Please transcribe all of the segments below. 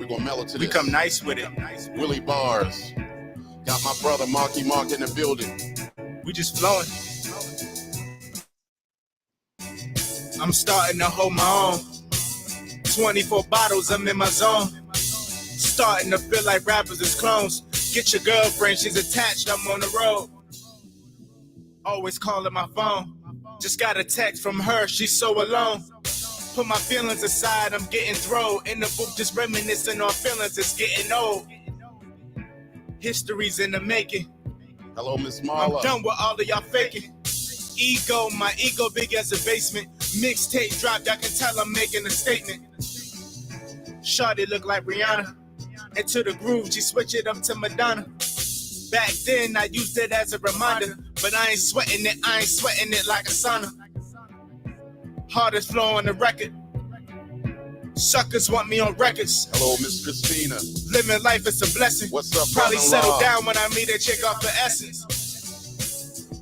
We're gonna mellow to We this. come nice with it. Willie Bars. Got my brother Marky Mark in the building. We just flowing. I'm starting to hold my own. 24 bottles, I'm in my zone. Starting to feel like rappers is clones. Get your girlfriend, she's attached, I'm on the road. Always calling my phone. Just got a text from her, she's so alone. Put my feelings aside, I'm getting thrown. In the book, just reminiscing on feelings, it's getting old. History's in the making. Hello, Miss Marla. I'm done with all of y'all faking. Ego, my ego big as a basement. Mixtape dropped, y'all can tell I'm making a statement. Shawty look like Rihanna. Into the groove, she switch it up to Madonna. Back then, I used it as a reminder. But I ain't sweating it like a sauna. Hardest flow on the record. Suckers want me on records. Hello, Miss Christina. Living life is a blessing. What's up, Probably brother-in-law? settle down when I meet a chick off the Essence.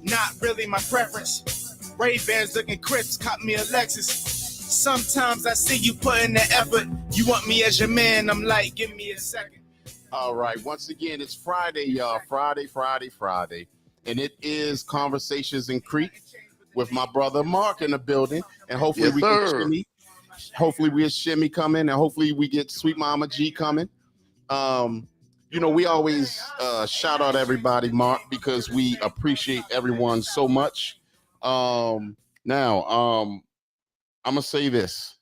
Not really my preference. Ray-Bans looking crisp, caught me a Lexus. Sometimes I see you put in the effort. You want me as your man, I'm like, give me a second. All right, once again, it's Friday, y'all. Friday. And it is Conversations in Creek with my brother Mark in the building. And hopefully Yes, we sir. get Shimmy. Hopefully we get Shimmy coming, and hopefully we get Sweet Mama G coming. We always shout out everybody, Mark, because we appreciate everyone so much. I'm gonna say this.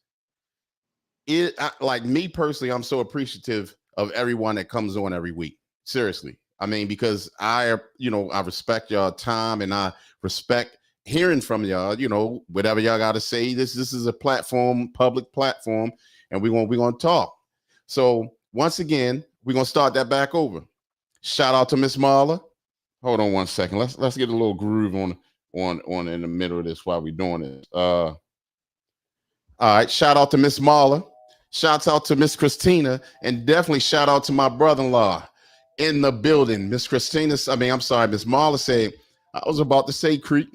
Like me personally, I'm so appreciative of everyone that comes on every week. Seriously. I mean, because I respect y'all time, and I respect hearing from y'all, whatever y'all got to say. This is a public platform, and we're going to talk. So once again, we're going to start that back over. Shout out to Miss Marla. Hold on one second. Let's get a little groove on in the middle of this while we're doing it. All right. Shout out to Miss Marla. Shouts out to Miss Christina, and definitely shout out to my brother-in-law in the building. Miss Christina, Miss Marla said, I was about to say, Creek,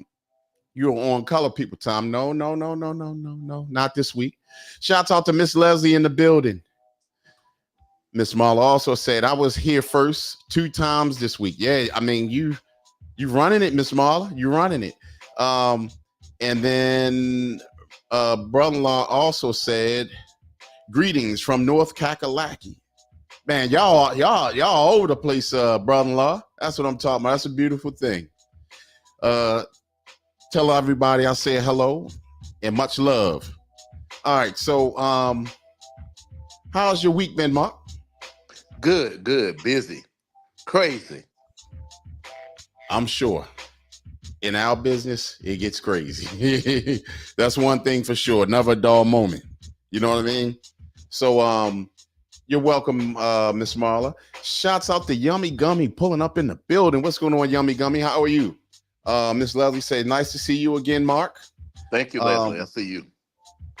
you're on Color People time. No, not this week. Shouts out to Miss Leslie in the building. Miss Marla also said, I was here first 2 times this week. Yeah, I mean, you running it, Miss Marla. You running it. And then brother-in-law also said, greetings from North Kakalaki. Man, y'all all over the place, brother-in-law. That's what I'm talking about. That's a beautiful thing. Tell everybody I say hello and much love. All right, so how's your week been, Mark? Good, busy, crazy. I'm sure. In our business, it gets crazy. That's one thing for sure. Never a dull moment. You know what I mean? So you're welcome, Miss Marla. Shouts out to Yummy Gummy pulling up in the building. What's going on, Yummy Gummy? How are you? Miss Leslie said, nice to see you again, Mark. Thank you, Leslie. I see you.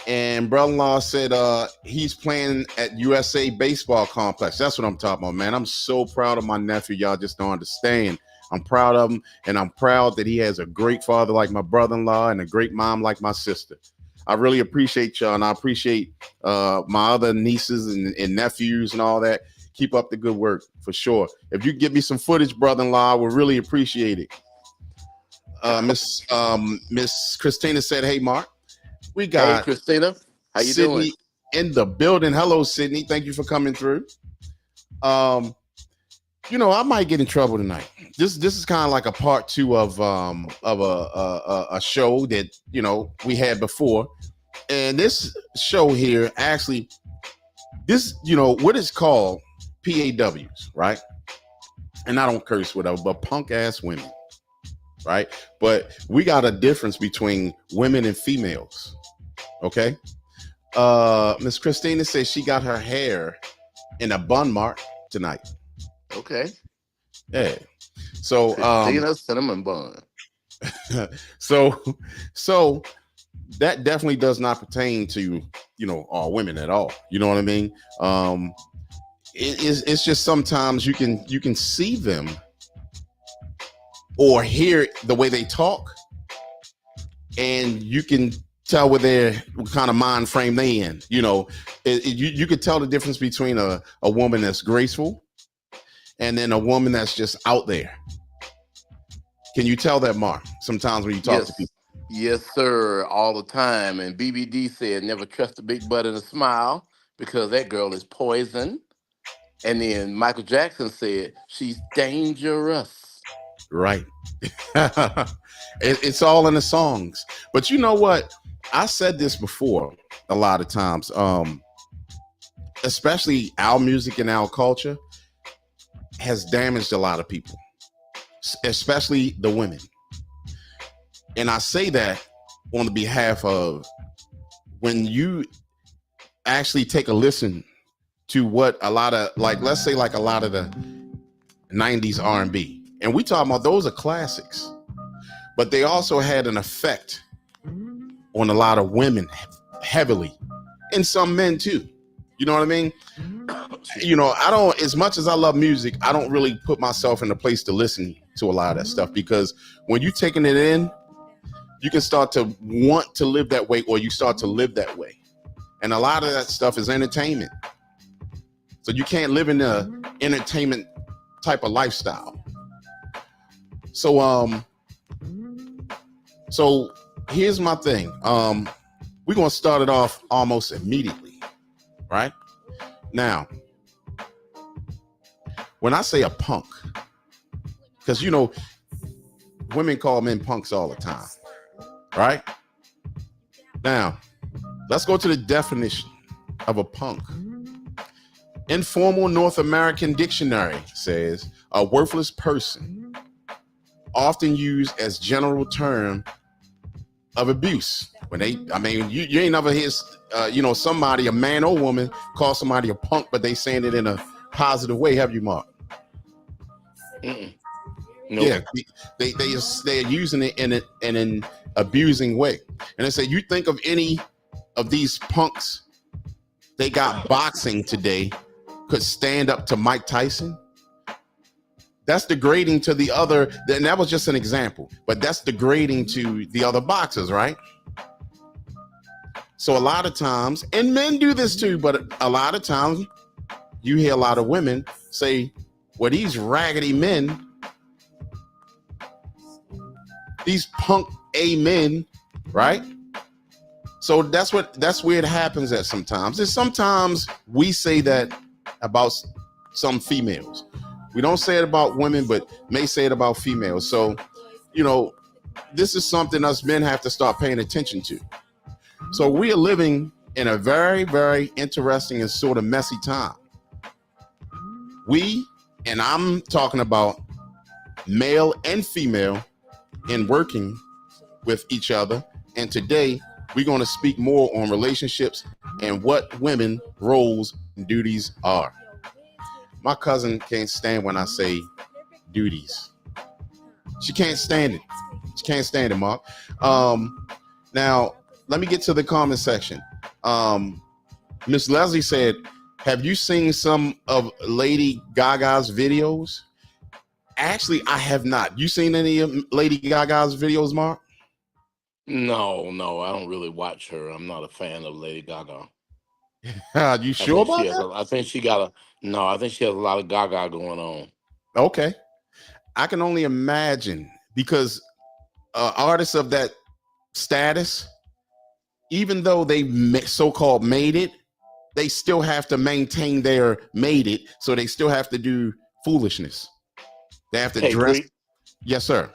And brother-in-law said he's playing at USA Baseball Complex. That's what I'm talking about, man. I'm so proud of my nephew. Y'all just don't understand. I'm proud of him, and I'm proud that he has a great father like my brother-in-law and a great mom like my sister. I really appreciate y'all, and I appreciate my other nieces and nephews and all that. Keep up the good work, for sure. If you give me some footage, brother-in-law, I would really appreciate it. Miss Christina said, hey, Mark. We got Hey, Christina. How you Sydney doing? in the building. Hello, Sydney. Thank you for coming through. I might get in trouble tonight. This is kind of like a part 2 of a show that we had before, and this show here actually, what is called P.A.Ws, right? And I don't curse whatever, but punk ass women, right? But we got a difference between women and females. Okay. Miss Christina says she got her hair in a bun mark tonight. Okay. Yeah. So Christina cinnamon bun. so that definitely does not pertain to all women at all. You know what I mean? It's just sometimes you can see them or hear the way they talk, and you can tell what kind of mind frame they in. You could tell the difference between a woman that's graceful and then a woman that's just out there. Can you tell that, Mark? Sometimes when you talk to Yes. people. Yes, sir. All the time. And BBD said, never trust a big butt and a smile because that girl is poison. And then Michael Jackson said, she's dangerous. Right. It's all in the songs. But you know what? I said this before a lot of times. Especially our music and our culture has damaged a lot of people, especially the women. And I say that on the behalf of when you actually take a listen to what a lot of, like, let's say like a lot of the 90s R&B, and we talking about those are classics, but they also had an effect on a lot of women heavily, and some men too. You know what I mean? I don't, as much as I love music, I don't really put myself in a place to listen to a lot of that stuff, because when you're taking it in, you can start to want to live that way, or you start to live that way. And a lot of that stuff is entertainment. So you can't live in the entertainment type of lifestyle. So so here's my thing. We're gonna start it off almost immediately, right? Now, when I say a punk, because women call men punks all the time, right? Now, let's go to the definition of a punk. Informal North American Dictionary says a worthless person, often used as general term of abuse. When you ain't never hear, somebody, a man or woman, call somebody a punk, but they saying it in a positive way. Have you, Mark? Nope. Yeah, they're using it in an abusing way. And they say, you think of any of these punks, they got boxing today, could stand up to Mike Tyson? That's degrading to the other. And that was just an example, but that's degrading to the other boxers, right? So a lot of times, and men do this too, but a lot of times you hear a lot of women say, well, these raggedy men, these punk men, right? So that's where it happens at sometimes. And sometimes we say that about some females. We don't say it about women, but may say it about females. So, this is something us men have to start paying attention to. So we are living in a very, very interesting and sort of messy time. And I'm talking about male and female, in working with each other. And today we're going to speak more on relationships and what women roles and duties are. My cousin can't stand when I say duties. She can't stand it. She can't stand it, Mark. Now, let me get to the comment section. Miss Leslie said, have you seen some of Lady Gaga's videos? Actually, I have not. You seen any of Lady Gaga's videos, Mark? No, I don't really watch her. I'm not a fan of Lady Gaga. You sure about that? I think she got I think she has a lot of Gaga going on. Okay. I can only imagine, because artists of that status, even though they so-called made it, they still have to maintain their made it. So they still have to do foolishness. They have to dress. Greek, yes, sir.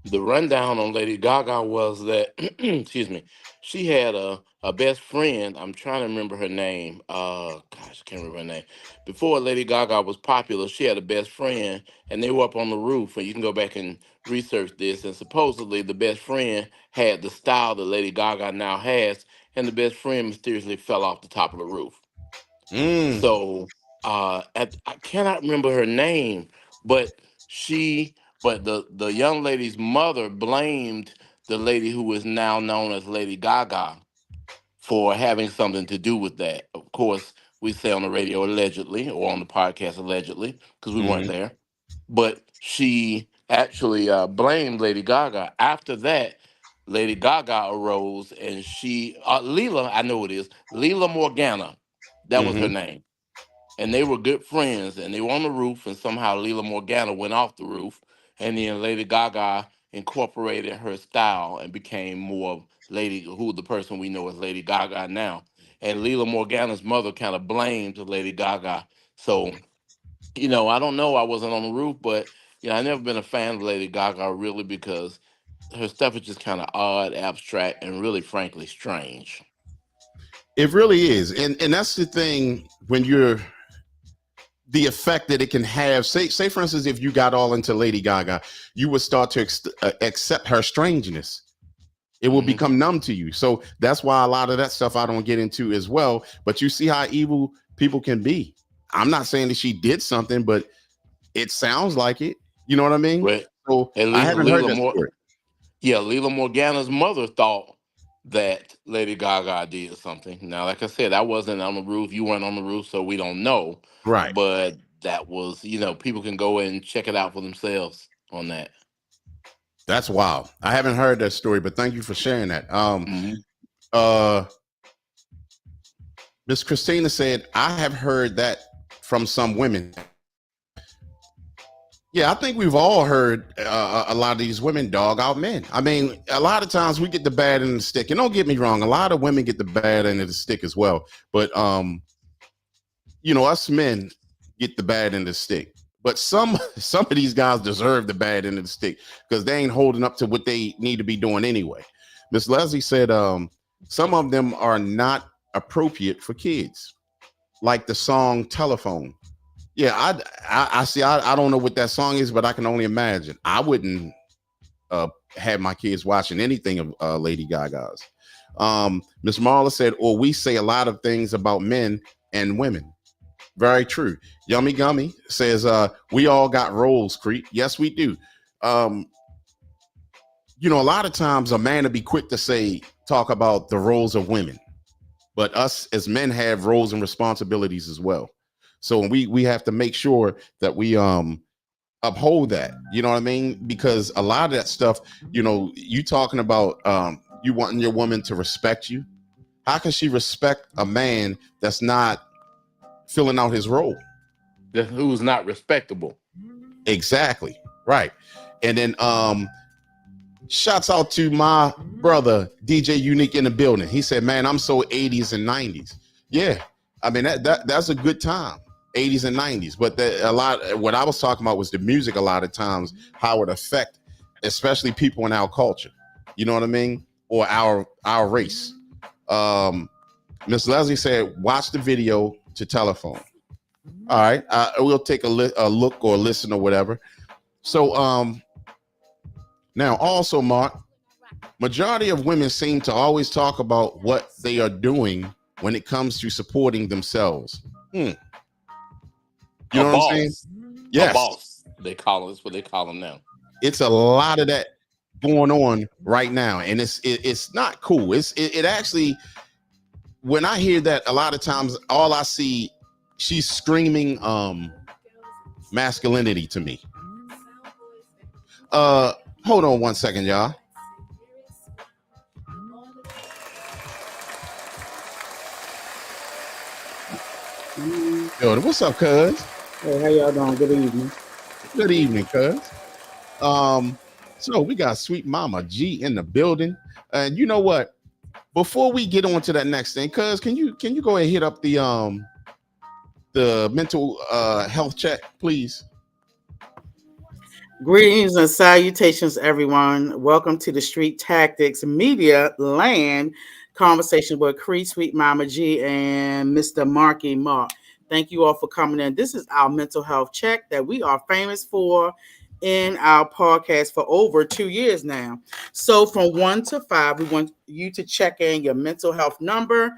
the rundown on Lady Gaga was that, excuse me, she had a best friend. I'm trying to remember her name. Gosh, I can't remember her name. Before Lady Gaga was popular, she had a best friend, and they were up on the roof. And you can go back and research this. And supposedly, the best friend had the style that Lady Gaga now has, and the best friend mysteriously fell off the top of the roof. So, I cannot remember her name, but the young lady's mother blamed the lady who is now known as Lady Gaga for having something to do with that. Of course, we say on the radio allegedly, or on the podcast allegedly, because we weren't there. But she actually blamed Lady Gaga. After that, Lady Gaga arose and she, Leela, I know it is, Leela Morgana, that was her Hmm. name. And they were good friends and they were on the roof and somehow Leela Morgana went off the roof and then Lady Gaga incorporated her style and became more of Lady, who the person we know as Lady Gaga now. And Leela Morgana's mother kind of blamed Lady Gaga. So, I don't know. I wasn't on the roof, but I never been a fan of Lady Gaga really because her stuff is just kind of odd, abstract, and really, frankly, strange. It really is, and that's the thing when you're the effect that it can have. Say for instance, if you got all into Lady Gaga, you would start to accept her strangeness. It will Hmm. become numb to you. So that's why a lot of that stuff I don't get into as well. But you see how evil people can be. I'm not saying that she did something, but it sounds like it. You know what I mean? But So and I haven't heard Leela that More, story. yeah, Leela Morgana's mother thought that Lady Gaga did something. Now, like I said, I wasn't on the roof. You weren't on the roof, so we don't know. Right. But that was, people can go and check it out for themselves on that. That's wild. I haven't heard that story, but thank you for sharing that. Hmm. Uh Miss Christina said, I have heard that from some women. Yeah, I think we've all heard a lot of these women dog out men. I mean, a lot of times we get the bad end of the stick. And don't get me wrong, a lot of women get the bad end of the stick as well. But us men get the bad end of the stick. But some of these guys deserve the bad end of the stick because they ain't holding up to what they need to be doing anyway. Miss Leslie said some of them are not appropriate for kids, like the song Telephone. Yeah, I see. I don't know what that song is, but I can only imagine. I wouldn't have my kids watching anything of Lady Gaga's. Miss Marla said, "Or we say a lot of things about men and women." Very true. Yummy Gummy says, "We all got roles, Creep. Yes, we do." Um, a lot of times a man will be quick to talk about the roles of women, but us as men have roles and responsibilities as well. So we have to make sure that we uphold that. You know what I mean? Because a lot of that stuff, you talking about you wanting your woman to respect you. How can she respect a man that's not filling out his role? Who's not respectable. Exactly. Right. And then shouts out to my brother DJ Unique in the building. He said, "Man, I'm so 80s and 90s." Yeah, I mean that's a good time, 80s and 90s. But a lot what I was talking about was the music. A lot of times, how it affect, especially people in our culture. You know what I mean, or our race. Um, Miss Leslie said, "Watch the video to Telephone." All right, we'll take a look or listen or whatever. So now also, Mark, majority of women seem to always talk about what they are doing when it comes to supporting themselves. You A know what I'm saying? boss. A Yes, boss. They call it. That's what they call them now. it's a lot of that going on right now, and it's not cool. It actually, when I hear that, a lot of times all I see, she's screaming masculinity to me. Uh, Hold on one second, y'all. Yo, what's up, cuz? Hey, how y'all doing? Good evening. Good evening, cuz. Um, so we got Sweet Mama G in the building, and you know what? Before we get on to that next thing, cuz can you go ahead and hit up the mental health check, please? Greetings and salutations, everyone. Welcome to the Street Tactics Media Land conversation with Cree, Sweet Mama G, and Mr. Marky Mark. Thank you all for coming in. This is our mental health check that we are famous for in our podcast for over 2 years now. So, from 1 to 5, we want you to check in your mental health number,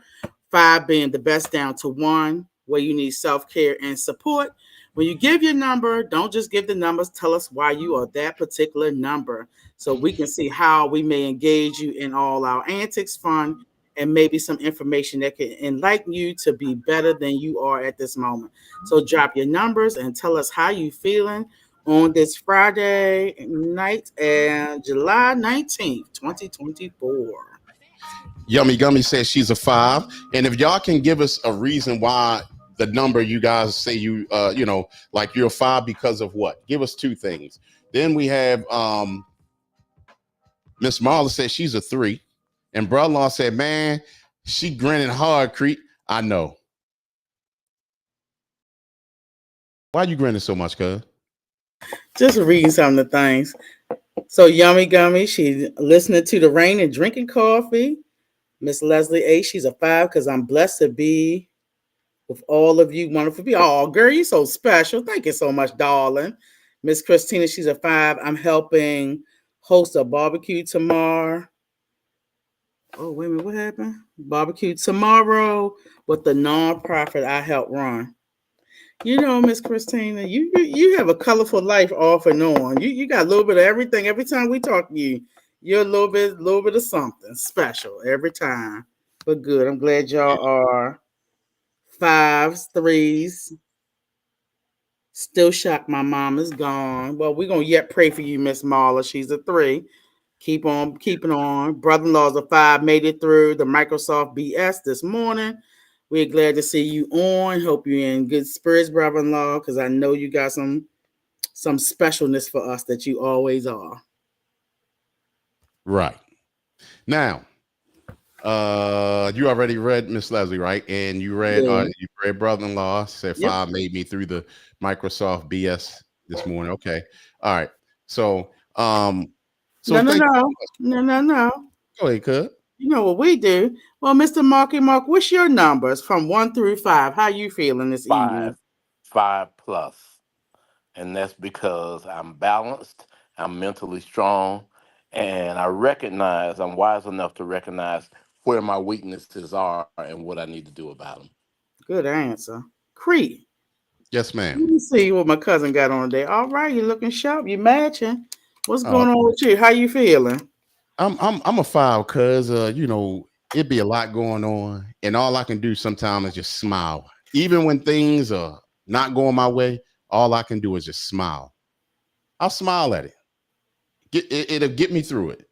5 being the best down to 1, where you need self care and support. When you give your number, don't just give the numbers. Tell us why you are that particular number so we can see how we may engage you in all our antics, fun, and maybe some information that can enlighten you to be better than you are at this moment. So drop your numbers and tell us how you feeling on this Friday night and July 19th, 2024. Yummy Gummy says she's a 5. And if y'all can give us a reason why the number you guys say like you're a 5 because of what? Give us two things. Then we have Miss Marla said she's a 3. And brother-in-law said, man, she grinning hard, Creep. I know. Why you grinning so much, cuz? Just reading some of the things. So Yummy Gummy, she's listening to the rain and drinking coffee. Miss Leslie A, she's a 5 because I'm blessed to be with all of you wonderful people. Oh, girl, you so special. Thank you so much, darling. Miss Christina, she's a 5. I'm helping host a barbecue tomorrow. Oh, wait a minute, what happened? Barbecue tomorrow with the nonprofit I help run. You know, Miss Christina, you have a colorful life off and on. You got a little bit of everything. Every time we talk to you, you're a little bit of something special every time. But good. I'm glad y'all are fives, threes. Still shocked my mom is gone. Well, we're gonna yet pray for you, Miss Marla. She's a 3. Keep on keeping on. Brother-in-law's a 5. Made it through the Microsoft BS this morning. We're glad to see you on. Hope you're in good spirits, brother-in-law, because I know you got some specialness for us that you always are. Right. Now, you already read Miss Leslie, right? And Yeah. you read brother-in-law said Yep. 5 made me through the Microsoft BS this morning. Okay. All right. So No, no, thank you no. so much. No, no, no. Go ahead, cuz. You know what we do. Well, Mr. Marky Mark, what's your numbers from 1 through 5? How you feeling this evening? Five, 5 plus. And that's because I'm balanced, I'm mentally strong, and I'm wise enough to recognize where my weaknesses are and what I need to do about them. Good answer. Cree. Yes, ma'am. Let me see what my cousin got on today. All right, you looking sharp. You matching. What's Oh, going on with you? How you feeling? I'm a 5 cuz it be a lot going on and all I can do sometimes is just smile. Even when things are not going my way, all I can do is just smile. I'll smile at it. It'll get me through it.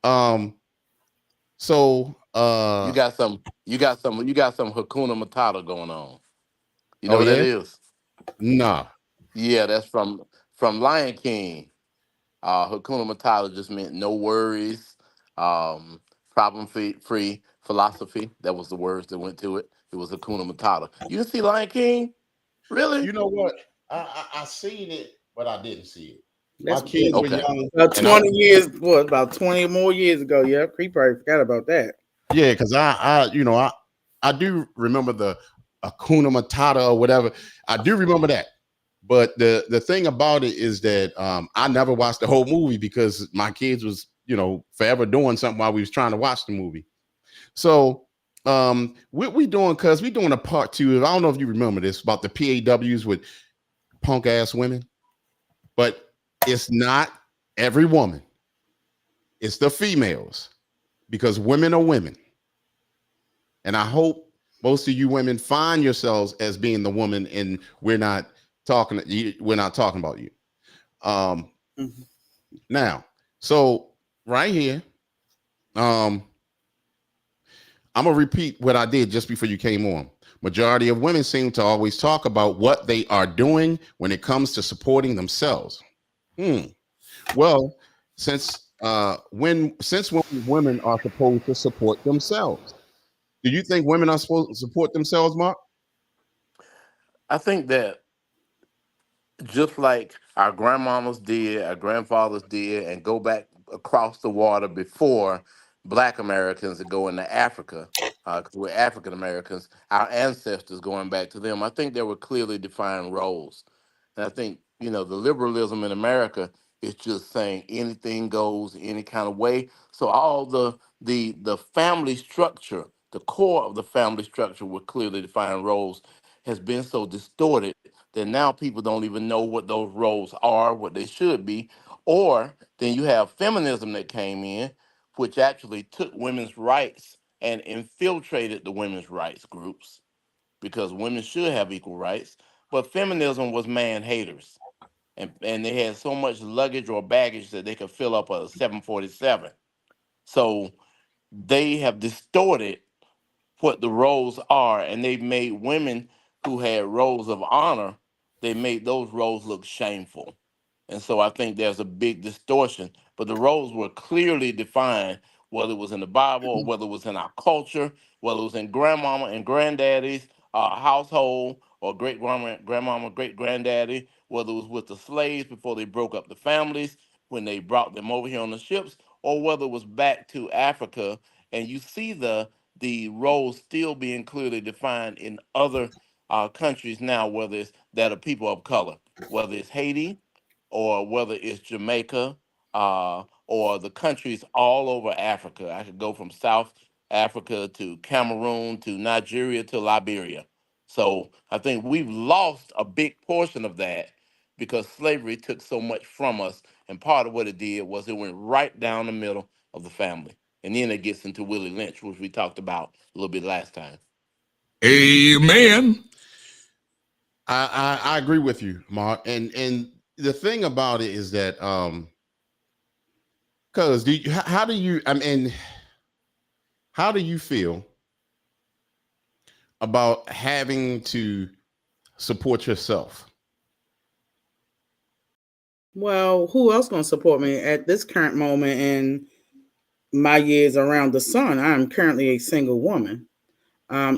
Um so You got some Hakuna Matata going on. You know oh what that yeah? is? Nah. Yeah, that's from Lion King. Hakuna Matata just meant no worries, um, problem free philosophy. That was the words that went to it. It was Hakuna Matata. You didn't see Lion King? Really? You know what? I seen it, but I didn't see it. My That's kids good. were Okay. young, About and I 20 years, what, about 20 more years ago. Yeah, Cree probably forgot about that. yeah, because I do remember the Akuna Matata or whatever. I do remember that. But the thing about it is that I never watched the whole movie because my kids was forever doing something while we was trying to watch the movie. So what we doing? Cause we doing a part 2. I don't know if you remember this about the P.A.Ws with punk ass women, but it's not every woman. It's the females because women are women. And I hope most of you women find yourselves as being the woman, and we're not talking about you. Um, Mhm. now, so right here, um, I'm gonna repeat what I did just before you came on. Majority of women seem to always talk about what they are doing when it comes to supporting themselves. Hmm. Well, since when women are supposed to support themselves? Do you think women are supposed to support themselves, Mark? I think that just like our grandmamas did, our grandfathers did, and go back across the water before Black Americans to go into Africa, because we're African Americans, our ancestors going back to them. I think there were clearly defined roles, and I think the liberalism in America is just saying anything goes any kind of way. So all the family structure, the core of the family structure with clearly defined roles has been so distorted that now people don't even know what those roles are, what they should be. Or then you have feminism that came in, which actually took women's rights and infiltrated the women's rights groups because women should have equal rights. But feminism was man haters. and they had so much luggage or baggage that they could fill up a 747. So they have distorted what the roles are, and they made women who had roles of honor, they made those roles look shameful. And so I think there's a big distortion. But the roles were clearly defined, whether it was in the Bible or whether it was in our culture, whether it was in grandmama and granddaddy's household, or grandmama, great granddaddy, whether it was with the slaves before they broke up the families, when they brought them over here on the ships, or whether it was back to Africa. And you see the roles still being clearly defined in other countries now, whether it's that of people of color, whether it's Haiti or whether it's Jamaica, or the countries all over Africa. I could go from South Africa to Cameroon to Nigeria to Liberia. So I think we've lost a big portion of that because slavery took so much from us. And part of what it did was it went right down the middle of the family. And then it gets into Willie Lynch, which we talked about a little bit last time. Amen. I agree with you, Mark. And the thing about it is that because how do you, I mean, how do you feel about having to support yourself? Well, who else gonna support me at this current moment in my years around the sun? I'm currently a single woman.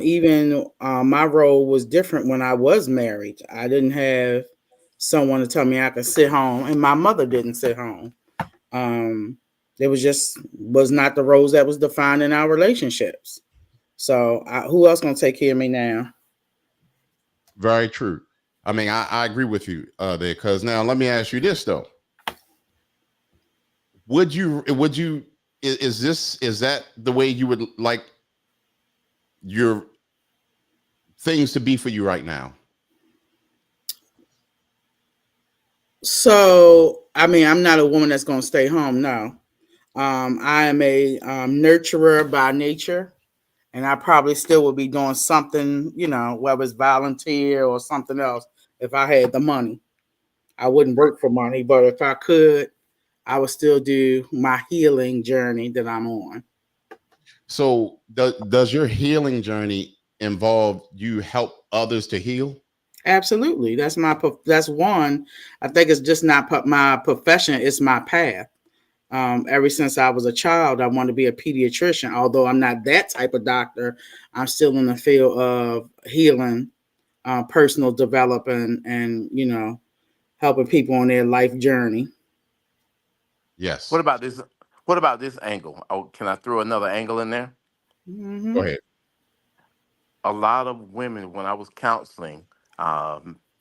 Even my role was different when I was married. I didn't have someone to tell me I could sit home, and my mother didn't sit home. Um, there was not the roles that was defined in our relationships. So who else gonna take care of me now? Very true. I mean, I agree with you there. Because now let me ask you this though: would you is that the way you would like your things to be for you right now? So I mean, I'm not a woman that's gonna stay home. No, I am a nurturer by nature, and I probably still would be doing something, whether it's volunteer or something else, if I had the money. I wouldn't work for money, but if I could, I would still do my healing journey that I'm on. So does your healing journey involve you help others to heal? Absolutely, that's one. I think it's just not my profession; it's my path. Ever since I was a child, I wanted to be a pediatrician. Although I'm not that type of doctor, I'm still in the field of healing, personal development, and helping people on their life journey. What Yes. about this? What about this angle? Oh, can I throw another angle in there? Go Hmm. ahead. A lot of women, when I was counseling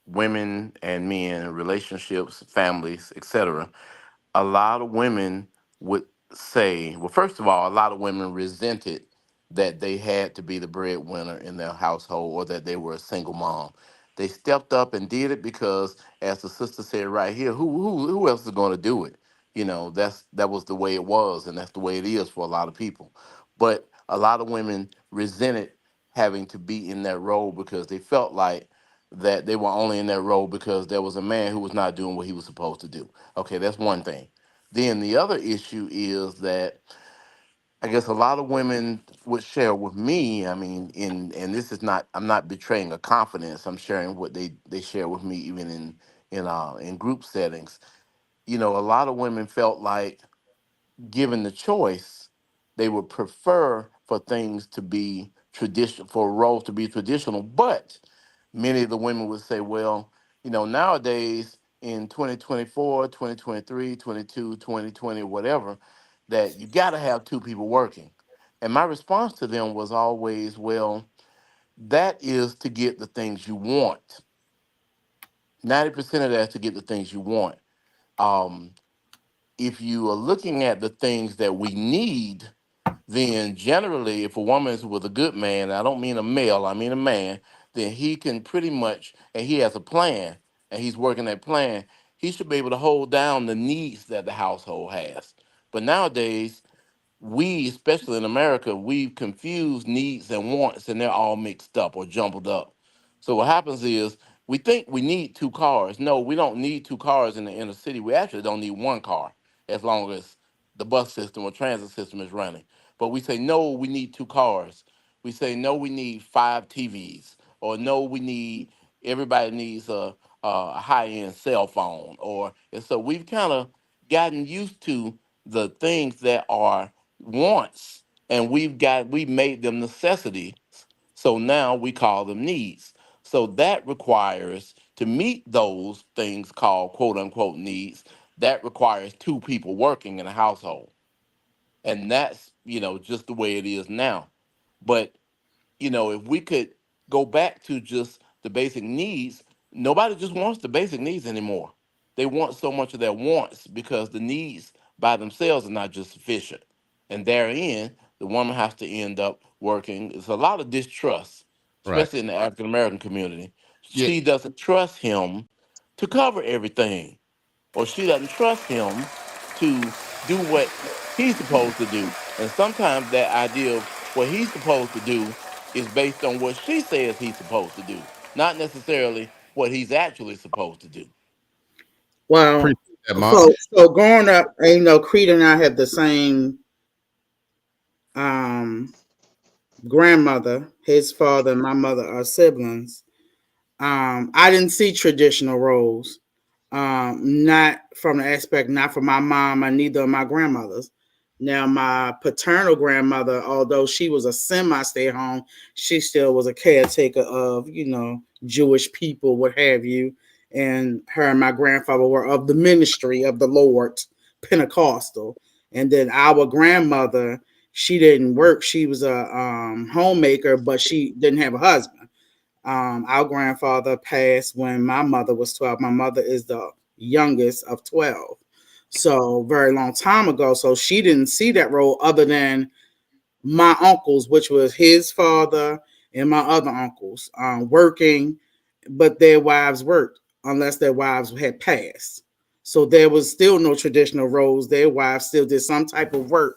women and men, relationships, families, etc., a lot of women would say, well, first of all, a lot of women resented that they had to be the breadwinner in their household or that they were a single mom. They stepped up and did it because, as the sister said right here, who else is going to do it? That was the way it was, and that's the way it is for a lot of people. But a lot of women resented having to be in that role because they felt like that they were only in that role because there was a man who was not doing what he was supposed to do. Okay, that's one thing. Then the other issue is that I guess a lot of women would share with me. I mean, and this is not, I'm not betraying a confidence. I'm sharing what they share with me, even in group settings. A lot of women felt like, given the choice, they would prefer for things to be traditional, for roles to be traditional. But many of the women would say, well, nowadays in 2024, 2023, 22, 2020, whatever, that you got to have two people working. And my response to them was always, well, that is to get the things you want. 90% of that is to get the things you want. Um, if you are looking at the things that we need, then generally, if a woman is with a good man, I don't mean a male, I mean a man, then he can pretty much, and he has a plan, and he's working that plan, he should be able to hold down the needs that the household has. But nowadays, we, especially in America, we've confused needs and wants, and they're all mixed up or jumbled up. So what happens is We think we need two cars. No, we don't need two cars in the inner city. We actually don't need one car as long as the bus system or transit system is running. But we say, no, we need two cars. We say, no, we need five TVs. Or no, we need, everybody needs a high end cell phone. And so we've kind of gotten used to the things that are wants and we made them necessities. So now we call them needs. So that requires to meet those things called quote unquote needs, that requires two people working in a household. And that's, just the way it is now. But if we could go back to just the basic needs, nobody just wants the basic needs anymore. They want so much of their wants because the needs by themselves are not just sufficient. And therein, the woman has to end up working. It's a lot of distrust, Right. especially in the African American community. Yeah. She doesn't trust him to cover everything, or she doesn't trust him to do what he's supposed to do. And sometimes that idea of what he's supposed to do is based on what she says he's supposed to do, not necessarily what he's actually supposed to do. Well, Appreciate that, Mark. so growing up, and, Creed and I have the same um, grandmother. His father and my mother are siblings. I didn't see traditional roles, not from the aspect, not from my mom and neither of my grandmothers. Now, my paternal grandmother, although she was a semi stay at home, she still was a caretaker of, Jewish people, what have you. And her and my grandfather were of the ministry of the Lord, Pentecostal. And then our grandmother, she didn't work. She was a homemaker, but she didn't have a husband. Our grandfather passed when my mother was 12. My mother is the youngest of 12. So very long time ago. So she didn't see that role other than my uncles, which was his father and my other uncles, working, but their wives worked unless their wives had passed. So there was still no traditional roles. Their wives still did some type of work.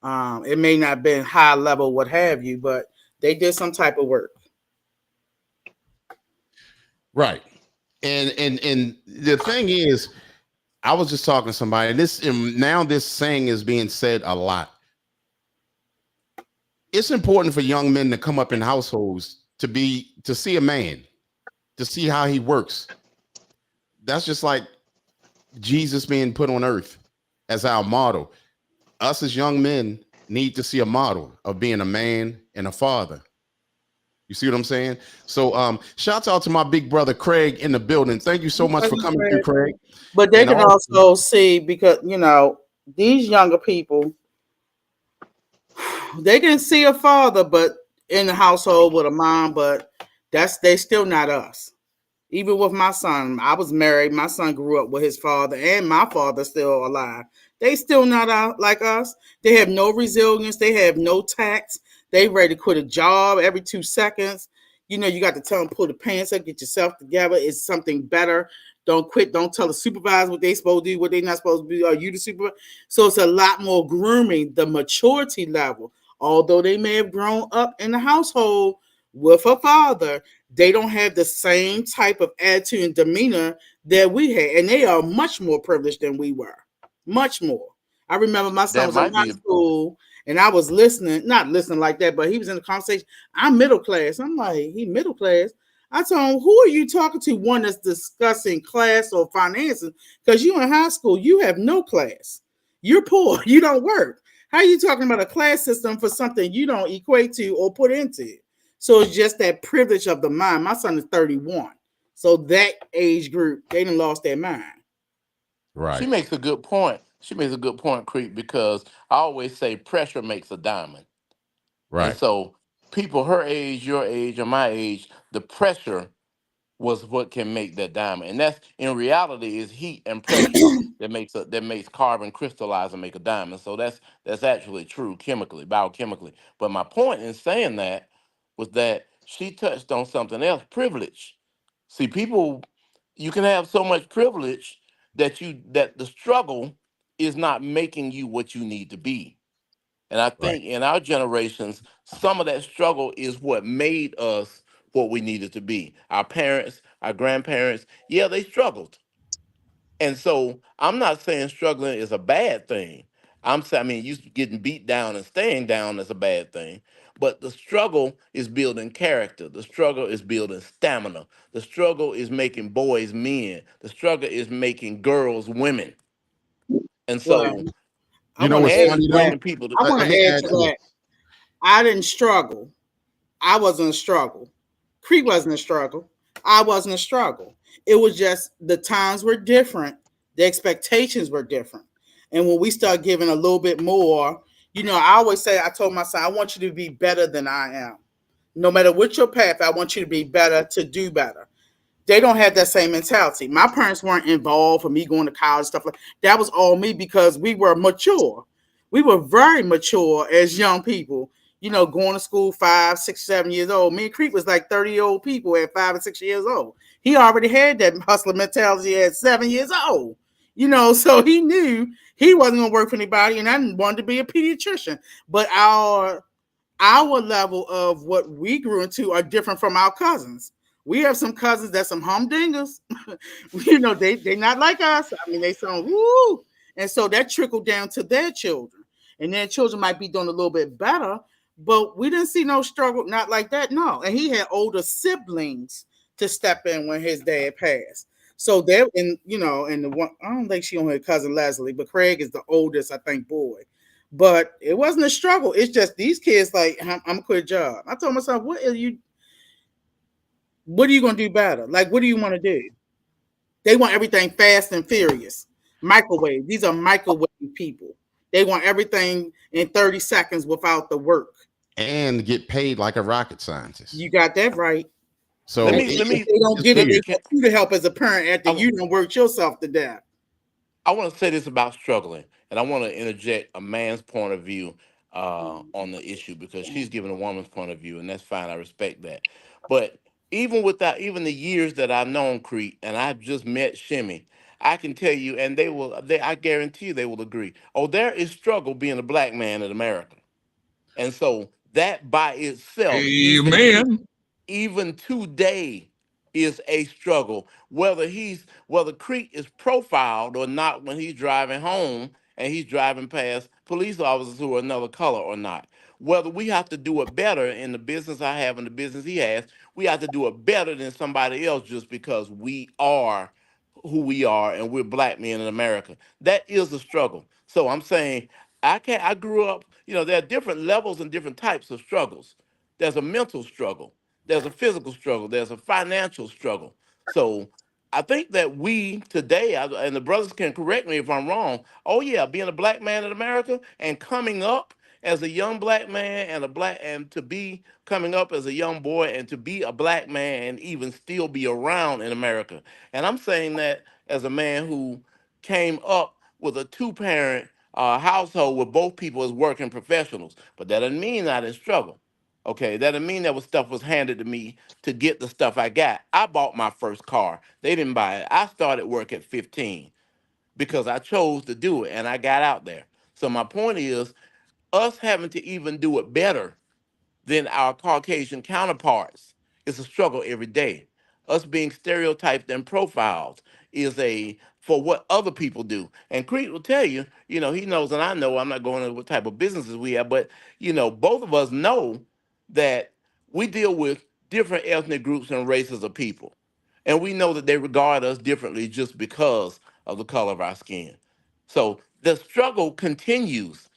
It may not have been high level, what have you, but they did some type of work. Right. And the thing is, I was just talking to somebody, and now this saying is being said a lot. It's important for young men to come up in households to see a man, to see how he works. That's just like Jesus being put on earth as our model. Us as young men need to see a model of being a man and a father. You see what I'm saying? So shouts out to my big brother Craig in the building. Thank you so much for coming through, Craig. But they And can also, also see, because these younger people, they can see a father, but in the household with a mom, but they still not us. Even with my son, I was married. My son grew up with his father, and my father still alive. They still not out like us. They have no resilience. They have no tact. They ready to quit a job every 2 seconds. You got to tell them, pull the pants up, get yourself together. It's something better. Don't quit. Don't tell the supervisor what they supposed to do, what they not supposed to be. Are you the supervisor? So it's a lot more grooming, the maturity level. Although they may have grown up in the household with a father, they don't have the same type of attitude and demeanor that we had. And they are much more privileged than we were. Much more. I remember my son That was in might high be, school and I was listening, not listening like that, but he was in the conversation. I'm middle class. I'm like, he middle class. I told him, who are you talking to? One that's discussing class or finances? Because you in high school, you have no class. You're poor. You don't work. How are you talking about a class system for something you don't equate to or put into? So it's just that privilege of the mind. My son is 31. So that age group, they done lost their mind. she right, makes a good point. She makes a good point, Creek, because I always say pressure makes a diamond. And right, so people her age, your age, or my age, the pressure was what can make that diamond. And that's in reality is heat and pressure that makes carbon crystallize and make a diamond. So that's actually true chemically, biochemically. But my point in saying that was that she touched on something else, privilege. See, people, you can have so much privilege that the struggle is not making you what you need to be. And I right, think in our generations, some of that struggle is what made us what we needed to be. Our parents, our grandparents, yeah, they struggled. And so I'm not saying struggling is a bad thing. I'm saying, I mean, you getting beat down and staying down is a bad thing. But the struggle is building character. The struggle is building stamina. The struggle is making boys men. The struggle is making girls women. And Well, so, I You know want to what's and add it's funny to though? that. bringing people to. I want Let to me add add to to it. that. I didn't struggle. I wasn't a struggle. Cree wasn't a struggle. I wasn't a struggle. It was just the times were different. The expectations were different. And when we start giving a little bit more, I always say, I told my son, I want you to be better than I am. No matter what your path, I want you to be better, to do better. They don't have that same mentality. My parents weren't involved for me going to college, stuff like that. Was all me because we were mature. We were very mature as young people, going to school 5, 6, 7 years old. Me and Creek was like 30-year-old people at 5 and 6 years old. He already had that hustler mentality at 7 years old. So he knew he wasn't gonna work for anybody, and I wanted to be a pediatrician. But our level of what we grew into are different from our cousins. We have some cousins that's some humdingers. They not like us. I mean, they sound woo, and so that trickled down to their children, and their children might be doing a little bit better. But we didn't see no struggle, not like that. No, and he had older siblings to step in when his dad passed. So there, and the one I don't think she only had cousin Leslie, but Craig is the oldest, I think, boy. But it wasn't a struggle. It's just these kids like I'm gonna quit a job. I told myself, what are you gonna do better? Like, what do you want to do? They want everything fast and furious. Microwave. These are microwave people. They want everything in 30 seconds without the work. And get paid like a rocket scientist. You got that right. let So me let If me they don't it's get it, let they me. weird. want you to help as a parent after I, you don't work yourself to death. I want to say this about struggling, and I want to interject a man's point of view on the issue because she's giving a woman's point of view, and that's fine. I respect that. But even without even the years that I've known Crete, and I've just met Shimmy, I can tell you, and they will. I guarantee you, they will agree. Oh, there is struggle being a black man in America, and so that by itself, Amen. even today is a struggle whether Creek is profiled or not when he's driving home and he's driving past police officers who are another color or not, whether we have to do it better in the business I have and the business he has. We have to do it better than somebody else just because we are who we are and we're black men in America. That is a struggle. So I'm saying I grew up, there are different levels and different types of struggles. There's a mental struggle, there's a physical struggle, there's a financial struggle. So I think that we today, and the brothers can correct me if I'm wrong. Oh yeah, being a black man in America and coming up as a young black man and to be coming up as a young boy and to be a black man and even still be around in America. And I'm saying that as a man who came up with a two-parent household where both people is working professionals, but that doesn't mean I didn't struggle. Okay, that didn't mean that was stuff was handed to me to get the stuff I got. I bought my first car. They didn't buy it. I started work at 15 because I chose to do it and I got out there. So my point is us having to even do it better than our Caucasian counterparts is a struggle every day. Us being stereotyped and profiled is a for what other people do. And Creed will tell you, he knows and I know, I'm not going into what type of businesses we have, but both of us know that we deal with different ethnic groups and races of people. And we know that they regard us differently just because of the color of our skin. So the struggle continues.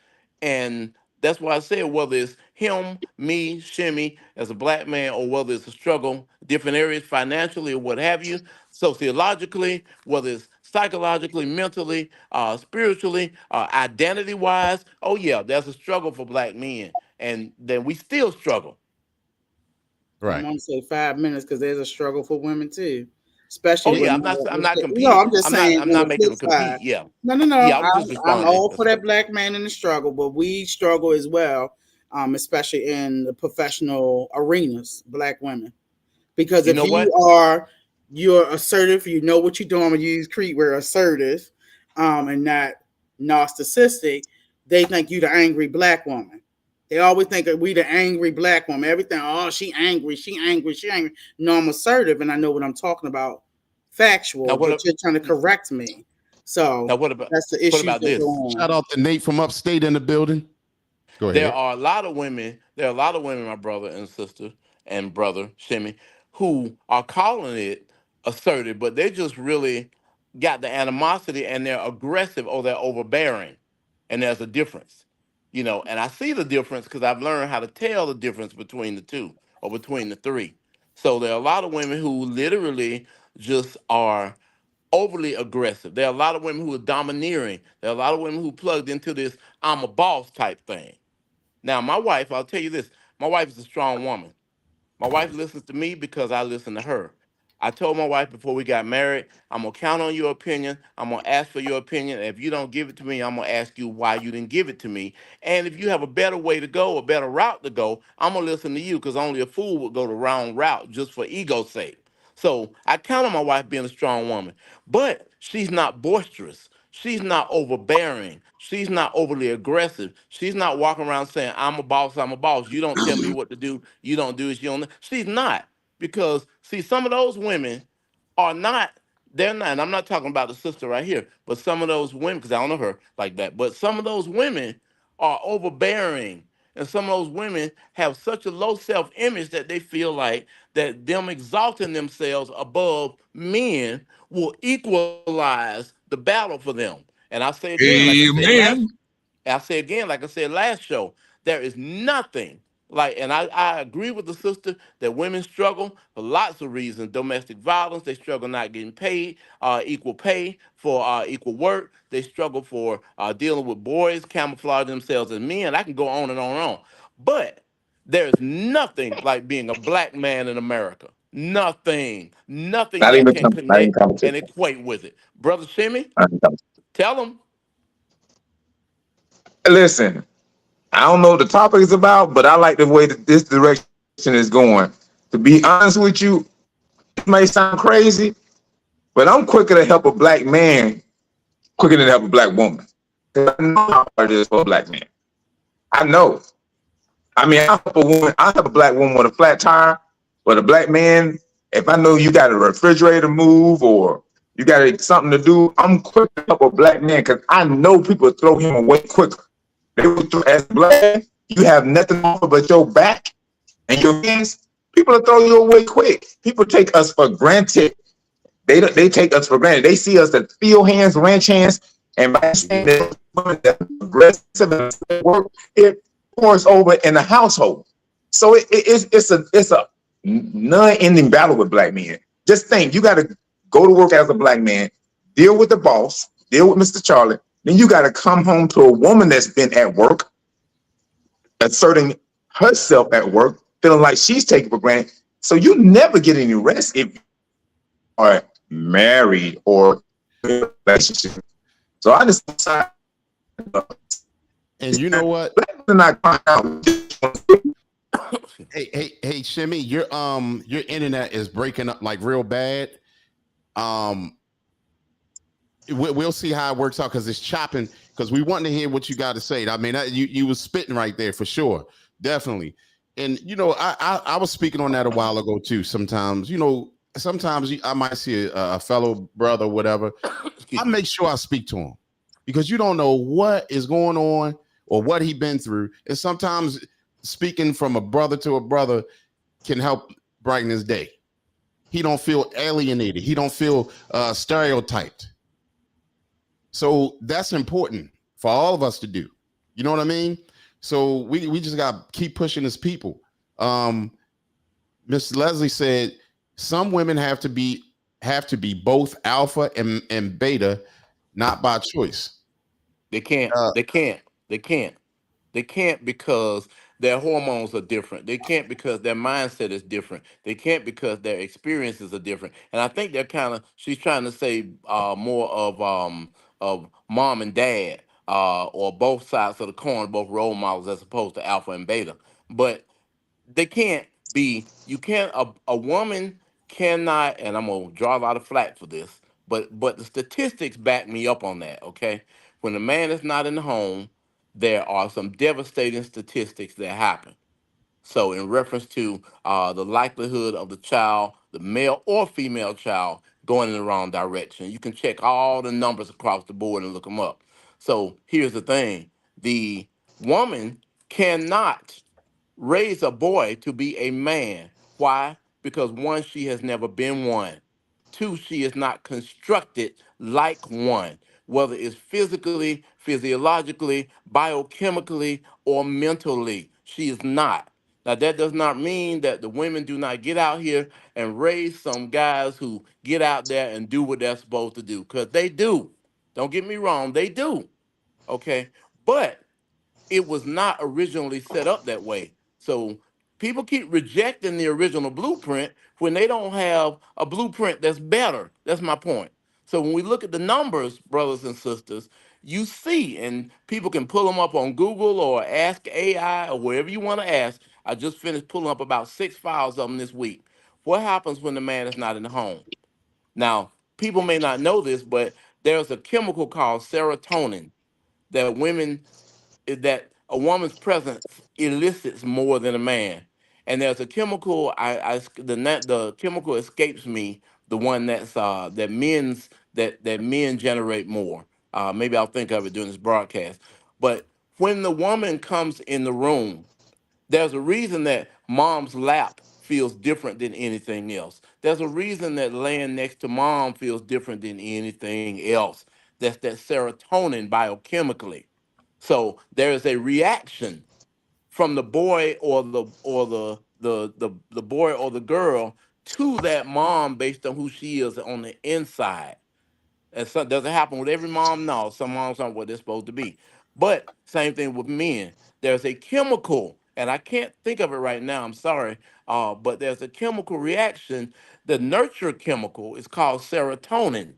And that's why I said whether it's him, me, Shimmy, as a black man, or whether it's a struggle, different areas financially or what have you, sociologically, whether it's psychologically, mentally, spiritually, identity wise. Oh yeah, there's a struggle for black men, and then we still struggle. I'm Right. gonna say 5 minutes because there's a struggle for women too, especially Oh with yeah, I'm not no. competing. I'm just saying I'm on not the making flip them side. compete. Yeah, No, no, no. yeah. I was just I'm responding. all for That's that all. black man in the struggle, but we struggle as well, especially in the professional arenas, black women. Because You if know what? you're assertive, you know what you're doing. When you use Crete, we're assertive, and not narcissistic. They think you're the angry black woman. They always think that we the angry black woman. Everything, oh, she angry, she angry, she angry. No, I'm assertive and I know what I'm talking about. Now Factual, what? but you're trying to correct me. So Now what about that's the what issues about that go this? Shout on. out to Nate from upstate in the building. Go There ahead. are a lot of women. There are a lot of women, my brother and sister and brother Shimmy, who are calling it assertive, but they just really got the animosity and they're aggressive or they're overbearing, and there's a difference, you know. And I see the difference because I've learned how to tell the difference between the two or between the three. So there are a lot of women who literally just are overly aggressive. There are a lot of women who are domineering. There are a lot of women who plugged into this "I'm a boss" type thing. Now, my wife, I'll tell you this, my wife is a strong woman. My wife listens to me because I listen to her. I told my wife before we got married, I'm gonna count on your opinion. I'm gonna ask for your opinion. And if you don't give it to me, I'm gonna ask you why you didn't give it to me. And if you have a better way to go, a better route to go, I'm gonna listen to you because only a fool would go the wrong route just for ego's sake. So I count on my wife being a strong woman, but she's not boisterous. She's not overbearing. She's not overly aggressive. She's not walking around saying, I'm a boss, I'm a boss. You don't tell me what to do. You don't do it. You don't. She's not. Because, see, some of those women are not, they're not, and I'm not talking about the sister right here, but some of those women, because I don't know her like that, but some of those women are overbearing. And some of those women have such a low self-image that they feel like that them exalting themselves above men will equalize the battle for them. And I say again, like I said last Amen. I say again, like I said last show, there is nothing like, and I agree with the sister that women struggle for lots of reasons. Domestic violence, they struggle not getting paid, equal pay for equal work. They struggle for dealing with boys, camouflaging themselves as men. I can go on and on and on. But there's nothing like being a black man in America. Nothing. Nothing Not that even can not even connect and competition. equate with it. Brother Shimmy, Not even competition. tell them. Listen, I don't know what the topic is about, but I like the way that this direction is going. To be honest with you, this may sound crazy, but I'm quicker to help a black man quicker than to help a black woman. 'Cause I know how hard it is for a black man. I know. I mean, I help a black woman with a flat tire, but a black man, if I know you got a refrigerator to move or you got something to do, I'm quick to help a black man because I know people throw him away quicker. They would throw, as a black man, you have nothing on but your back and your hands. People will throw you away quick. People take us for granted. They take us for granted. They see us as field hands, ranch hands, and by saying Yep. that aggressive and work, it pours over in the household. So it's a non-ending battle with black men. Just think, you got to go to work as a black man, deal with the boss, deal with Mr. Charlie. Then you got to come home to a woman that's been at work, asserting herself at work, feeling like she's taken for granted. So you never get any rest if are married or in a relationship. So I just decided And you know what? to not find out. Hey, Shimmy, your internet is breaking up like real bad. Um, we'll see how it works out because it's chopping. Because we want to hear what you got to say. I mean, you was spitting right there for sure, definitely. And you know, I was speaking on that a while ago too. Sometimes, you know, sometimes I might see a fellow brother, whatever. I Excuse me. make sure I speak to him because you don't know what is going on or what he been through. And sometimes speaking from a brother to a brother can help brighten his day. He don't feel alienated. He don't feel stereotyped. So that's important for all of us to do. You know what I mean? So we just got to keep pushing as people. Um, Miss Leslie said some women have to be both alpha and beta, not by choice. They can't. Uh, They can't. They can't. They can't because their hormones are different. They can't because their mindset is different. They can't because their experiences are different. And I think they're kind of, she's trying to say more of mom and dad, or both sides of the coin, both role models as opposed to alpha and beta. But they can't be, you can't, a woman cannot, and I'm gonna draw a lot of flack for this, but the statistics back me up on that. Okay, when the man is not in the home, there are some devastating statistics that happen. So, in reference to the likelihood of the child, the male or female child, going in the wrong direction, you can check all the numbers across the board and look them up. So, here's the thing: the woman cannot raise a boy to be a man. Why? Because one, she has never been one. Two, she is not constructed like one, whether it's physically, physiologically, biochemically, or mentally. She is not. Now, that does not mean that the women do not get out here and raise some guys who get out there and do what they're supposed to do, because they do. Don't get me wrong, they do. Okay. But it was not originally set up that way. So people keep rejecting the original blueprint when they don't have a blueprint that's better. That's my point. So when we look at the numbers, brothers and sisters, you see, and people can pull them up on Google or ask AI or wherever you want to ask. I just finished pulling up about 6 files of them this week. What happens when the man is not in the home? Now, people may not know this, but there's a chemical called serotonin that women that a woman's presence elicits more than a man. And there's a chemical. The chemical escapes me. The one that men generate more. Maybe I'll think of it during this broadcast. But when the woman comes in the room, there's a reason that mom's lap feels different than anything else. There's a reason that laying next to mom feels different than anything else. That's that serotonin biochemically. So there is a reaction from the boy or the boy or the girl to that mom based on who she is on the inside. And so does it happen with every mom? No, some moms aren't what they're supposed to be. But same thing with men. There's a chemical, and I can't think of it right now. I'm sorry, but there's a chemical reaction. The nurture chemical is called serotonin,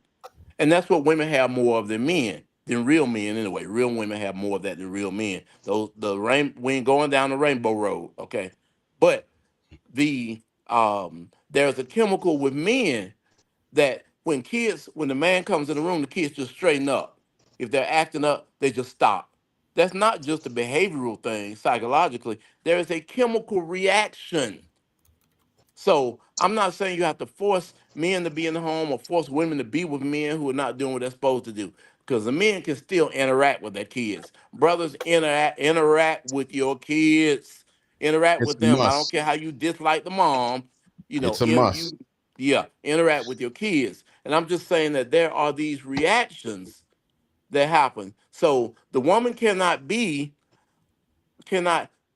and that's what women have more of than men, than real men anyway. Real women have more of that than real men. Those we ain't going down the rainbow road, okay? But there's a chemical with men that when the man comes in the room, the kids just straighten up. If they're acting up, they just stop. That's not just a behavioral thing psychologically. There is a chemical reaction. So I'm not saying you have to force men to be in the home or force women to be with men who are not doing what they're supposed to do. Because the men can still interact with their kids. Brothers, interact with your kids. Interact It's with a them. I don't must. care how you dislike the mom. It's a must. Yeah, interact with your kids. And I'm just saying that there are these reactions that happen. So the woman cannot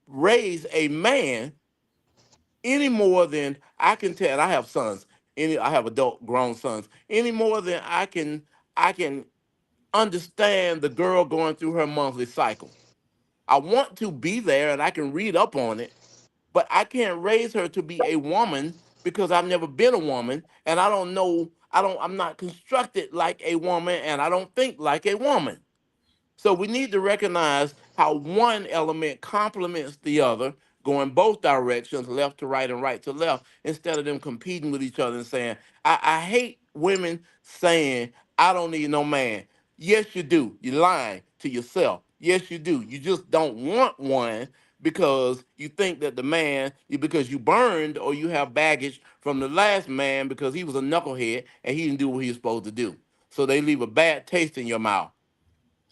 raise a man any more than I can tell. And I have sons. I have adult grown sons. Any more than I can understand the girl going through her monthly cycle. I want to be there and I can read up on it, but I can't raise her to be a woman because I've never been a woman and I don't know. I'm not constructed like a woman and I don't think like a woman. So we need to recognize how one element complements the other, going both directions, left to right and right to left, instead of them competing with each other and saying, I hate women saying, I don't need no man. Yes, you do. You're lying to yourself. Yes, you do. You just don't want one because you think that because you burned or you have baggage from the last man because he was a knucklehead and he didn't do what he was supposed to do. So they leave a bad taste in your mouth.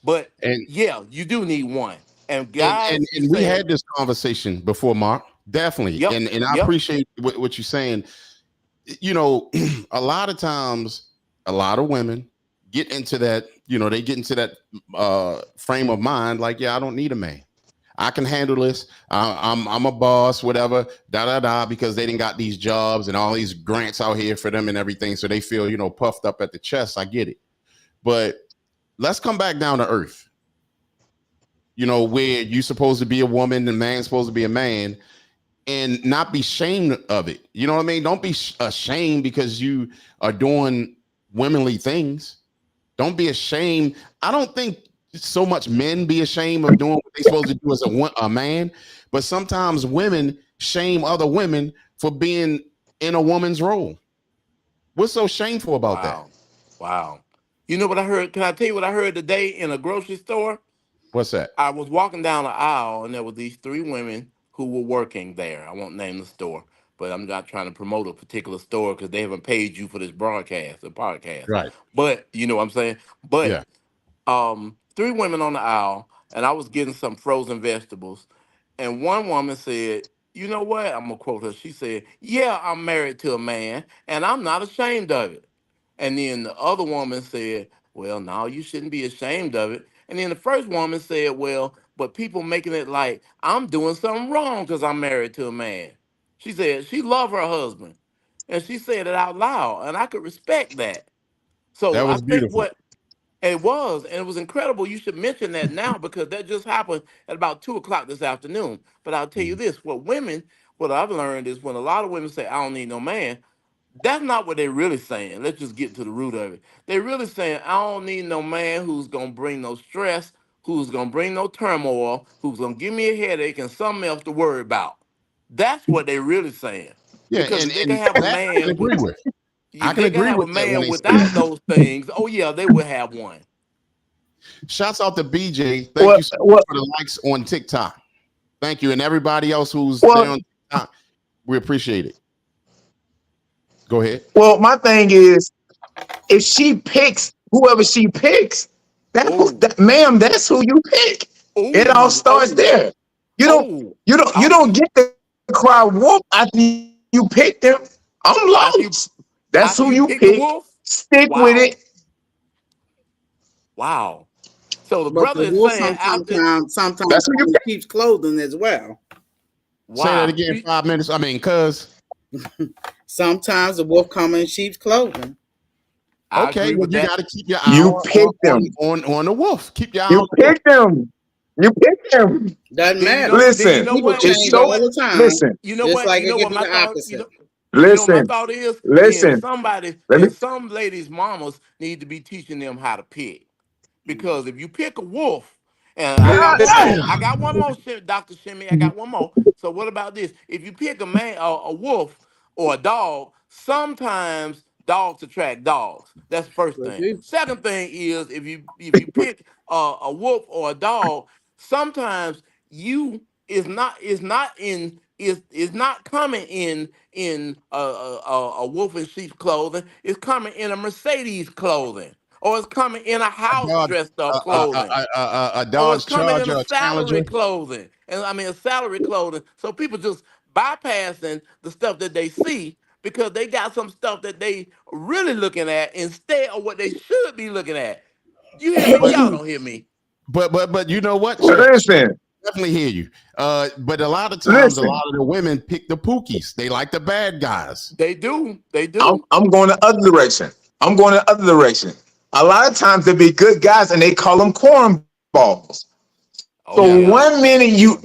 But And yeah, you do need one. And and and guys be and we saying, had this conversation before, Mark. Definitely. yep, And I yep, appreciate what you're saying. You know, a lot of times, a lot of women get into that, they get into that frame of mind, like, yeah, I don't need a man. I can handle this. I'm a boss, whatever, da da da, because they didn't got these jobs and all these grants out here for them and everything. So they feel, puffed up at the chest. I get it. But let's come back down to earth, where you're supposed to be a woman and man's supposed to be a man, and not be ashamed of it. You know what I mean? Don't be ashamed because you are doing womanly things. Don't be ashamed. I don't think so much men be ashamed of doing what they're supposed to do as a man, but sometimes women shame other women for being in a woman's role. What's so shameful about that? wow, wow. You know what I heard? Can I tell you what I heard today in a grocery store? What's that? I was walking down the aisle, and there were these three women who were working there. I won't name the store, but I'm not trying to promote a particular store because they haven't paid you for this broadcast or podcast. Right. But you know what I'm saying. But Yeah. three women on the aisle, and I was getting some frozen vegetables, and one woman said, "You know what?" I'm gonna quote her. She said, "Yeah, I'm married to a man, and I'm not ashamed of it." And then the other woman said, "Well, no, you shouldn't be ashamed of it." And then the first woman said, "Well, but people making it like I'm doing something wrong because I'm married to a man." She said she loved her husband, and she said it out loud, and I could respect that. That So I was think beautiful. what and it was incredible. You should mention that now because that just happened at about 2 o'clock this afternoon. But I'll tell you Mhm. this: what I've learned is when a lot of women say, "I don't need no man," that's not what they're really saying. Let's just get to the root of it. They're really saying, "I don't need no man who's gonna bring no stress, who's gonna bring no turmoil, who's gonna give me a headache and something else to worry about." That's what they're really saying. Yeah, Because if they can and have a that I can man with agree with. I if can they can agree have a with that when man they say without that. those things, oh yeah, they will have one. Shouts out to BJ. Thank Well, you so much well, for the likes on TikTok. Thank you, and everybody else who's there well, on TikTok. We appreciate it. Go ahead. well. My thing is, if she picks whoever she picks, Oh, ma'am, that's who you pick. It all oh, starts oh, there. You don't, oh. you I, don't get to cry wolf after you pick them. I'm after you lost. That's after who you you pick the pick. wolf, Stick with wow, it. wow. So the But brother the is wolf saying after sometimes That's who come you in pick. sheep's clothing as well. Say that wow. again. 5 minutes. I mean, cuz. Sometimes the wolf come in sheep's clothing. I Okay, agree well, with you that. got to keep your eye You pick them. on the wolf. Keep your eye You on the wolf. pick them. You pick them. Doesn't Then you matter. know. Then you Listen, know People what. it's You change know so. all what. the time, Listen, You know just what. like You they know can what do my the thought. opposite. You know what my listen, thought is. listen. Let me. Then some ladies' mamas need to be teaching them how to pick. Because if you pick a wolf, and God I damn. got one more, Dr. Shimmy, I got one more. So what about this? If you pick a wolf or a dog, sometimes dogs attract dogs. That's the first Will thing. do. Second thing is if you pick a wolf or a dog, sometimes you is not coming in a wolf in sheep's clothing. It's coming in a Mercedes clothing, or it's coming in a A house Dodge, dressed up clothing, a or it's Dodge coming in Charger, a a salary Challenger. clothing. And I mean a salary clothing. So people just bypassing the stuff that they see because they got some stuff that they really looking at instead of what they should be looking at. You hear me? But Y'all don't hear me. but you know what, Chef? Listen, Definitely hear you. But a lot of times, a lot listen. of the women pick the pookies. They like the bad guys. They do. They I'm do. I'm going the other direction. I'm going the other direction. A lot of times they be good guys and they call them cornballs. So Oh Yeah. yeah. one minute you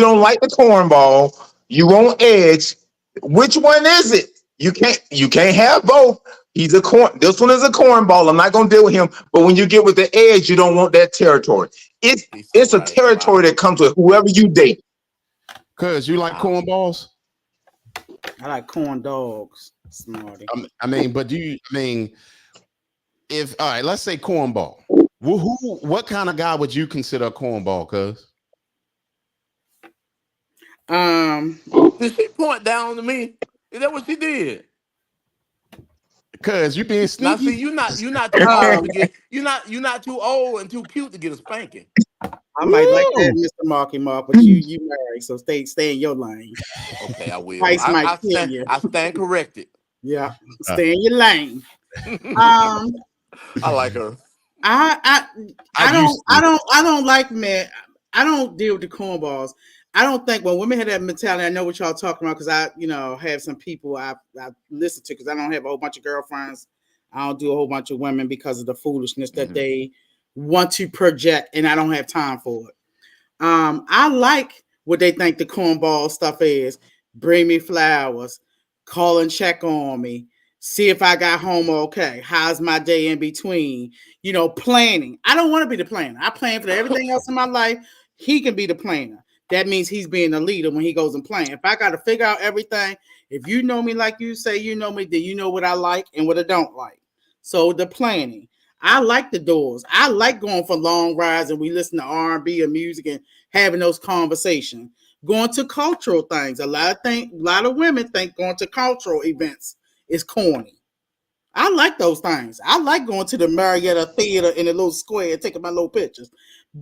don't like the cornball, you want edge. Which one is it? You can't have both. He's a corn. This one is a cornball. I'm not gonna deal with him. But when you get with the edge, you don't want that territory. It's He's so it's a right. territory Wow. that comes with whoever you date. Cause you like Wow. cornballs. I like corn dogs, Smarty. I mean, but do you? I mean, if all right, let's say cornball. What kind of guy would you consider a cornball? Cause Um, Did she point down to me? Is that what she did? you being Now see, sneaky. you're not too old to um, get you're not too old and too cute to get a spanking. I might like that, Woo! Mr. Marky Mark, but you married, so stay in your lane. Okay, I will. Price might I kill stand you. I stand corrected. Yeah, Uh, stay in your lane. I Um, like her. I I I used to. I don't like men. I don't deal with the cornballs. I don't think when women have that mentality, I know what y'all talking about because I, have some people I listen to because I don't have a whole bunch of girlfriends. I don't do a whole bunch of women because of the foolishness that Mhm. they want to project, and I don't have time for it. I like what they think the cornball stuff is. Bring me flowers, call and check on me, see if I got home okay. How's my day in between? Planning. I don't want to be the planner. I plan for everything else in my life. He can be the planner. That means he's being the leader when he goes and plan. If I got to figure out everything, if you know me like you say you know me, then you know what I like and what I don't like. So the planning. I like the Doors. I like going for long rides and we listen to R&B and music and having those conversations. Going to cultural things. A lot of women think going to cultural events is corny. I like those things. I like going to the Marietta Theater in a little square and taking my little pictures.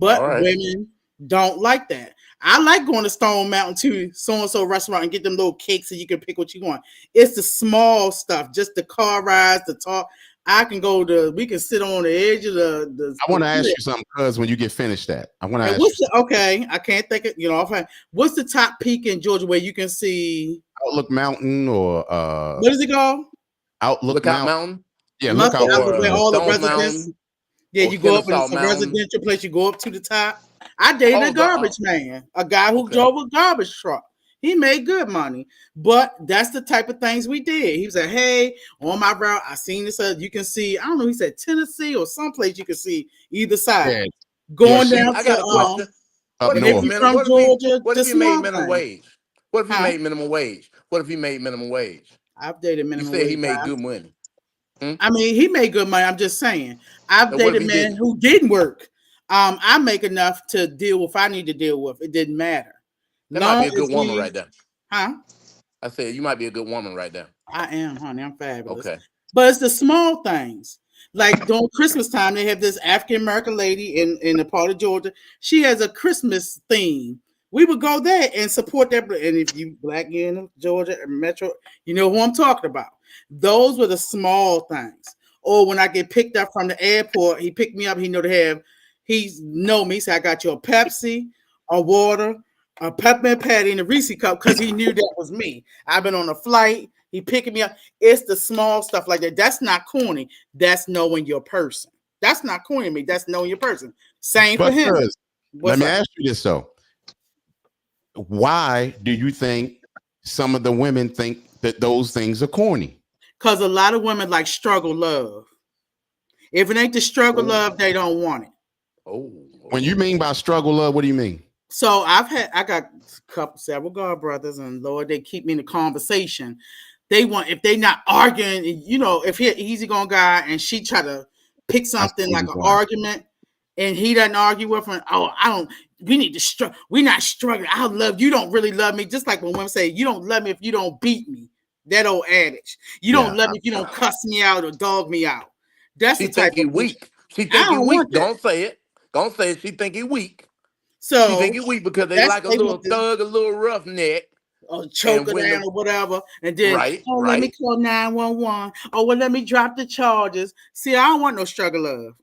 All But right. women don't like that. I like going to Stone Mountain to so-and-so restaurant and get them little cakes and you can pick what you want. It's the small stuff, just the car rides, the talk. We can sit on the edge of I want to ask cliff. you something, cuz when you get finished that, I want to And ask you I can't think of, offhand. What's the top peak in Georgia where you can see, Outlook Mountain or what is it called? Outlook Lookout Mountain. Mountain Yeah, Nothing Lookout other or where Mountain. all the Stone residents. Mountain Yeah, or you go up and Kennesaw it's a Mountain. residential place. You go up to the top. I dated a Oh, garbage man, a guy who okay. drove a garbage truck. He made good money, but that's the type of things we did. He said, "Hey, on my route, I seen this. You can see. I don't know. He said Tennessee or someplace you can see either side. Yeah, yeah, Going she down I to got a question. up and What if if he north. you're minimum? from Georgia, What the if he made small minimum thing, wage? What if he huh? made minimum wage? What if he made minimum wage? I've dated You minimum said he wage made guys. good money. Hmm? I mean, he made good money. I'm just saying. I've And what if dated he men didn't? who didn't work. I make enough to deal with. I need to deal with. It didn't matter. That might Long be a as good woman right he's, there. huh? I said you might be a good woman right there. I am, honey. I'm fabulous. Okay. But it's the small things. Like during Christmas time, they have this African American lady in the part of Georgia. She has a Christmas theme. We would go there and support that. And if you black in Georgia Metro, you know who I'm talking about. Those were the small things. Or when I get picked up from the airport, he picked me up. He know me. So I got you a Pepsi, a water, a peppermint patty, and a Reese cup because he knew that was me. I've been on a flight. He picking me up. It's the small stuff like that. That's not corny. That's knowing your person. That's not corny to me. That's knowing your person. Same for But him. let What's me up? ask you this though. Why do you think some of the women think that those things are corny? Because a lot of women like struggle love. If it ain't the struggle Oh. love, they don't want it. Oh. When you mean by struggle love, what do you mean? So I got several god brothers, and Lord, they keep me in the conversation. They want if they not arguing, if he an easygoing guy and she try to pick I see something where like you're an going. argument, and he doesn't argue with her. Oh, I don't. We need to struggle. We're not struggling. I love you. Don't really love me. Just like when women say, "You don't love me if you don't beat me." That old adage. You Yeah, don't love me if you don't cuss me out or dog me out. That's She the type think he of bitch. weak. She I think he don't want weak. that. Don't say it. Don't say it. She think he weak. She think So he weak because they that's like a they want little to thug, a little roughneck. or choke And her when down the or whatever. And then, right, oh, let me right. call 911. Oh, well, let me drop the charges. See, I don't want no struggle love.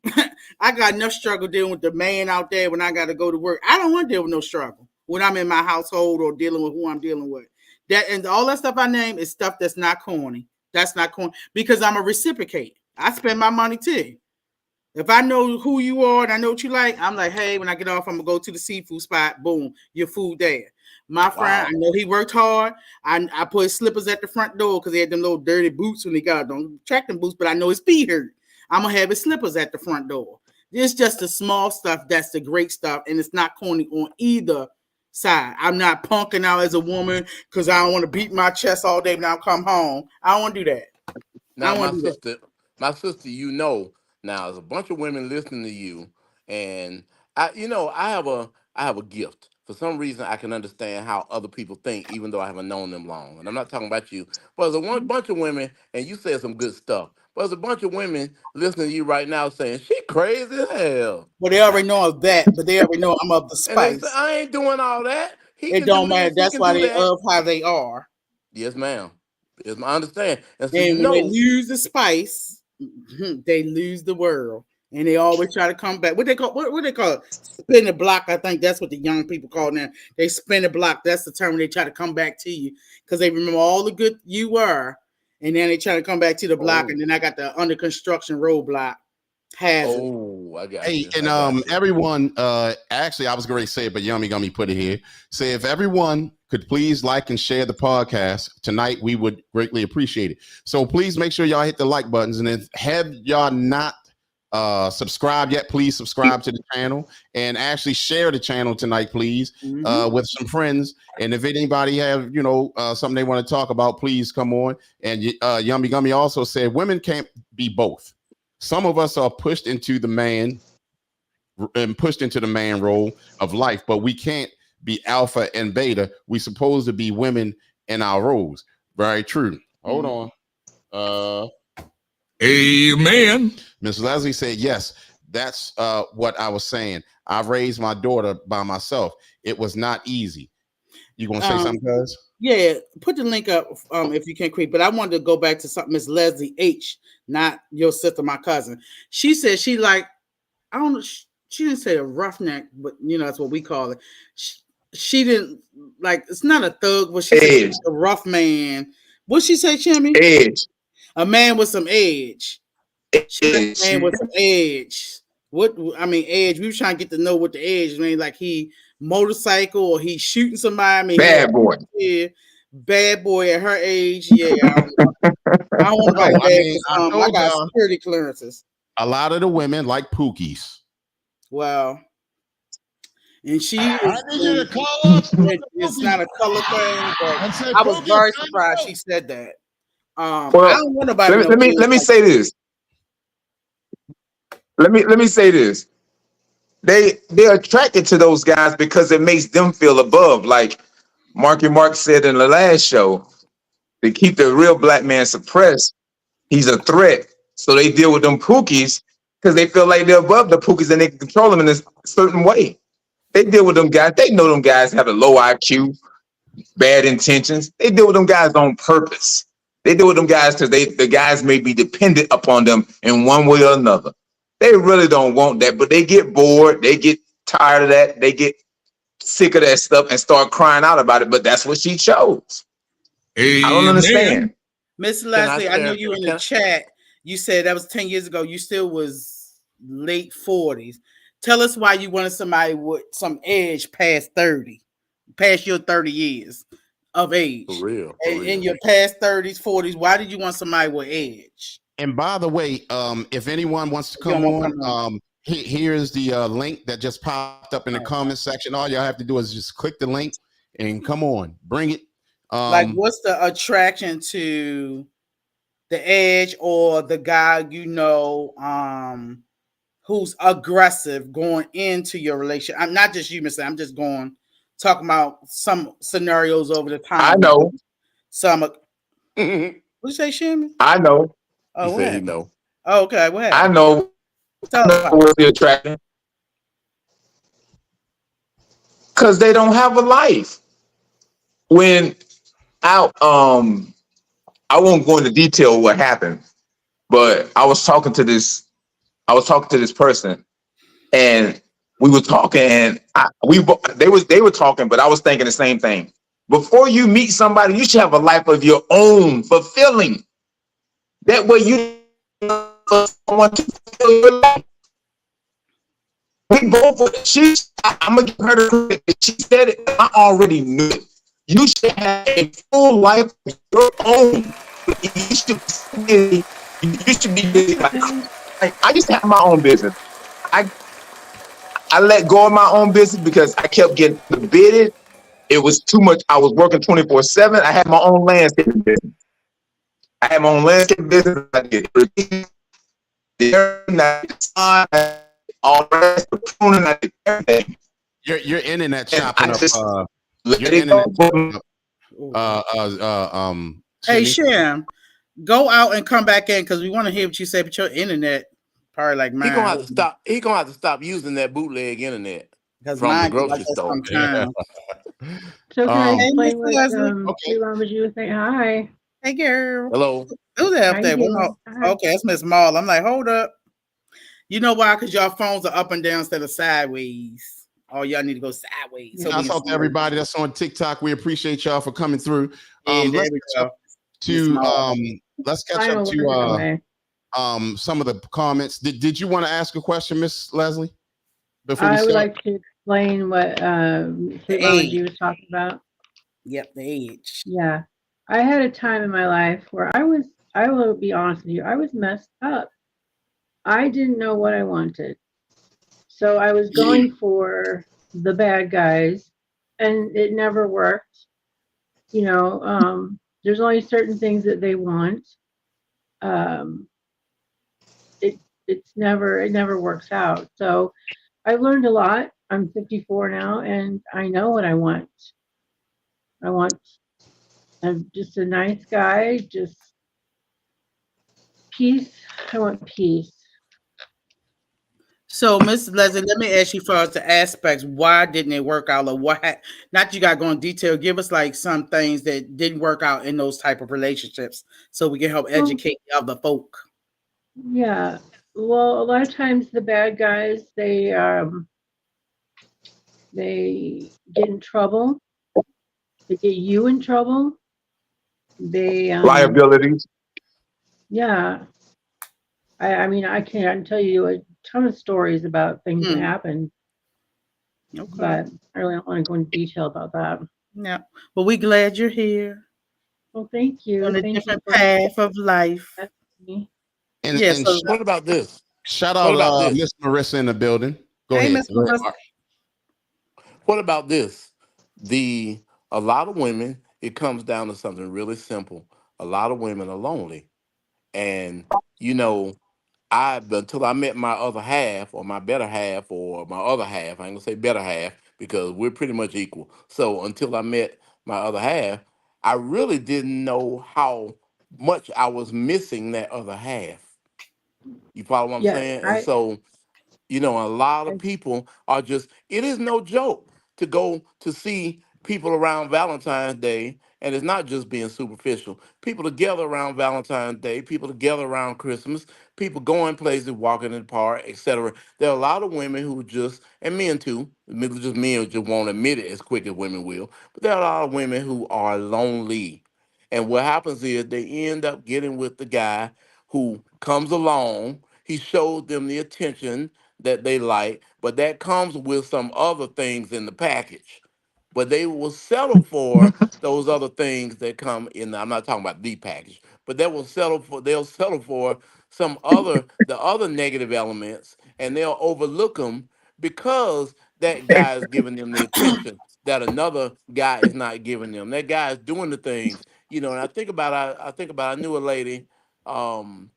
I got enough struggle dealing with the man out there when I got to go to work. I don't want to deal with no struggle when I'm in my household or dealing with who I'm dealing with. That and all that stuff I name is stuff that's not corny. That's not corny because I'm a reciprocate. I spend my money too. If I know who you are and I know what you like, I'm like, hey, when I get off, I'm gonna go to the seafood spot. Boom, your food there. My friend, I Wow. know he worked hard. I put his slippers at the front door because he had them little dirty boots when he got them track them boots, but I know his feet hurt. I'm gonna have his slippers at the front door. It's just the small stuff that's the great stuff, and it's not corny on either side. I'm not punking out as a woman because I don't want to beat my chest all day when I come home. I don't want to do that. I Now don't want to do that. my sister, now there's a bunch of women listening to you, and I have a gift. For some reason, I can understand how other people think, even though I haven't known them long. And I'm not talking about you, but there's bunch of women, and you said some good stuff. But there's a bunch of women listening to you right now saying she crazy as hell, Well, they already know of that, but they already know I'm of the and they say spice. I ain't doing all that. He It can do don't matter. this. He That's can why do they that. of how they are. Yes, ma'am. It's my understanding. And so And when they lose the spice, they lose the world. And they always try to come back. What they call it? Spin the block. I think that's what the young people call now. They spin the block. That's the term when they try to come back to you. Because they remember all the good you were. And then they try to come back to the block. oh And then I got the under construction roadblock hazard. oh I got Hey, you. and I got you. everyone, actually, I was going to say it, but Yummy Gummy put it here. Say if everyone could please like and share the podcast tonight, we would greatly appreciate it. So please make sure y'all hit the like buttons, and if have y'all not subscribed yet, please subscribe to the channel and actually share the channel tonight, please, with some friends. And if anybody have something they want to talk about, please come on. And Yummy Gummy also said women can't be both. Some of us are pushed into the man role of life, but we can't be alpha and beta. We supposed to be women in our roles. Very true. Hold on. Amen. Miss Leslie said, yes, that's what I was saying. I've raised my daughter by myself. It was not easy. You gonna say something, guys? Yeah, put the link up if you can, Creep. But I wanted to go back to something Miss Leslie H, not your sister, my cousin. She said she like, I don't know, she didn't say a roughneck, but you know that's what we call it. She didn't like, it's not a thug, but she said a rough man. What'd she say, Chimmy? Edge. A man with some edge. She like a man with some edge. What I mean, edge. We were trying to get to know what the edge mean. Like he motorcycle or he shooting somebody. I mean, Bad boy. Yeah, bad boy at her age. Yeah, I don't want nobody bad. I mean, I got security clearances. A lot of the women like Pookies. Well, and she it's not a color thing, but I was very surprised she said that. Well, I don't want nobody. Let me say this. Let me say this. They're attracted to those guys because it makes them feel above. Like Marky Mark said in the last show, to keep the real black man suppressed, he's a threat. So they deal with them Pookies because they feel like they're above the Pookies and they can control them in a certain way. They deal with them guys. They know them guys have a low IQ, bad intentions. They deal with them guys on purpose. They deal with them guys because the guys may be dependent upon them in one way or another. They really don't want that, but they get bored. They get tired of that. They get sick of that stuff and start crying out about it. But that's what she chose. Amen. I don't understand. Miss Leslie, I know you in the chat. You said that was 10 years ago. You still was late 40s. Tell us why you wanted somebody with some edge past 30, past your 30 years of age. For real. In your past 30s, 40s, why did you want somebody with edge? And by the way, if anyone wants to come on, here's the link that just popped up in the comment section. All y'all have to do is just click the link and come on, bring it. Like, what's the attraction to the edge or the guy who's aggressive going into your relationship? I'm not just you, Mr. I'm just talking about some scenarios over the time. I know. Some. What you say, Shimmy? I know. Oh, he said he know. Oh, okay. What I know. What's the attraction? Because they don't have a life. When I won't go into detail what happened, but I was talking to this person, and we were talking, and they were talking, but I was thinking the same thing. Before you meet somebody, you should have a life of your own, fulfilling. That way you want to fulfill your life. We both, I'm gonna give her the credit. She said it, I already knew it. You should have a full life of your own. You should be busy. Like I used to have my own business. I let go of my own business because I kept getting bidded. It was too much. I was working 24/7. I had my own landscaping business. I did all the rest of pruning. I did everything. Your internet chopping up. Hey, Sham, go out and come back in because we want to hear what you say. But your internet, probably like mine. He gonna have to stop using that bootleg internet from the grocery store. So can I explain what you were saying? Hi. Hey, girl. Hello. Who's that up there? Okay, that's Miss Maul. I'm like, hold up. You know why? Because y'all phones are up and down instead of sideways. Oh, y'all need to go sideways. So I talk to everybody that's on TikTok. We appreciate y'all for coming through. Let's catch up to some of the comments. Did you want to ask a question, Miss Leslie? I would like to explain what Sweet Mama G was talking about. Yep, the age. Yeah. I had a time in my life where I will be honest with you, I was messed up. I didn't know what I wanted. So I was going for the bad guys and it never worked. You know, there's only certain things that they want. it never works out. So I've learned a lot. I'm 54 now, and I know what I want. I want just a nice guy, just peace. I want peace. So, Miss Leslie, let me ask you for the aspects. Why didn't it work out, or what? Not you got to go in detail. Give us like some things that didn't work out in those type of relationships, so we can help Well, educate the other folk. yeah. Well, a lot of times the bad guys they get in trouble. They get you in trouble. They Liabilities. yeah. I mean I can't tell you a ton of stories about things that Hmm. happened, Okay. but I really don't want to go into detail about that. Yeah. Well, we glad you're here Well, thank on you. a Thank you different for path of life. having me. And Yeah. and So, What about this? shout What out about this? Miss Marissa in the building. Go hey, ahead. Miss Go ahead, Melissa. Mark. What about this? The A lot of women, it comes down to something really simple. A lot of women are lonely. And you know, until I met my other half or my better half or my other half, I ain't gonna say better half because we're pretty much equal. So until I met my other half, I really didn't know how much I was missing that other half. You follow what I'm Yes, saying? And so a lot of I people are just, it is no joke to go to see people around Valentine's Day. And it's not just being superficial. People together around Valentine's Day, people together around Christmas, people going places, walking in the park, etc. There are a lot of women who just, and men too, just men who just won't admit it as quick as women will, but there are a lot of women who are lonely. And what happens is they end up getting with the guy who comes along. He showed them the attention that they like, but that comes with some other things in the package. But they will settle for those other things that come in. I'm not talking about the package, but they'll settle for the other negative elements, and they'll overlook them because that guy is giving them the attention that another guy is not giving them. That guy is doing the things, and I knew a lady, um,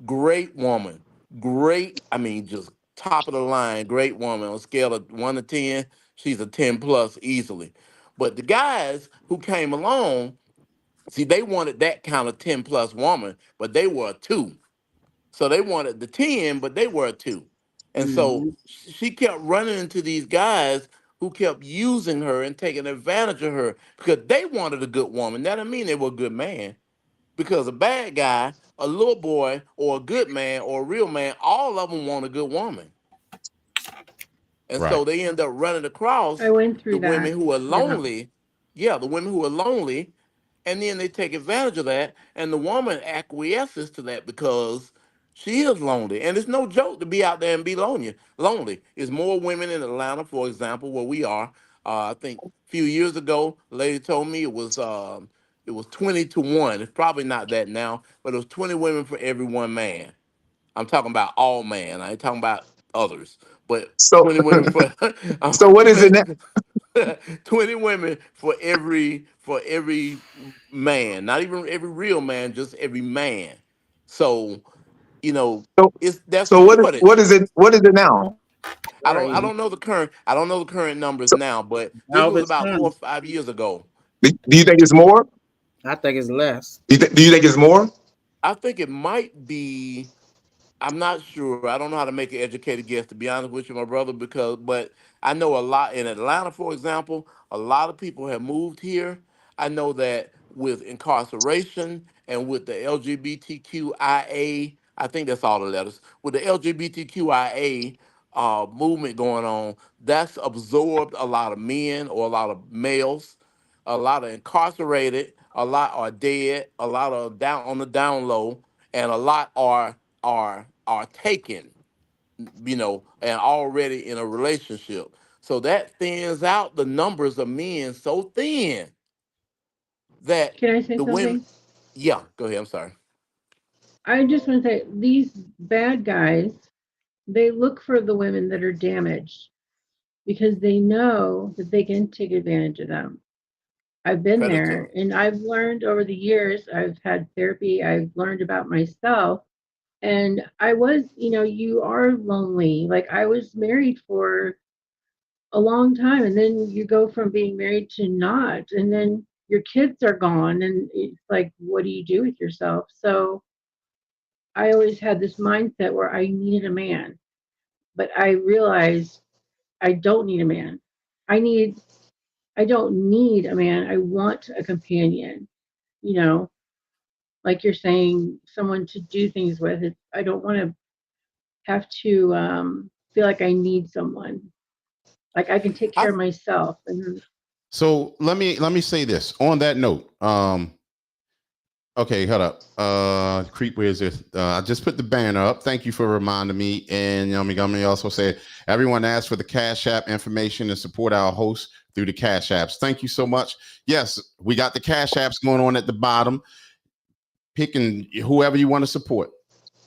great woman, great. I mean, just top of the line, great woman. On a scale of 1 to 10, she's a 10 plus easily. But the guys who came along, see, they wanted that kind of 10 plus woman, but they were a two. So they wanted the 10, but they were a two. And so Mhm. she kept running into these guys who kept using her and taking advantage of her because they wanted a good woman. That didn't mean they were a good man, because a bad guy, a little boy, or a good man, or a real man, all of them want a good woman. And Right. so they end up running I across went the through women that. who are Yeah. lonely. Yeah, the women who are lonely, and then they take advantage of that, and the woman acquiesces to that because she is lonely. And it's no joke to be out there and be lonely. Lonely. It's more women in Atlanta, for example, where we are. I think a few years ago, a lady told me it was 20 to 1. It's probably not that now, but it was 20 women for every one man. I'm talking about all man. I ain't talking about others, but So 20 women for so what is it now? 20 women for every man, not even every real man, just every man. So, you know, So it's that's the so what shortage. is it? What is it now? I Right. don't know the current numbers So now, but this Now was it's about 4 or 5 years ago. do you think it's more? I think it's less. Do you think it's more? I think it might be. I'm not sure. I don't know how to make an educated guess, to be honest with you, my brother, but I know a lot in Atlanta, for example, a lot of people have moved here. I know that with incarceration and with the LGBTQIA, I think that's all the letters, with the LGBTQIA movement going on, that's absorbed a lot of men or a lot of males, a lot of incarcerated, a lot are dead, a lot are down on the down low, and a lot are taken, and already in a relationship. So that thins out the numbers of men so thin that Can I say the women. something? Yeah, go ahead. I'm sorry. I just want to say these bad guys, they look for the women that are damaged because they know that they can take advantage of them. I've been Predator. there and I've learned over the years, I've had therapy, I've learned about myself And I was, you are lonely. Like I was married for a long time, and then you go from being married to not, and then your kids are gone, and it's like, what do you do with yourself? So I always had this mindset where I needed a man, but I realized I don't need a man. I need, I don't need a man. I want a companion, you know, like you're saying, someone to do things with. I don't want to have to feel like I need someone. Like I can take care I of myself. And so let me say this on that note. Okay, hold up. Creep, where is this? I just put the banner up. Thank you for reminding me. And Yummy Gummy also said, everyone asked for the Cash App information and support our host through the Cash Apps. Thank you so much. Yes, we got the Cash Apps going on at the bottom. Picking whoever you want to support.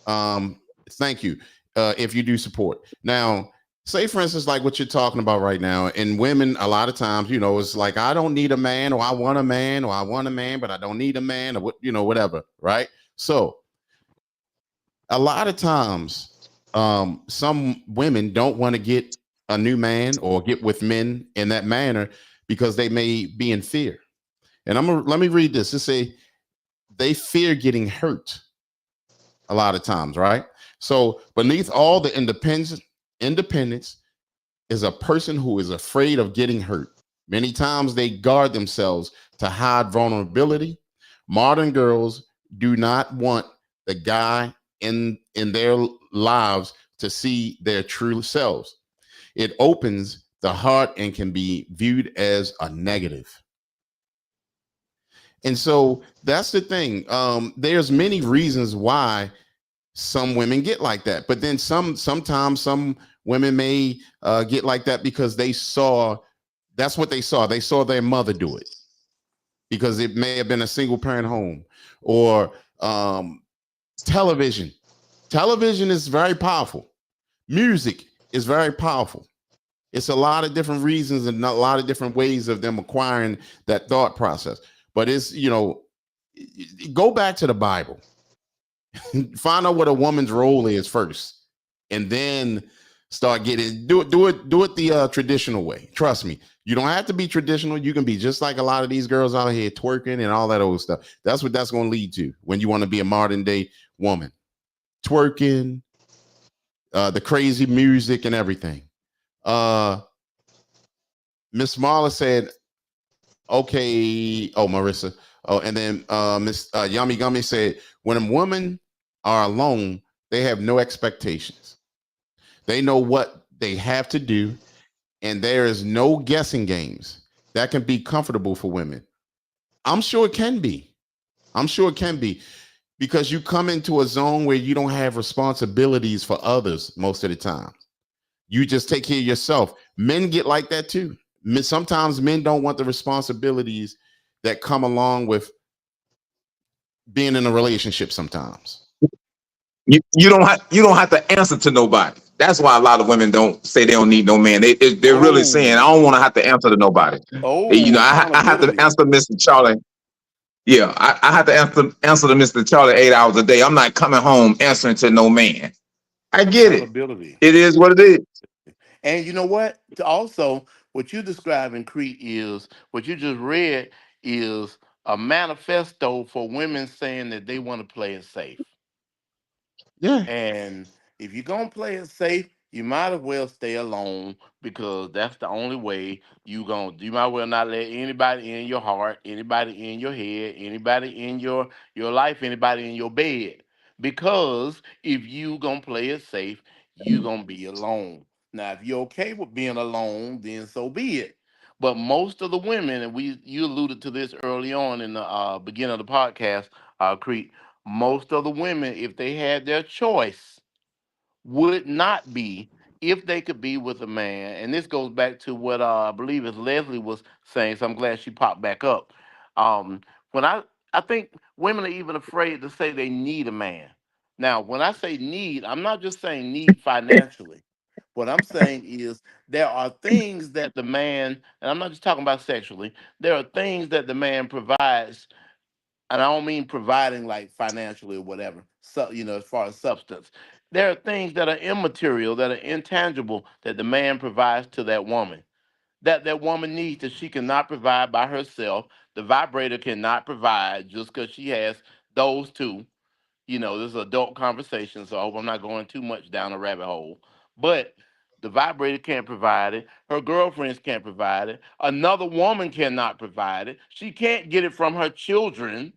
Thank you if you do support. Now, say for instance, like what you're talking about right now, and women, a lot of times, it's like I don't need a man, or I want a man, or I want a man, but I don't need a man, or what, whatever, right? So a lot of times, some women don't want to get a new man or get with men in that manner because they may be in fear. And let me read this. It say they fear getting hurt a lot of times, right? So beneath all the independence is a person who is afraid of getting hurt. Many times they guard themselves to hide vulnerability. Modern girls do not want the guy in their lives to see their true selves. It opens the heart and can be viewed as a negative. And so that's the thing. There's many reasons why some women get like that, but then sometimes some women may get like that because that's what they saw their mother do it, because it may have been a single parent home, or television. Television is very powerful. Music is very powerful. It's a lot of different reasons and a lot of different ways of them acquiring that thought process. But it's, go back to the Bible. Find out what a woman's role is first, and then start getting do it the traditional way. Trust me, you don't have to be traditional. You can be just like a lot of these girls out here twerking and all that old stuff. That's what that's going to lead to when you want to be a modern day woman. Twerking, the crazy music and everything. uh Miss Marla said, okay. Oh, Marissa. Oh, and then Miss Yummy Gummy said, when a woman are alone, they have no expectations. They know what they have to do, and there is no guessing games. That can be comfortable for women. I'm sure it can be. I'm sure it can be, because you come into a zone where you don't have responsibilities for others most of the time. You just take care of yourself. Men get like that too. Sometimes men don't want the responsibilities that come along with being in a relationship sometimes. You don't have to answer to nobody. That's why a lot of women don't say they don't need no man. They're really saying I Oh, don't want to have to answer to nobody. oh, I have to accountability. answer Mr. Charlie. Yeah, I have to answer to Mr. Charlie 8 hours a day. I'm not coming home answering to no man. I get it. Accountability. It is what it is. And you know what? Also, what you describe in Crete is what you just read is a manifesto for women saying that they want to play it safe. Yeah. And if you're gonna play it safe, you might as well stay alone, because that's the only way you might well not let anybody in your heart, anybody in your head, anybody in your life, anybody in your bed. Because if you gonna play it safe, you gonna be alone. Now, if you're okay with being alone, then so be it. But most of the women, and you alluded to this early on in the beginning of the podcast, Crete, most of the women, if they had their choice, would not be if they could be with a man. And this goes back to what I believe is Leslie was saying. So I'm glad she popped back up. Um, when I think women are even afraid to say they need a man. Now, when I say need, I'm not just saying need financially. What I'm saying is there are things that the man, and I'm not just talking about sexually, there are things that the man provides and I don't mean providing like financially or whatever. So as far as substance, there are things that are immaterial, that are intangible, that the man provides to that woman. That woman needs that she cannot provide by herself. The vibrator cannot provide just because she has those two. This is adult conversation, so I hope I'm not going too much down a rabbit hole. But the vibrator can't provide it. Her girlfriends can't provide it. Another woman cannot provide it. She can't get it from her children.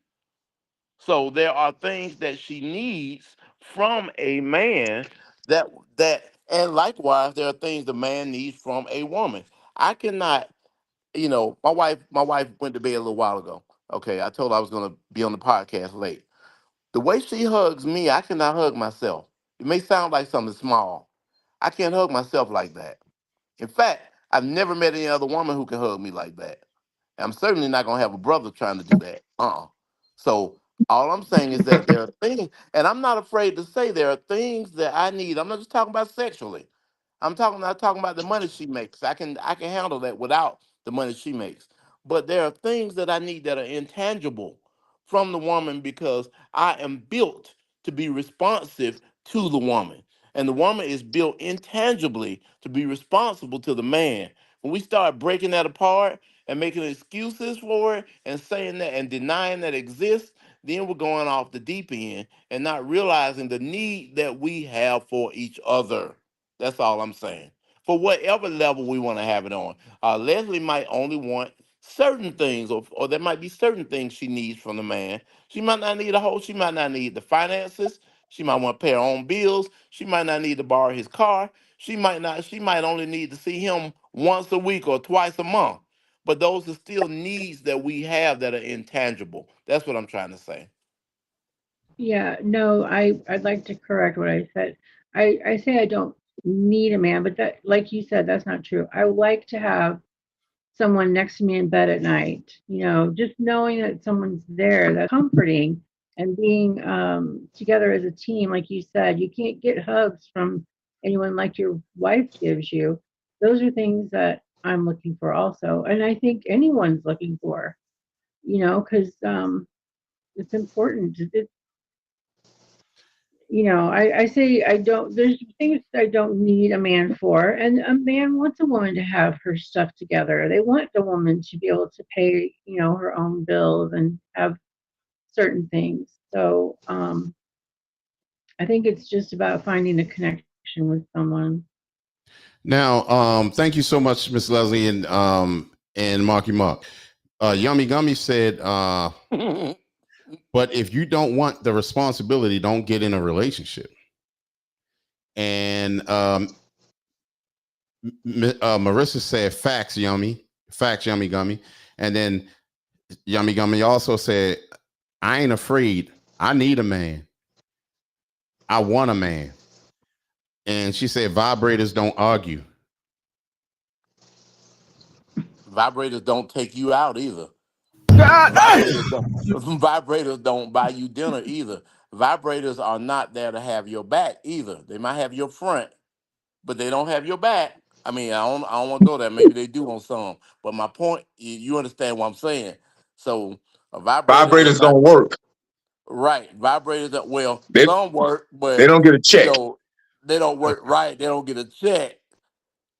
So there are things that she needs from a man and likewise there are things the man needs from a woman. I cannot, my wife went to bed a little while ago. Okay, I told her I was gonna be on the podcast late. The way she hugs me, I cannot hug myself. It may sound like something small. I can't hug myself like that. In fact, I've never met any other woman who can hug me like that. I'm certainly not gonna have a brother trying to do that. So all I'm saying is that there are things, and I'm not afraid to say there are things that I need. I'm not just talking about sexually. Not talking about the money she makes. I can handle that without the money she makes. But there are things that I need that are intangible from the woman because I am built to be responsive to the woman. And the woman is built intangibly to be responsible to the man. When we start breaking that apart and making excuses for it and saying that and denying that it exists, then we're going off the deep end and not realizing the need that we have for each other. That's all I'm saying. For whatever level we want to have it on. Leslie might only want certain things, or there might be certain things she needs from the man. She might not need the finances. She might want to pay her own bills. She might not need to borrow his car. She might only need to see him once a week or twice a month. But those are still needs that we have that are intangible. That's what I'm trying to say. Yeah, no, I'd like to correct what I said. I say I don't need a man, but that, like you said, that's not true. I would like to have someone next to me in bed at night. Just knowing that someone's there, that's comforting, and being together as a team. Like you said, you can't get hugs from anyone like your wife gives you. Those are things that I'm looking for also, and I think anyone's looking for. Because it's important. I say I don't, there's things I don't need a man for. And a man wants a woman to have her stuff together. They want the woman to be able to pay, her own bills and have certain things. So I think it's just about finding a connection with someone. Now, thank you so much, Miss Leslie and Marky Mark. Yummy Gummy said, but if you don't want the responsibility, don't get in a relationship. And Marissa said, facts, Yummy Gummy. And then Yummy Gummy also said, I ain't afraid. I need a man. I want a man. And she said, vibrators don't argue. Vibrators don't take you out either. God Vibrators damn. don't vibrators don't buy you dinner either. Vibrators are not there to have your back either. They might have your front, but they don't have your back. I mean, I don't want to go there. Maybe they do on some. But my point, you understand what I'm saying. So a vibrator is Vibrators not don't work. right. Vibrators that well, They some work, they but don't get a you check. know, they don't work right. They don't get a check.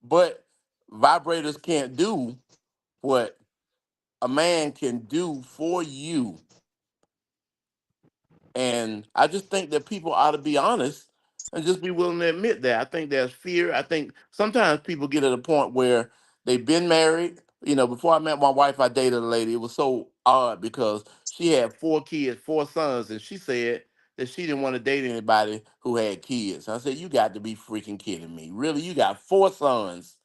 But vibrators can't do what a man can do for you. And I just think that people ought to be honest and just be willing to admit that. I think there's fear. I think sometimes people get at a point where they've been married. Before I met my wife, I dated a lady. It was so odd because she had 4 kids, 4 sons, and she said that she didn't want to date anybody who had kids. I said, you got to be freaking kidding me. Really? You got 4 sons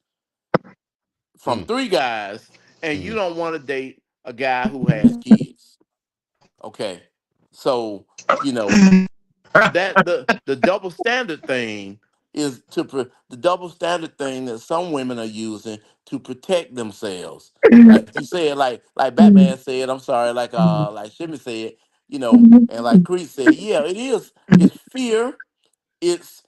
from Mm, 3 guys, and you mm. don't want to date a guy who has kids. Okay. So, you know, that the double standard thing the double standard thing that some women are using to protect themselves. Like you said, like Batman said, I'm sorry, like Shimmy said, and like Creed said, yeah, it is. It's fear. It's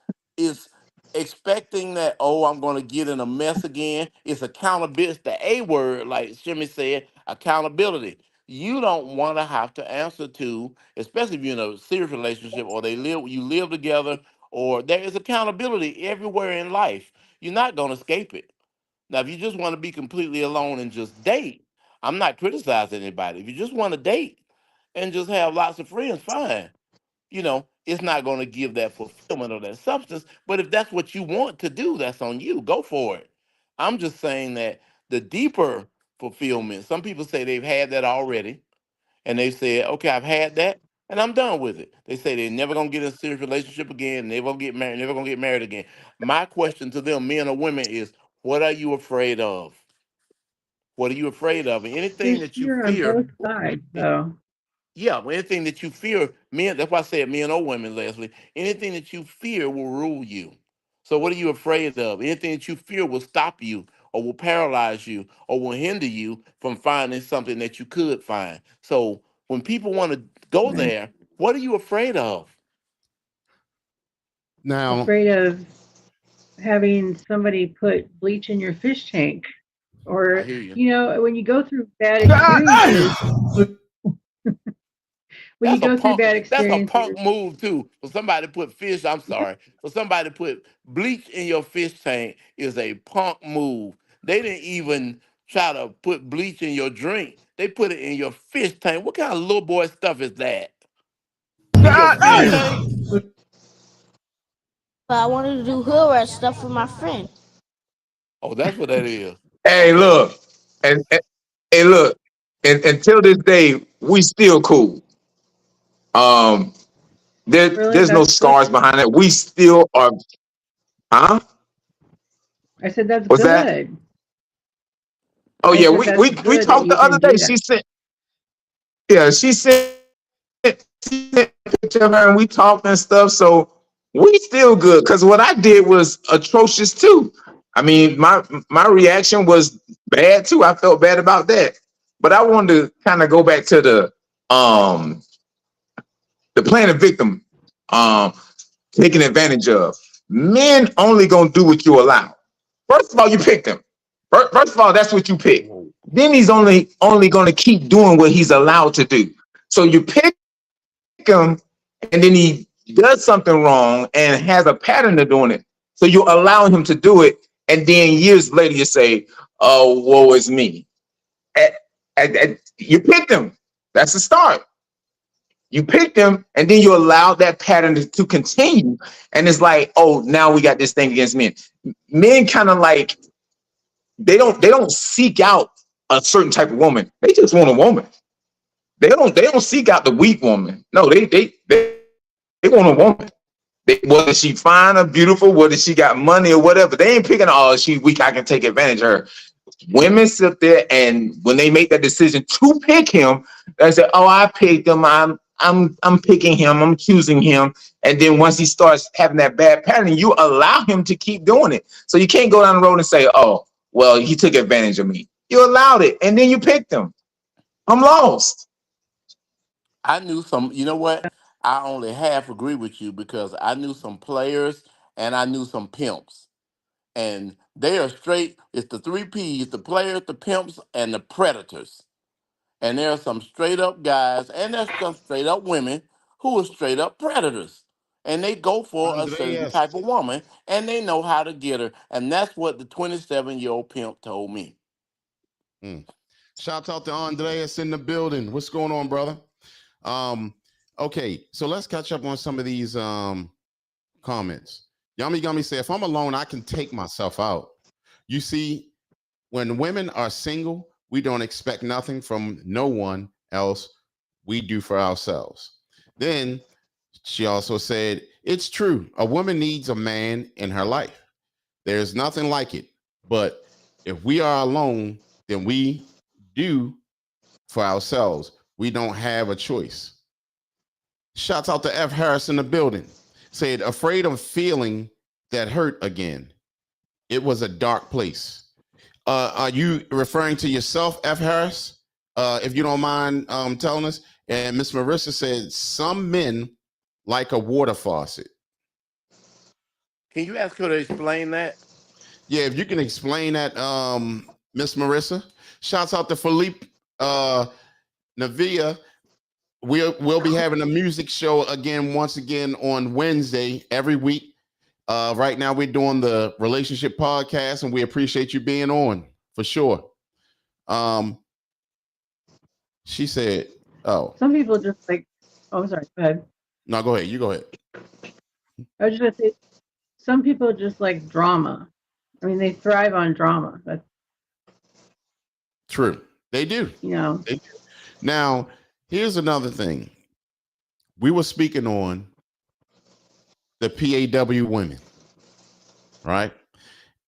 expecting that, oh, I'm gonna get in a mess again. It's accountability. It's the A word, like Shimmy said, accountability. you don't want to have to answer to, especially if you're in a serious relationship or you live together, or there is accountability everywhere in life. You're not going to escape it. Now, if you just want to be completely alone and just date, I'm not criticizing anybody. If you just want to date and just have lots of friends, fine. It's not going to give that fulfillment or that substance. But if that's what you want to do, that's on you. Go for it. I'm just saying that the deeper fulfillment, some people say they've had that already, and they said, okay, I've had that, and I'm done with it. They say they're never going to get in a serious relationship again, never going to get married, never going to get married again. My question to them, men or women, is what are you afraid of? What are you afraid of? And anything There's that you fear on fear, both sides, though. yeah, well, anything that you fear, men, that's why I said men or women, Leslie, anything that you fear will rule you. So what are you afraid of? Anything that you fear will stop you or will paralyze you or will hinder you from finding something that you could find. So when people want to go Right. there, what are you afraid of? Now, Afraid of having somebody put bleach in your fish tank, I or hear you. when you go through bad God experiences, damn! when you go through bad That's a experiences, punk move too. For somebody to put fish, I'm sorry. For somebody to put bleach in your fish tank is a punk move. They didn't even try to put bleach in your drink. They put it in your fish tank. What kind of little boy stuff is that? In your God fish damn! tank? But I wanted to do hood rat stuff with my friend. Oh, that's what that is. Hey, Okay. look, and hey, look, and until this day, we still cool. Um, really, there's no that's scars good. behind it. We still are. Huh? I said that's What's that? good. Oh I yeah, said we that's we we good that talked you the can other day. do that. She sent a picture of her and we talked and stuff. So we still good because what I did was atrocious too. I mean, my reaction was bad too. I felt bad about that. But I wanted to kind of go back to the playing a victim, um, taking advantage of. Men only gonna do what you allow. First of all, you picked him. First of all, that's what you picked. Whoa. Then he's only gonna keep doing what he's allowed to do. So you pick him, and then he does something wrong and has a pattern of doing it. So you allow him to do it, and then years later you say, "Oh, woe is me." You picked him. That's the start. You picked him, and then you allow that pattern to continue. And it's like, oh, now we got this thing against men. Men kind of like they don't seek out a certain type of woman. They just want a woman. They don't seek out the weak woman. No, they want a woman. Whether she fine or beautiful, whether she got money or whatever, they ain't picking. Oh, she weak. I can take advantage of her. Women sit there, and when they make that decision to pick him, they say, "Oh, I picked him. I'm picking him. I'm choosing him." And then once he starts having that bad pattern, you allow him to keep doing it. So you can't go down the road and say, "Oh, well, he took advantage of me." You allowed it, and then you picked him. I'm lost. I knew some, you know what? I only half agree with you because I knew some players and I knew some pimps. And they are straight, it's the three P's, the players, the pimps, and the predators. And there are some straight up guys and there's some straight up women who are straight up predators. And they go for a certain Andreas, type of woman and they know how to get her. And that's what the 27-year-old pimp told me. mm. Shout out to Andreas in the building. What's going on, brother? Um, okay, so let's catch up on some of these comments. Yummy Gummy say, if I'm alone, I can take myself out. You see, when women are single, we don't expect nothing from no one else. We do for ourselves. Then she also said, it's true. A woman needs a man in her life. There's nothing like it. But if we are alone, then we do for ourselves. We don't have a choice. Shouts out to F. Harris in the building. Said, afraid of feeling that hurt again. It was a dark place. Are you referring to yourself, F. Harris? If you don't mind telling us. And Miss Marissa said, some men like a water faucet. Can you ask her to explain that? Yeah, if you can explain that, Miss Marissa. Shouts out to Philippe Navia, we'll be having a music show again, once again on Wednesday every week. Right now we're doing the relationship podcast, and we appreciate you being on for sure. She said, "Oh, Some people just like. Oh, I'm sorry. Go ahead. no, go ahead. You go ahead." I was just gonna say, some people just like drama. I mean, they thrive on drama. That's True, they do. you know. They do. Now, here's another thing. We were speaking on the P.A.W. women, right?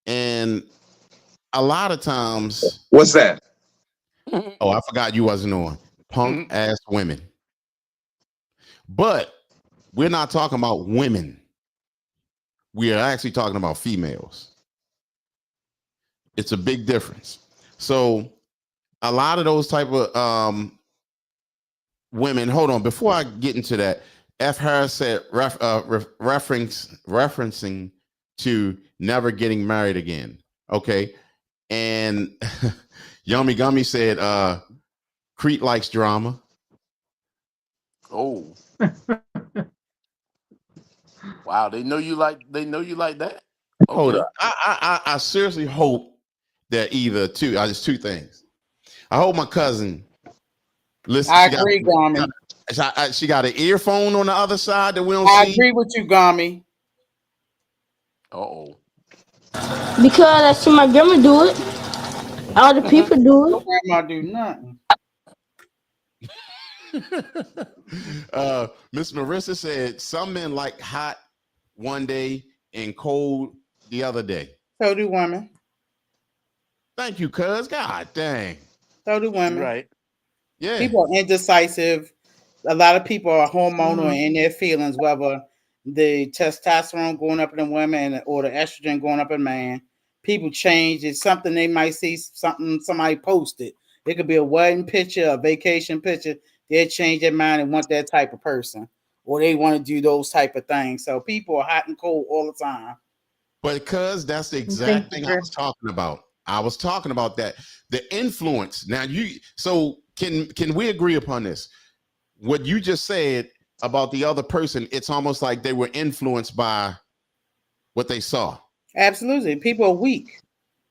And a lot of times, What's that? oh, I forgot you wasn't on. Punk ass women. But we're not talking about women. We are actually talking about females. It's a big difference. So a lot of those type of women, hold on, before I get into that, F. Harris said referencing to never getting married again. Okay. And Yummy Gummy said Crete likes drama. Oh, wow! They know you like that. Hold Okay. up. I seriously hope that either two, there's two things. I hope my cousin listen. I agree, Gami. She got an earphone on the other side that we don't I see. agree with you, Gami. Oh. Because I see my grandma do it. All the people do Your it. grandma do nothing. Miss Marissa said some men like hot one day and cold the other day. So do women. Thank you, cuz. God dang. So do You're women. right. Yeah. People are indecisive. A lot of people are hormonal and in their feelings, whether the testosterone going up in a woman or the estrogen going up in a man. People change. It's something they might see, something somebody posted. It could be a wedding picture, a vacation picture. They'll change their mind and want that type of person, or they want to do those type of things. So people are hot and cold all the time. But cuz that's the Thank exact you, thing I Chris. was talking about. I was talking about that. The influence. Now so can we agree upon this? What you just said about the other person, it's almost like they were influenced by what they saw. Absolutely, people are weak.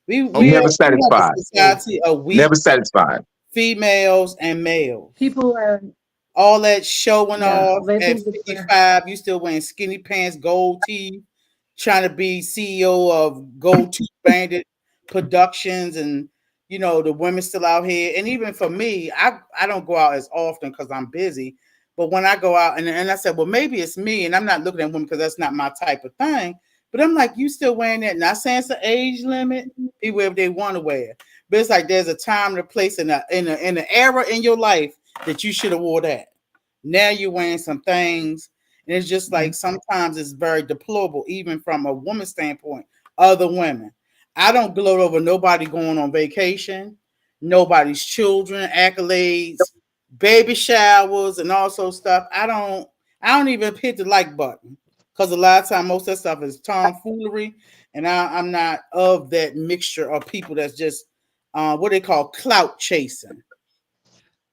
We Never have a satisfied. society of weak Never satisfied. females and males. People are. All that showing Yeah, off they at think that they're. 55, you still wearing skinny pants, gold teeth, trying to be CEO of Gold Tooth Bandit Productions, and the women still out here. And even for me, I don't go out as often because I'm busy. But when I go out, and I said, well, maybe it's me, and I'm not looking at women because that's not my type of thing. But I'm like, you still wearing that? Not saying it's an age limit. People wear if they want to wear. But it's like there's a time and a place in an era in your life that you should have wore that. Now you're wearing some things, and it's just like sometimes it's very deplorable, even from a woman's standpoint. Other women, I don't gloat over nobody going on vacation, nobody's children, accolades, baby showers, and also stuff. I don't even hit the like button because a lot of time most of that stuff is tomfoolery, and I'm not of that mixture of people that's just what they call clout chasing.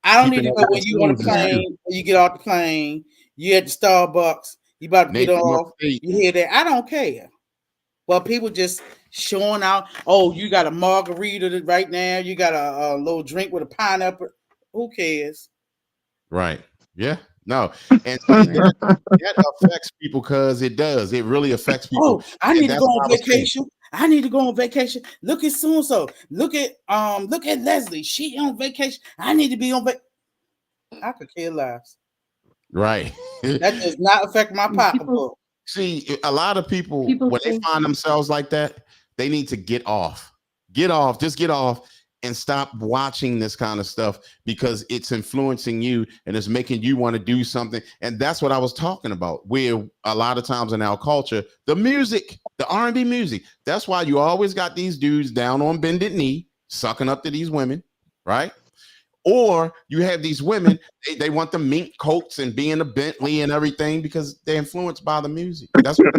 I don't need Keeping to up know with when the you on the Joneses Yeah. too. plane, when you get off the plane, you at the Starbucks, you about to get Nation must off, state. you hear that. I don't care. But people just showing out, oh, you got a margarita right now, you got a little drink with a pineapple. Who cares? Right. Yeah. No. And see that affects people because it does. It really affects people. Oh, I And need to that's go on what I was saying. vacation. I need to go on vacation. Look at so and so. Look at Leslie. She on vacation. I need to be on vacation. I could care less. Right. That does not affect my And people pocketbook. See, a lot of people, people when they think. find themselves like that, they need to get off. Just get off and stop watching this kind of stuff because it's influencing you and it's making you want to do something. And that's what I was talking about. Where a lot of times in our culture, the music, the R&B music, that's why you always got these dudes down on bended knee, sucking up to these women, right? Or you have these women, they want the mink coats and be in a Bentley and everything because they're influenced by the music. That's what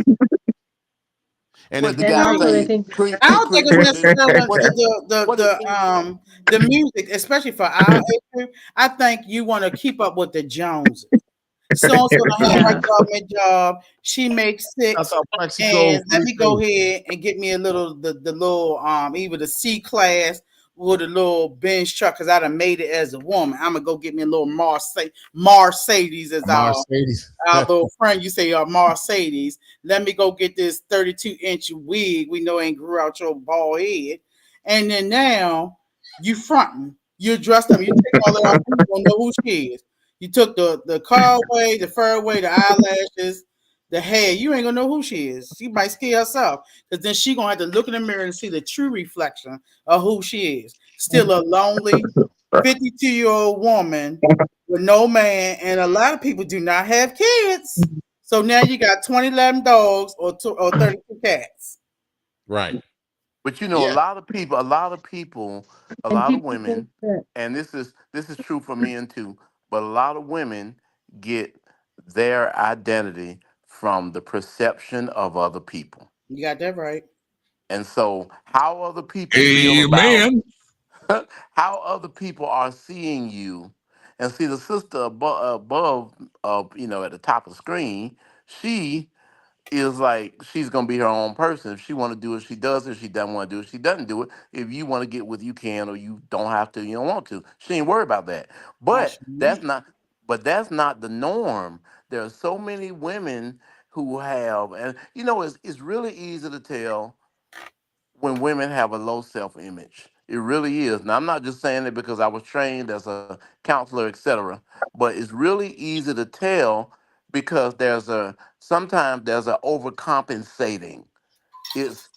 And What if the the And guy guy, also, they say? think I Creep, don't think creep. it's necessarily What? What? the music, especially for our age group. I think you want to keep up with the Joneses. So and so to have her yeah. government job. She makes I six, thought Mexico and let free me too. go ahead and get me a little the little either the C class or the little Benz truck because I done made it as a woman. I'm gonna go get me a little Mercedes as Mercedes. our little friend, you say Mercedes. Let me go get this 32-inch wig we know ain't grew out your bald head. And then now you fronting. You're dressed up. You take all that off. You don't know who she is. You took the car away, the fur away, the eyelashes, the hair. You ain't gonna know who she is. She might scare herself. Because then she gonna have to look in the mirror and see the true reflection of who she is. Still a lonely 52-year-old woman with no man, and a lot of people do not have kids. So now you got 2011 dogs or 32 cats. Right. But you know, Yeah. a And lot of people think women, that and this is true for men too. But a lot of women get their identity from the perception of other people, You got that right. and so how other people feel about Amen. how other people are seeing you, and see the sister above, at the top of the screen. She is like she's gonna be her own person. If she want to do it, she does it. If she doesn't want to do it, she doesn't do it. If you want to get with, you can, or you don't have to. You don't want to. She ain't worried about that. I But sure that's am. not. But that's not the norm. There are so many women who have, and it's really easy to tell when women have a low self image. It really is. Now I'm not just saying it because I was trained as a counselor, etc. But it's really easy to tell because sometimes there's a overcompensating. It's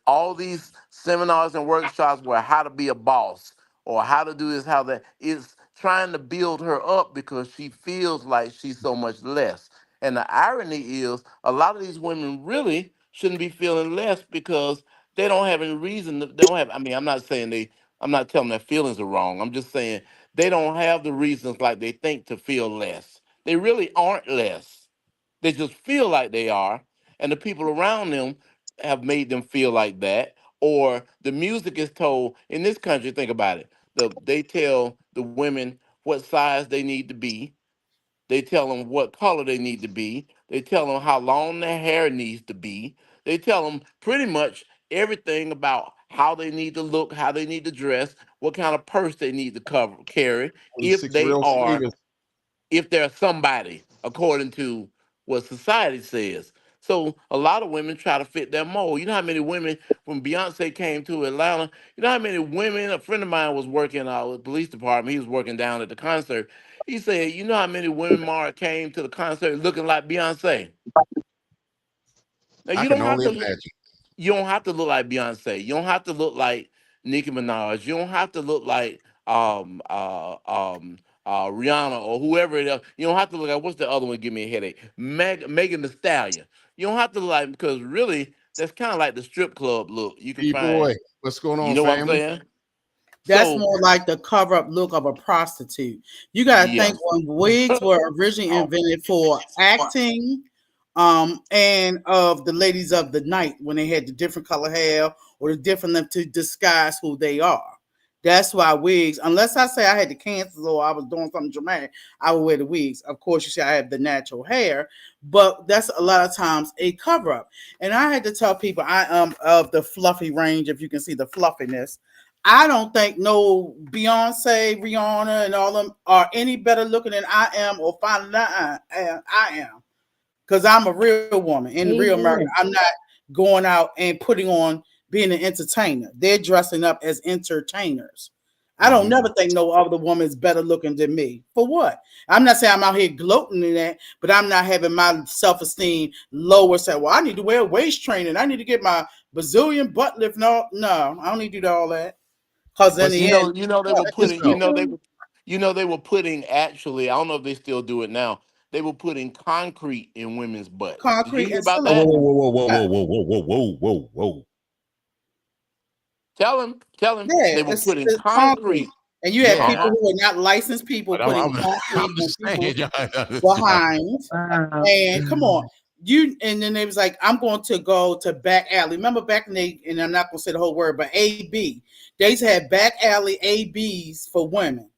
all these seminars and workshops where how to be a boss or how to do this, how that. It's trying to build her up because she feels like she's so much less. And the irony is a lot of these women really shouldn't be feeling less because they don't have any reason they don't have. I mean, I'm not telling their feelings are wrong. I'm just saying they don't have the reasons like they think to feel less. They really aren't less. They just feel like they are, and the people around them have made them feel like that. Or the music is told in this country. Think about it. They tell the women what size they need to be. They tell them what color they need to be. They tell them how long their hair needs to be. They tell them pretty much everything about how they need to look, how they need to dress, what kind of purse they need to carry Only if six they real are flavors. if they're somebody according to what society says. So a lot of women try to fit that mold. You know how many women when Beyonce came to Atlanta? You know how many women? A friend of mine was working with the police department. He was working down at the concert. He said, "You know how many women Mara came to the concert looking like Beyonce? Now I you can don't have only to. imagine. You don't have to look like Beyonce. You don't have to look like Nicki Minaj. You don't have to look like Rihanna or whoever it is. You don't have to look like what's the other one? Give me a headache. Megan Thee Stallion. You don't have to look like because really that's kind of like the strip club look you can find. B-boy, what's going You on, know what I'm family? saying? That's So more like the cover up look of a prostitute. You got to yeah. think when wigs were originally invented for acting, and of the ladies of the night when they had the different color hair or the different to disguise who they are. That's why wigs, unless I say I had the cancer or I was doing something dramatic, I would wear the wigs. Of course, you see, I have the natural hair, but that's a lot of times a cover up. And I had to tell people I am of the fluffy range, if you can see the fluffiness. I don't think no Beyonce, Rihanna, and all them are any better looking than I am or finer than I am. Because I'm a real woman in real America. amen. I'm not going out and putting on being an entertainer. They're dressing up as entertainers. I don't Hmm. never think no other woman is better looking than me. For what? I'm not saying I'm out here gloating in that, but I'm not having my self-esteem lower. Say, well, I need to wear waist training. I need to get my bazillion butt lift. No, I don't need to do all that. Because in But the end, they were fuck putting, Yourself. you. they were putting actually, I don't know if they still do it now. They were putting concrete in women's butts. Did you Concrete hear and about Whoa, that? whoa, silicone. whoa, whoa, Yeah, whoa, whoa, whoa, whoa, whoa, whoa, whoa. Tell him yeah, they were putting it's concrete. concrete. And you have Yeah, people Uh-huh. who are not licensed people but putting I'm concrete I'm on just saying, people's y'all. behind. Wow. And come on, you and then they was like, I'm going to go to back alley. Remember back in the and I'm not gonna say the whole word, but AB. They used to have back alley ABs for women.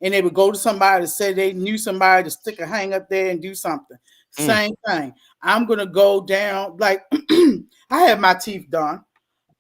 And they would go to somebody to say they knew somebody to stick a hang up there and do something. Mm. Same thing. I'm gonna go down like I have my teeth done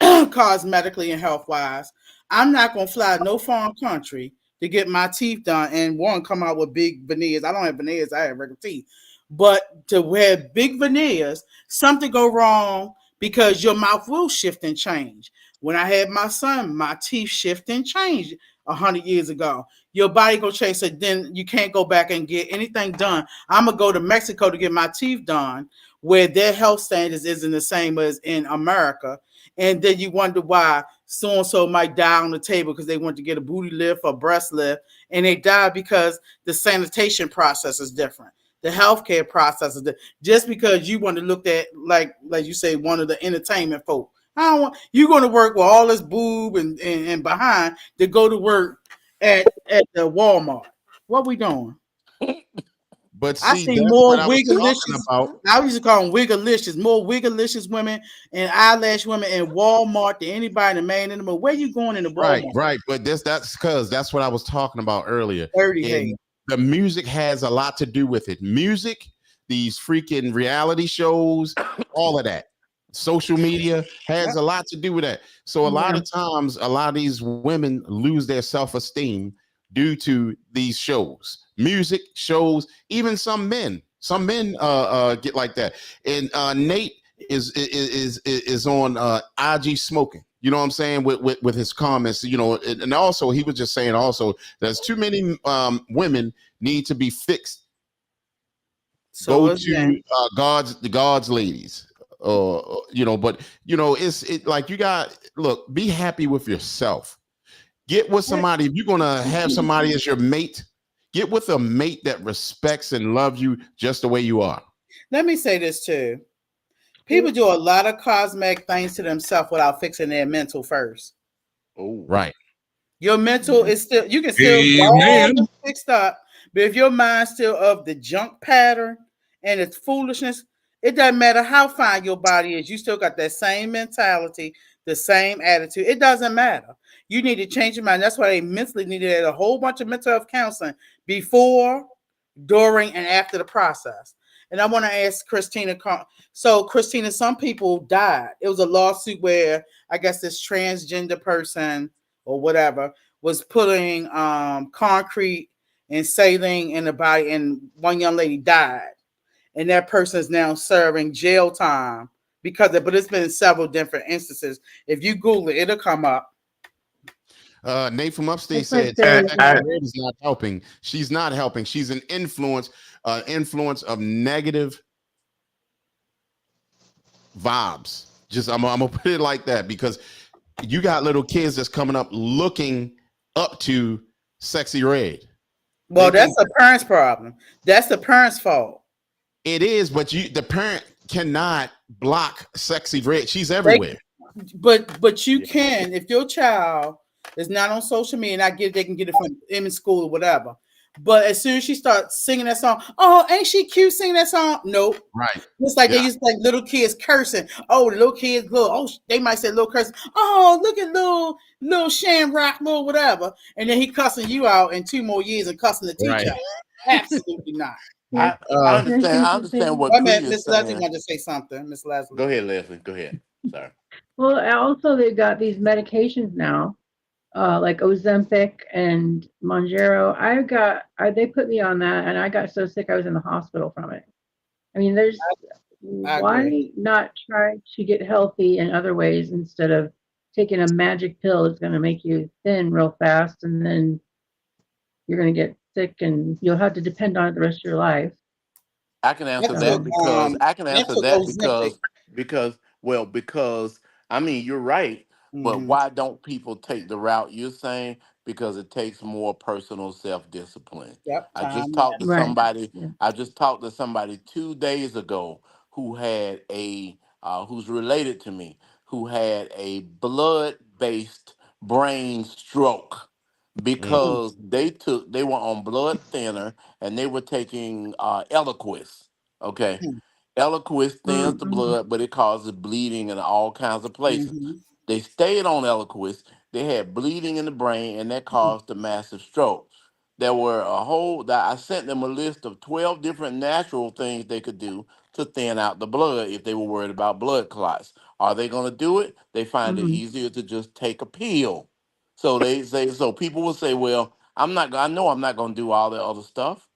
cosmetically and health wise. I'm not gonna fly no foreign country to get my teeth done and one come out with big veneers. I don't have veneers, I have regular teeth. But to wear big veneers, something go wrong because your mouth will shift and change. When I had my son, my teeth shift and changed 100 years ago. Your body go change, so then you can't go back and get anything done. I'm gonna go to Mexico to get my teeth done, where their health standards isn't the same as in America, and then you wonder why so and so might die on the table because they went to get a booty lift or breast lift, and they die because the sanitation process is different. The healthcare process is different. Just because you want to look at like you say one of the entertainment folk. I don't want you going to work with all this boob and behind to go to work at the Walmart. What we doing? But I see, see that's what more I was talking wigalicious. about. I used to call them wigalicious, more wigalicious women and eyelash women in Walmart than anybody in the man in the moon. Where you going in the Right, Walmart? right. But that's because that's what I was talking about earlier. Dirty hair. And the music has a lot to do with it. Music, these freaking reality shows, all of that. Social media has Yep. a lot to do with that. So a lot Yeah. of times, a lot of these women lose their self-esteem due to these shows, music shows, even some men. Some men get like that. And Nate is on IG smoking. You know what I'm saying with his comments. You know, and also he was just saying also there's too many women need to be fixed. So Go is that. to God's ladies. You know, but you know, it like you got look, be happy with yourself. Get with somebody. If you're gonna have somebody as your mate, get with a mate that respects and loves you just the way you are. Let me say this too. People do a lot of cosmetic things to themselves without fixing their mental first. Oh. Right. Your mental is still you can still get all Amen. this fixed up, but if your mind's still of the junk pattern and it's foolishness, it doesn't matter how fine your body is, you still got that same mentality, the same attitude. It doesn't matter. You need to change your mind. That's why they mentally needed a whole bunch of mental health counseling before, during, and after the process. And I want to ask Christina. So, Christina, some people died. It was a lawsuit where I guess this transgender person or whatever was putting concrete and saline in the body, and one young lady died, and that person is now serving jail time because of, but it's been several different instances. If you Google it, it'll come up. Nate from upstate It's like said I, there's Sexy I, Red is not helping. She's not helping. She's an influence of negative vibes. Just I'm gonna put it like that because you got little kids that's coming up looking up to Sexy Red. They Well, that's think the parents' problem. That's the parents' fault. it is, but the parent cannot block Sexy Red. She's They everywhere. but you Yeah. can if your child is not on social media, and I get they can get it from them in school or whatever. But as soon as she starts singing that song, oh, ain't she cute singing that song? Nope. Right. Just like they Yeah. used to like little kids cursing. Oh, the little kids, little they might say little cursing. Oh, look at little Shamrock, little whatever, and then he cussing you out in 2 more years and cussing the teacher Right. out. Absolutely not. here's, I here's understand. I understand something. what Wait a Cree minute, is Miss Leslie saying. wanted to say something. Miss Leslie. Go ahead, Leslie. Go ahead. Sorry. Well, also they've got these medications now, like Ozempic and Monjero. They put me on that, and I got so sick I was in the hospital from it. I mean, I agree. why not try to get healthy in other ways instead of taking a magic pill that's going to make you thin real fast, and then you're going to get sick and you'll have to depend on it the rest of your life. I can I answer took that So, because I can I answer took that Ozempic. because I mean you're right, but Mm-hmm. why don't people take the route you're saying? Because it takes more personal self discipline. Yep, I just time talked to right. somebody. Yeah. I just talked to somebody 2 days ago who had who's related to me who had a blood based brain stroke Mm. management. because they were on blood thinner and they were taking Eliquis. Okay, Eliquis thins the Mm-mm. blood, but it causes bleeding in all kinds of places. Mm-hmm. They stayed on Eliquis. They had bleeding in the brain, and that caused a massive stroke. There were a whole that I sent them a list of 12 different natural things they could do to thin out the blood if they were worried about blood clots. Are they going to do it? They find it Mm-hmm. easier to just take a pill. So they say so. People will say, "Well, I'm not. I know I'm not going to do all that other stuff,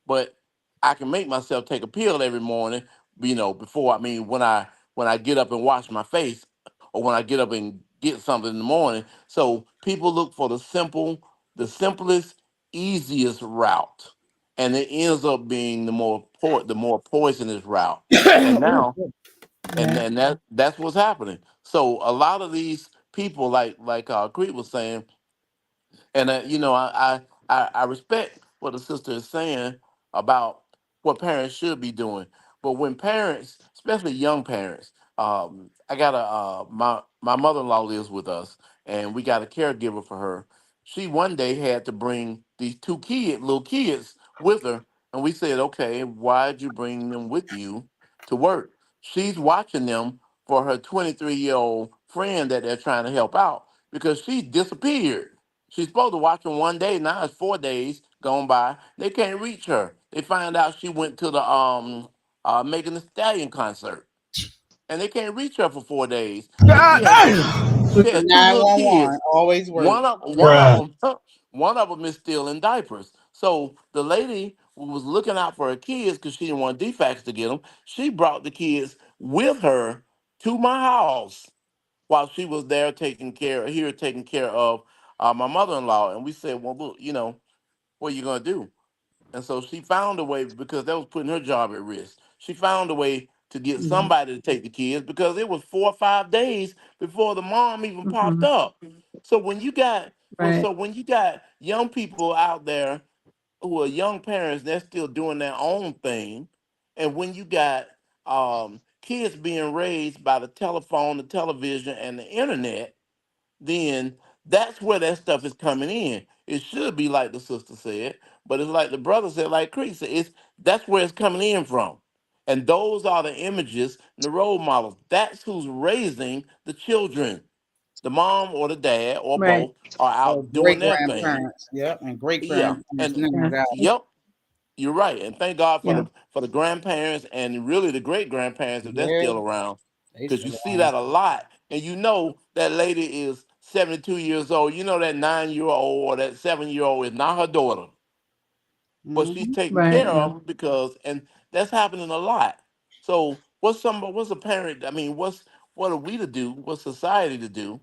but I can make myself take a pill every morning. Before when I get up and wash my face, or when I get up and get something in the morning." So people look for the simplest, easiest route, and it ends up being the more poisonous route. And Oh, now, good. and Right. and that's what's happening. So a lot of these people, like Creed was saying, and I respect what the sister is saying about what parents should be doing. But when parents, especially young parents, I got my mother in law lives with us, and we got a caregiver for her. She one day had to bring these little kids with her, and we said, okay, why'd you bring them with you to work? She's watching them for her 23-year-old friend that they're trying to help out because she disappeared. She's supposed to watch them one day. Now it's 4 days gone by. They can't reach her. They find out she went to the Megan Thee Stallion concert, and they can't reach her for 4 days. And God damn. she had two little 911 kids. always work. One of them is still in diapers. So the lady who was looking out for her kids because she didn't want defects to get them, she brought the kids with her to my house while she was there taking care of my mother-in-law. And we said, well, look, what are you gonna do? And so she found a way because that was putting her job at risk. She found a way to get Mm-hmm. somebody to take the kids because it was 4 or 5 days before the mom even popped Mm-hmm. up. So when you got Right. young people out there who are young parents, they're still doing their own thing, and when you got kids being raised by the telephone, the television, and the internet, then that's where that stuff is coming in. It should be like the sister said, but it's like the brother said, like Chris said, that's where it's coming in from. And those are the images and the role models. That's who's raising the children. The mom or the dad or Right. both are Oh, out doing great their thing. grandparents. Yep, and great Yeah. grandparents. And No Yeah. doubt. yep, you're right. And thank God for Yeah. the grandparents and really the great grandparents if they're Yeah, still around. they Because you still see on. that a lot. And that lady is 72 years old. You know that 9-year-old or that 7-year-old is not her daughter. But she's Mm-hmm. taken Right. care Yeah. of and that's happening a lot. So what's a parent? I mean, what are we to do? What's society to do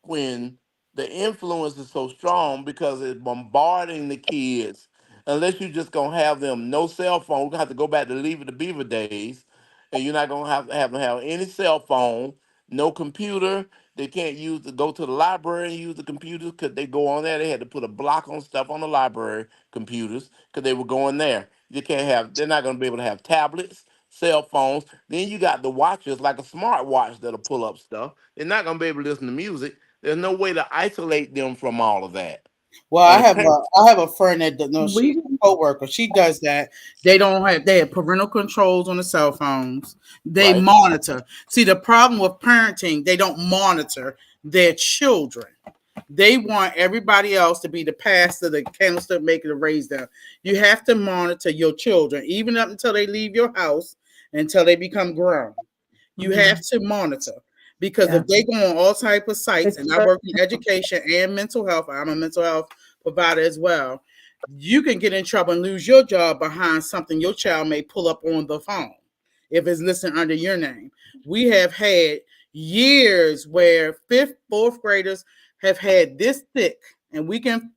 when the influence is so strong because it's bombarding the kids. Unless you just gonna have them no cell phone, we're gonna have to go back to Leave It to Beaver days, and you're not gonna have them have any cell phone, no computer. They can't go to the library and use the computers because they go on there. They had to put a block on stuff on the library computers because they were going there. You can't have. They're not gonna be able to have tablets, cell phones. Then you got the watches like a smart watch that'll pull up stuff. They're not gonna be able to listen to music. There's no way to isolate them from all of that. Well, And the parents, I have a friend that no, she's We. a coworker. She does that. They have parental controls on the cell phones. They right? monitor. See, the problem with parenting, they don't monitor their children. They want everybody else to be the pastor, the candlestick maker to raise them. You have to monitor your children, even up until they leave your house, until they become grown. You have Mm-hmm. to monitor because Yeah. if they go on all type of sites, It's and I very. work in education and mental health, I'm a mental health provider as well. You can get in trouble and lose your job behind something your child may pull up on the phone if it's listed under your name. We have had years where fifth, fourth graders have had this thick, and we can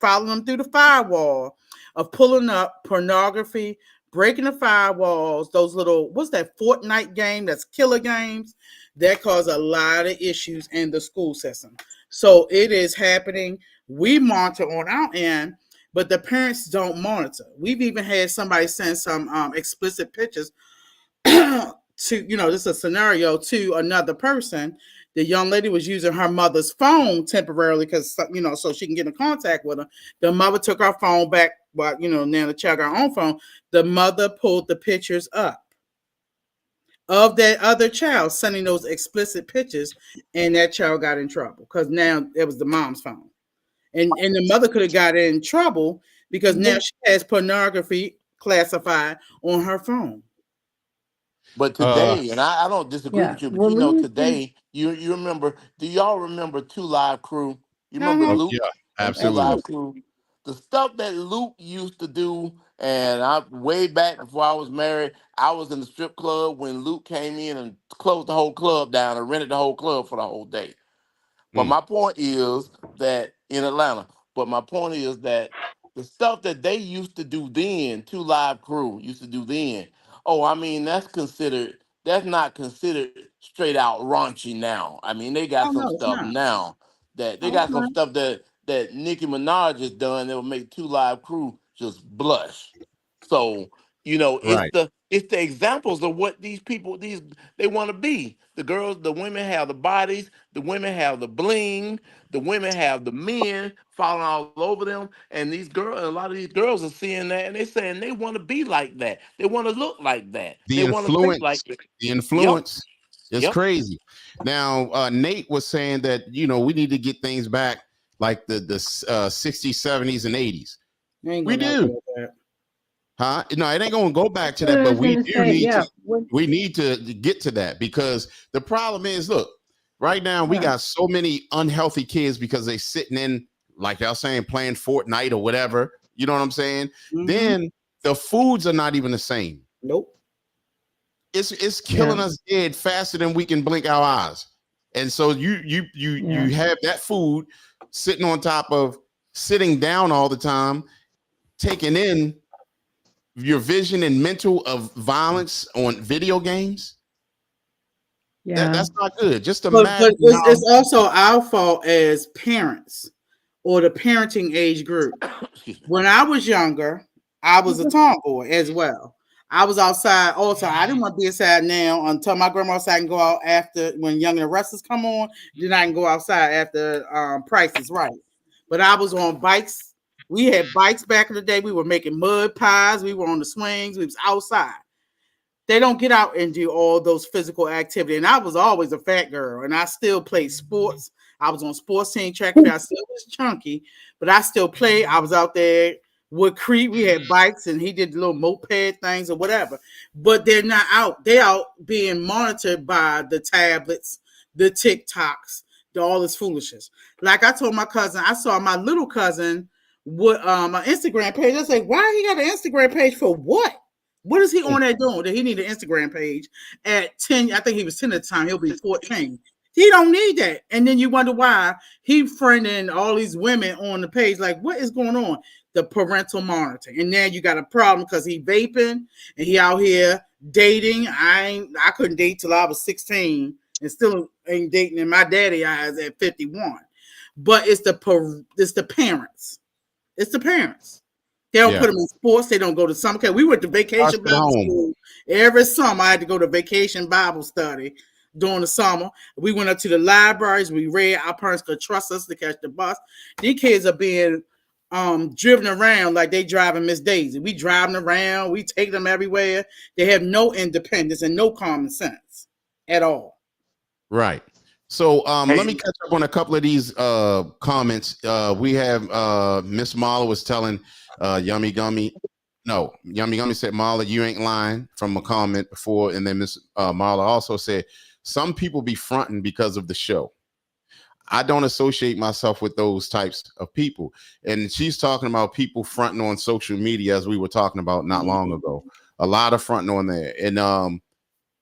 follow them through the firewall of pulling up pornography, breaking the firewalls, those little, what's that Fortnite game, that's killer games, that cause a lot of issues in the school system. So it is happening. We monitor on our end, but the parents don't monitor. We've even had somebody send some explicit pictures to, this is a scenario, to another person. The young lady was using her mother's phone temporarily because, so she can get in contact with her. The mother took her phone back, but now the child got her own phone. The mother pulled the pictures up of that other child sending those explicit pictures, and that child got in trouble because now it was the mom's phone, and the mother could have got in trouble because now she has pornography classified on her phone. But Uh, today, and I don't disagree Yeah. with you, but When you we know, used to, today you remember? Do y'all remember Two Live Crew? You remember Uh-huh. yeah, Luke and Two absolutely. Live Absolutely. Crew? The stuff that Luke used to do, and I way back before I was married, I was in the strip club when Luke came in and closed the whole club down and rented the whole club for the whole day. But Mm. my point is that in Atlanta, but my point is that the stuff that they used to do then, Two Live Crew used to do then, oh, I mean, that's not considered straight out raunchy now. I mean, they got Oh some no, it's stuff not. now that they oh, it's got some not. stuff that Nicki Minaj has done that will make Two Live Crew just blush. So, Right. it's the examples of what these people they want to be. The girls, the women have the bodies, the women have the bling, the women have the men falling all over them, and a lot of these girls are seeing that and they saying they want to be like that. They want to look like that. The They want to think like influence, that. the Yep, influence is yep. crazy. Now, Nate was saying that we need to get things back like the 60s, 70s, and 80s. You ain't We gonna never do, do that. huh? No, it ain't gonna go back That's to what that, I but was we gonna do say. need to. Yeah. When, We need to get to that because the problem is, look, right now we yeah. got so many unhealthy kids because they sitting in, like y'all saying, playing Fortnite or whatever. You know what I'm saying? Mm-hmm. Then the foods are not even the same. Nope. It's Yeah. killing us dead faster than we can blink our eyes. And so Yeah. you have that food sitting on top of sitting down all the time, taking in your vision and mental of violence on video games. Yeah. That's not good. Just But imagine how. it's also our fault as parents or the parenting age group. Excuse me. When I was younger, I was a tomboy as well. I was outside also. I didn't want to be inside now until my grandma said I can go out after when Young and the Restless come on. Then I can go outside after Price is Right. But I was on bikes. We had bikes back in the day. We were making mud pies. We were on the swings. We was outside. They don't get out and do all those physical activity. And I was always a fat girl, and I still played sports. I was on sports team, track and field. I still was chunky, but I still played. I was out there with Creed. We had bikes, and he did little moped things or whatever. But they're not out. They're out being monitored by the tablets, the TikToks, all this foolishness. Like I told my cousin, I saw my little cousin with an Instagram page. I said, why he got an Instagram page for what? What is he on there doing? That he need an Instagram page at 10? I think he was 10 at the time. He'll be 14. He don't need that. And then you wonder why he friending all these women on the page. Like, what is going on? The parental monitoring. And now you got a problem because he vaping and he out here dating. I couldn't date till I was 16 and still ain't dating in my daddy eyes at 51. But it's the parents. It's the parents. They don't Yeah, put them in sports. They don't go to summer camp. We went to starts vacation at Bible home. school every summer. I had to go to vacation Bible study during the summer. We went up to the libraries. We read. Our parents could trust us to catch the bus. These kids are being driven around like they driving Miss Daisy. We driving around. We take them everywhere. They have no independence and no common sense at all. Right. So let me Hey, catch up on a couple of these comments. We have Miss Marla was telling Yummy Gummy. No, Yummy Gummy said, Marla, you ain't lying from a comment before. And then Miss Marla also said, some people be fronting because of the show. I don't associate myself with those types of people. And she's talking about people fronting on social media, as we were talking about not long ago. A lot of fronting on there. And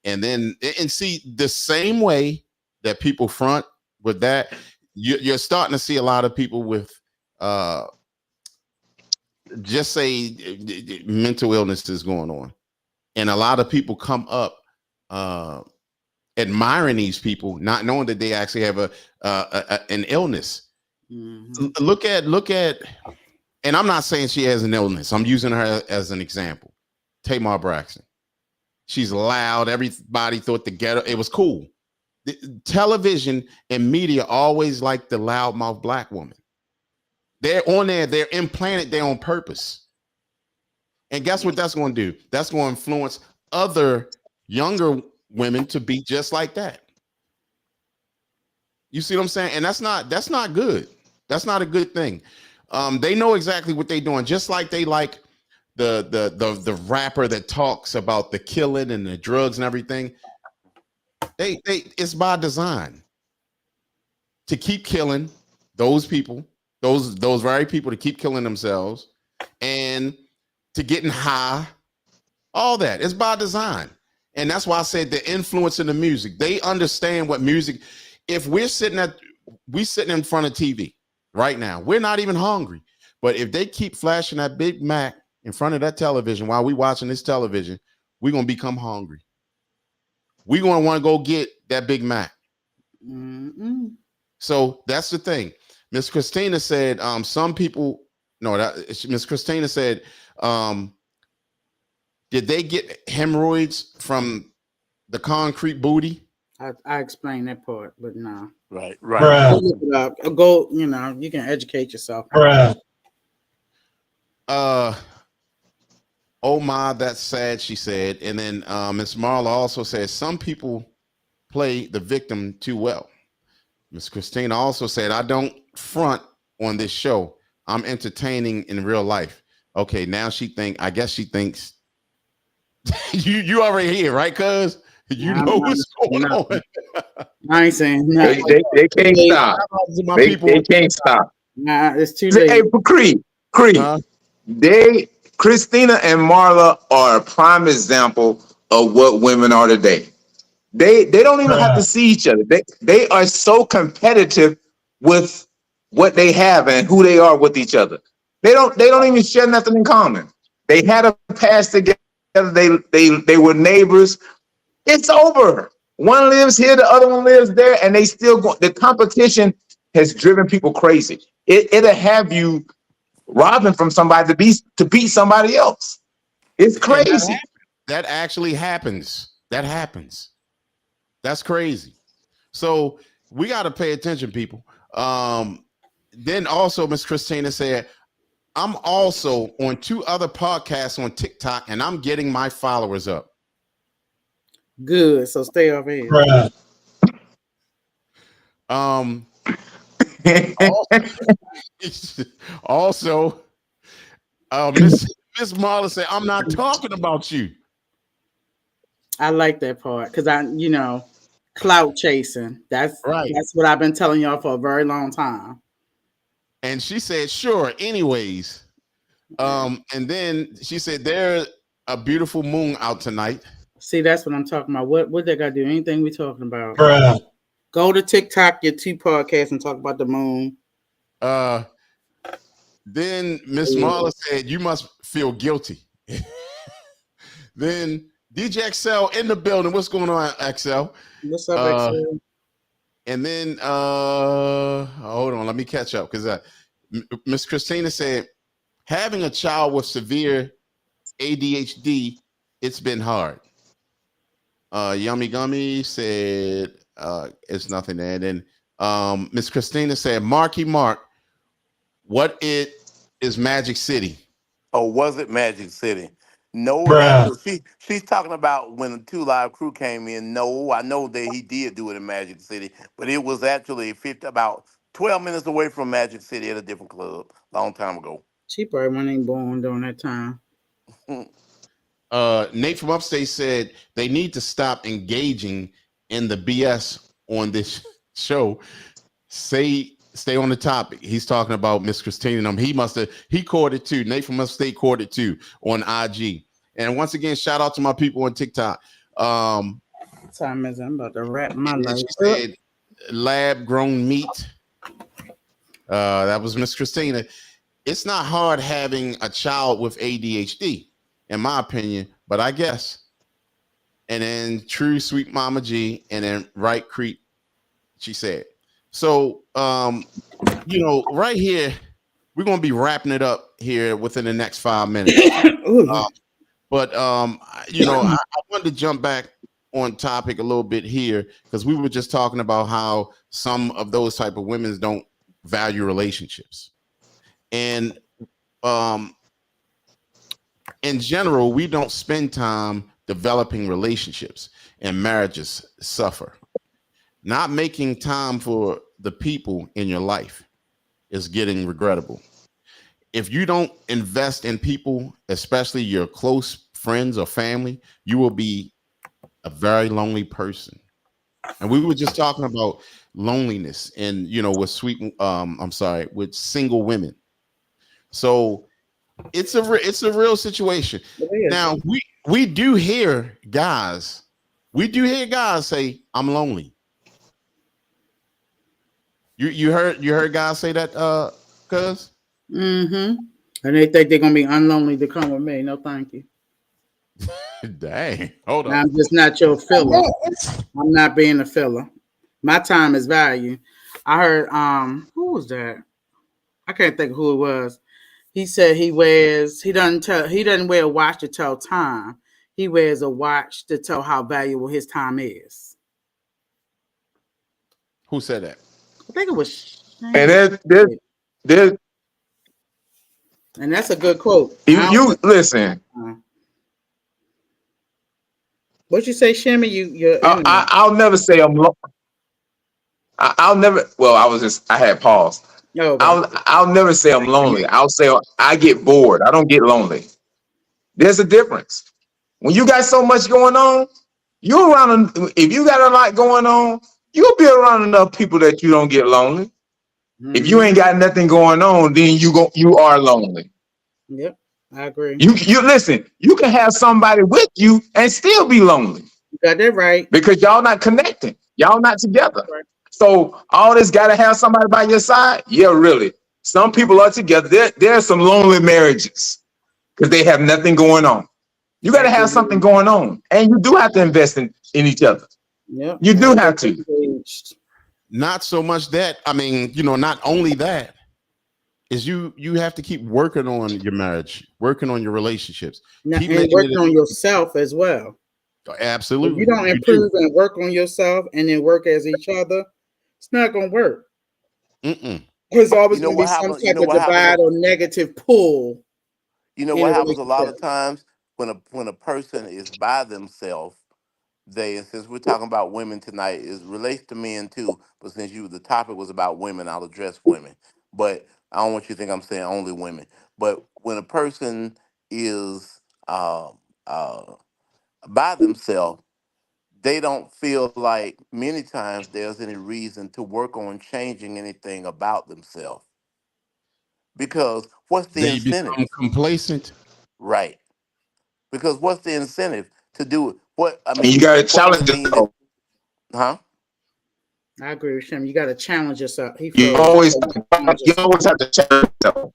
then and see the same way that people front with that, you're starting to see a lot of people with just say mental illnesses going on, and a lot of people come up admiring these people, not knowing that they actually have an illness. Mm-hmm. Look at, and I'm not saying she has an illness. I'm using her as an example. Tamar Braxton. She's loud. Everybody thought the ghetto. It was cool. The television and media always like the loudmouth black woman. They're on there. They're implanted there on purpose. And guess what that's going to do? That's going to influence other younger women to be just like that. You see what I'm saying? And that's not good. That's not a good thing. They know exactly what they're doing, just like they like the rapper that talks about the killing and the drugs and everything. They it's by design to keep killing those people, those very people, to keep killing themselves and to getting high. All that is by design. And that's why I said the influence in the music. They understand what music. If we're sitting in front of TV right now, we're not even hungry. But if they keep flashing that Big Mac in front of that television while we watching this television, we're gonna become hungry. We're gonna want to go get that Big Mac. Mm-mm. So that's the thing. Miss Christina said, some people, no, Miss Christina said, did they get hemorrhoids from the concrete booty? I explained that part, but no. Right. Go look it up. Go, you know, you can educate yourself. Oh my, that's sad, she said. And then Miss Marla also said some people play the victim too well. Miss Christina also said, I don't front on this show. I'm entertaining in real life. Okay, now I guess she thinks you already here, right? Cuz you know what's going on. I ain't saying nothing. They can't stop. They can't stop. Nah, it's too late. Hey, Creed. Christina and Marla are a prime example of what women are today. They don't even have to see each other. They are so competitive with what they have and who they are with each other. They don't even share nothing in common. They had a past together. They were neighbors. It's over. One lives here, the other one lives there, and they still go. The competition has driven people crazy. It'll have you robbing from somebody to beat somebody else. It's crazy. That actually happens. That happens. That's crazy. So we got to pay attention, people. Then also, Miss Christina said, I'm also on 2 other podcasts on TikTok, and I'm getting my followers up. Good. So stay over here. Also, Miss Marla said, I'm not talking about you. I like that part because clout chasing. That's right. That's what I've been telling y'all for a very long time. And she said, sure, anyways. And then she said, there's a beautiful moon out tonight. See, that's what I'm talking about. What they got to do? Anything we talking about? Go to TikTok, your 2 podcasts, and talk about the moon. Then Miss Marla said, you must feel guilty. Then DJ XL in the building. What's going on, XL? What's up, XL? And then hold on, let me catch up because Miss Christina said, having a child with severe ADHD, it's been hard. Yummy Gummy said it's nothing there. And then Miss Christina said, Marky Mark, what is Magic City? Oh, was it Magic City? No, she's talking about when the 2 Live Crew came in. No, I know that he did do it in Magic City, but it was actually about 12 minutes away from Magic City at a different club a long time ago. She probably wasn't born during that time. Nate from Upstate said they need to stop engaging in the BS on this show. Stay on the topic. He's talking about Miss Christina and them. He caught it too. Nate from Upstate caught it too on IG. And once again, shout out to my people on TikTok. Time is I'm about to wrap my life. She said lab grown meat. That was Miss Christina. It's not hard having a child with ADHD, in my opinion, but I guess. And then True Sweet Mama G, and then Right Creep, she said. So, right here, we're going to be wrapping it up here within the next 5 minutes. But I wanted to jump back on topic a little bit here because we were just talking about how some of those type of women don't value relationships. And in general, we don't spend time developing relationships. and marriages suffer. Not making time for the people in your life is getting regrettable. If you don't invest in people, especially your close friends or family, you will be a very lonely person. And we were just talking about loneliness and with with single women. So it's a real situation. It is. Now we do hear guys, say, I'm lonely. You heard guys say that, cuz? Mm-hmm. And they think they're gonna be unlonely to come with me. No, thank you. Dang, hold up. I'm just not your filler. I'm not being a filler. My time is value. I heard who was that? I can't think of who it was. He said he doesn't wear a watch to tell time. He wears a watch to tell how valuable his time is. Who said that? I think it was And Shane. there's And that's a good quote. you listen. What you say, Shimmy? Your internet. I'll never say I'll never. Well, I had paused. Oh, okay. I'll never say I'm lonely. I'll say I get bored. I don't get lonely. There's a difference. When you got so much going on, you're around. If you got a lot going on, you'll be around enough people that you don't get lonely. If you ain't got nothing going on, then you are lonely. Yep, I agree. You listen. You can have somebody with you and still be lonely. You got that right. Because y'all not connecting. Y'all not together. Right. So all this got to have somebody by your side. Yeah, really. Some people are together. There are some lonely marriages because they have nothing going on. You got to have something going on, and you do have to invest in each other. Yeah, you do have to. Not so much that. I mean, not only that is you have to keep working on your marriage, working on your relationships, and working on yourself as well. Absolutely. If you don't improve and work on yourself and then work as each other, it's not going to work. There's always going to be some type of divide or negative pull. You know what happens a lot of times when a person is by themselves, and since we're talking about women tonight, it relates to men too, but since the topic was about women, I'll address women. But I don't want you to think I'm saying only women. But when a person is by themselves, they don't feel like many times there's any reason to work on changing anything about themselves. Because what's the They incentive? become complacent. Right. Because what's the incentive to do it? You got to challenge yourself. Huh? I agree with him. You got to challenge yourself. You always have to challenge yourself.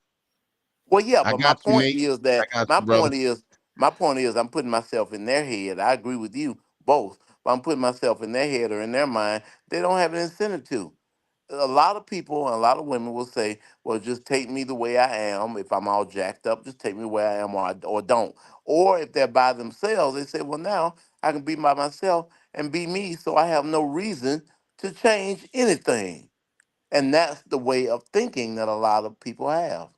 Well, yeah, but my point is I'm putting myself in their head. I agree with you both, but I'm putting myself in their head or in their mind. They don't have an incentive to. A lot of people and a lot of women will say, well, just take me the way I am. If I'm all jacked up, just take me the way I am, or don't. Or if they're by themselves, they say, well, now I can be by myself and be me, so I have no reason to change anything. And that's the way of thinking that a lot of people have.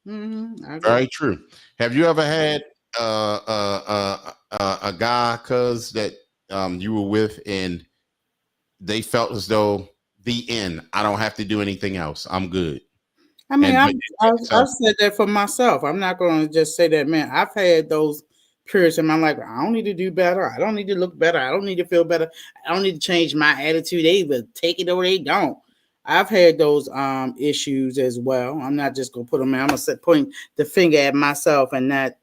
Very true. Have you ever had a guy, cuz, that you were with and they felt as though the end, I don't have to do anything else, I'm good? I mean, I've said that for myself. I'm not going to just say that, man. I've had those periods in my life. I don't need to do better. I don't need to look better. I don't need to feel better. I don't need to change my attitude. They either take it or they don't. I've had those issues as well. I'm not just going to put them in. I'm going to point the finger at myself and not,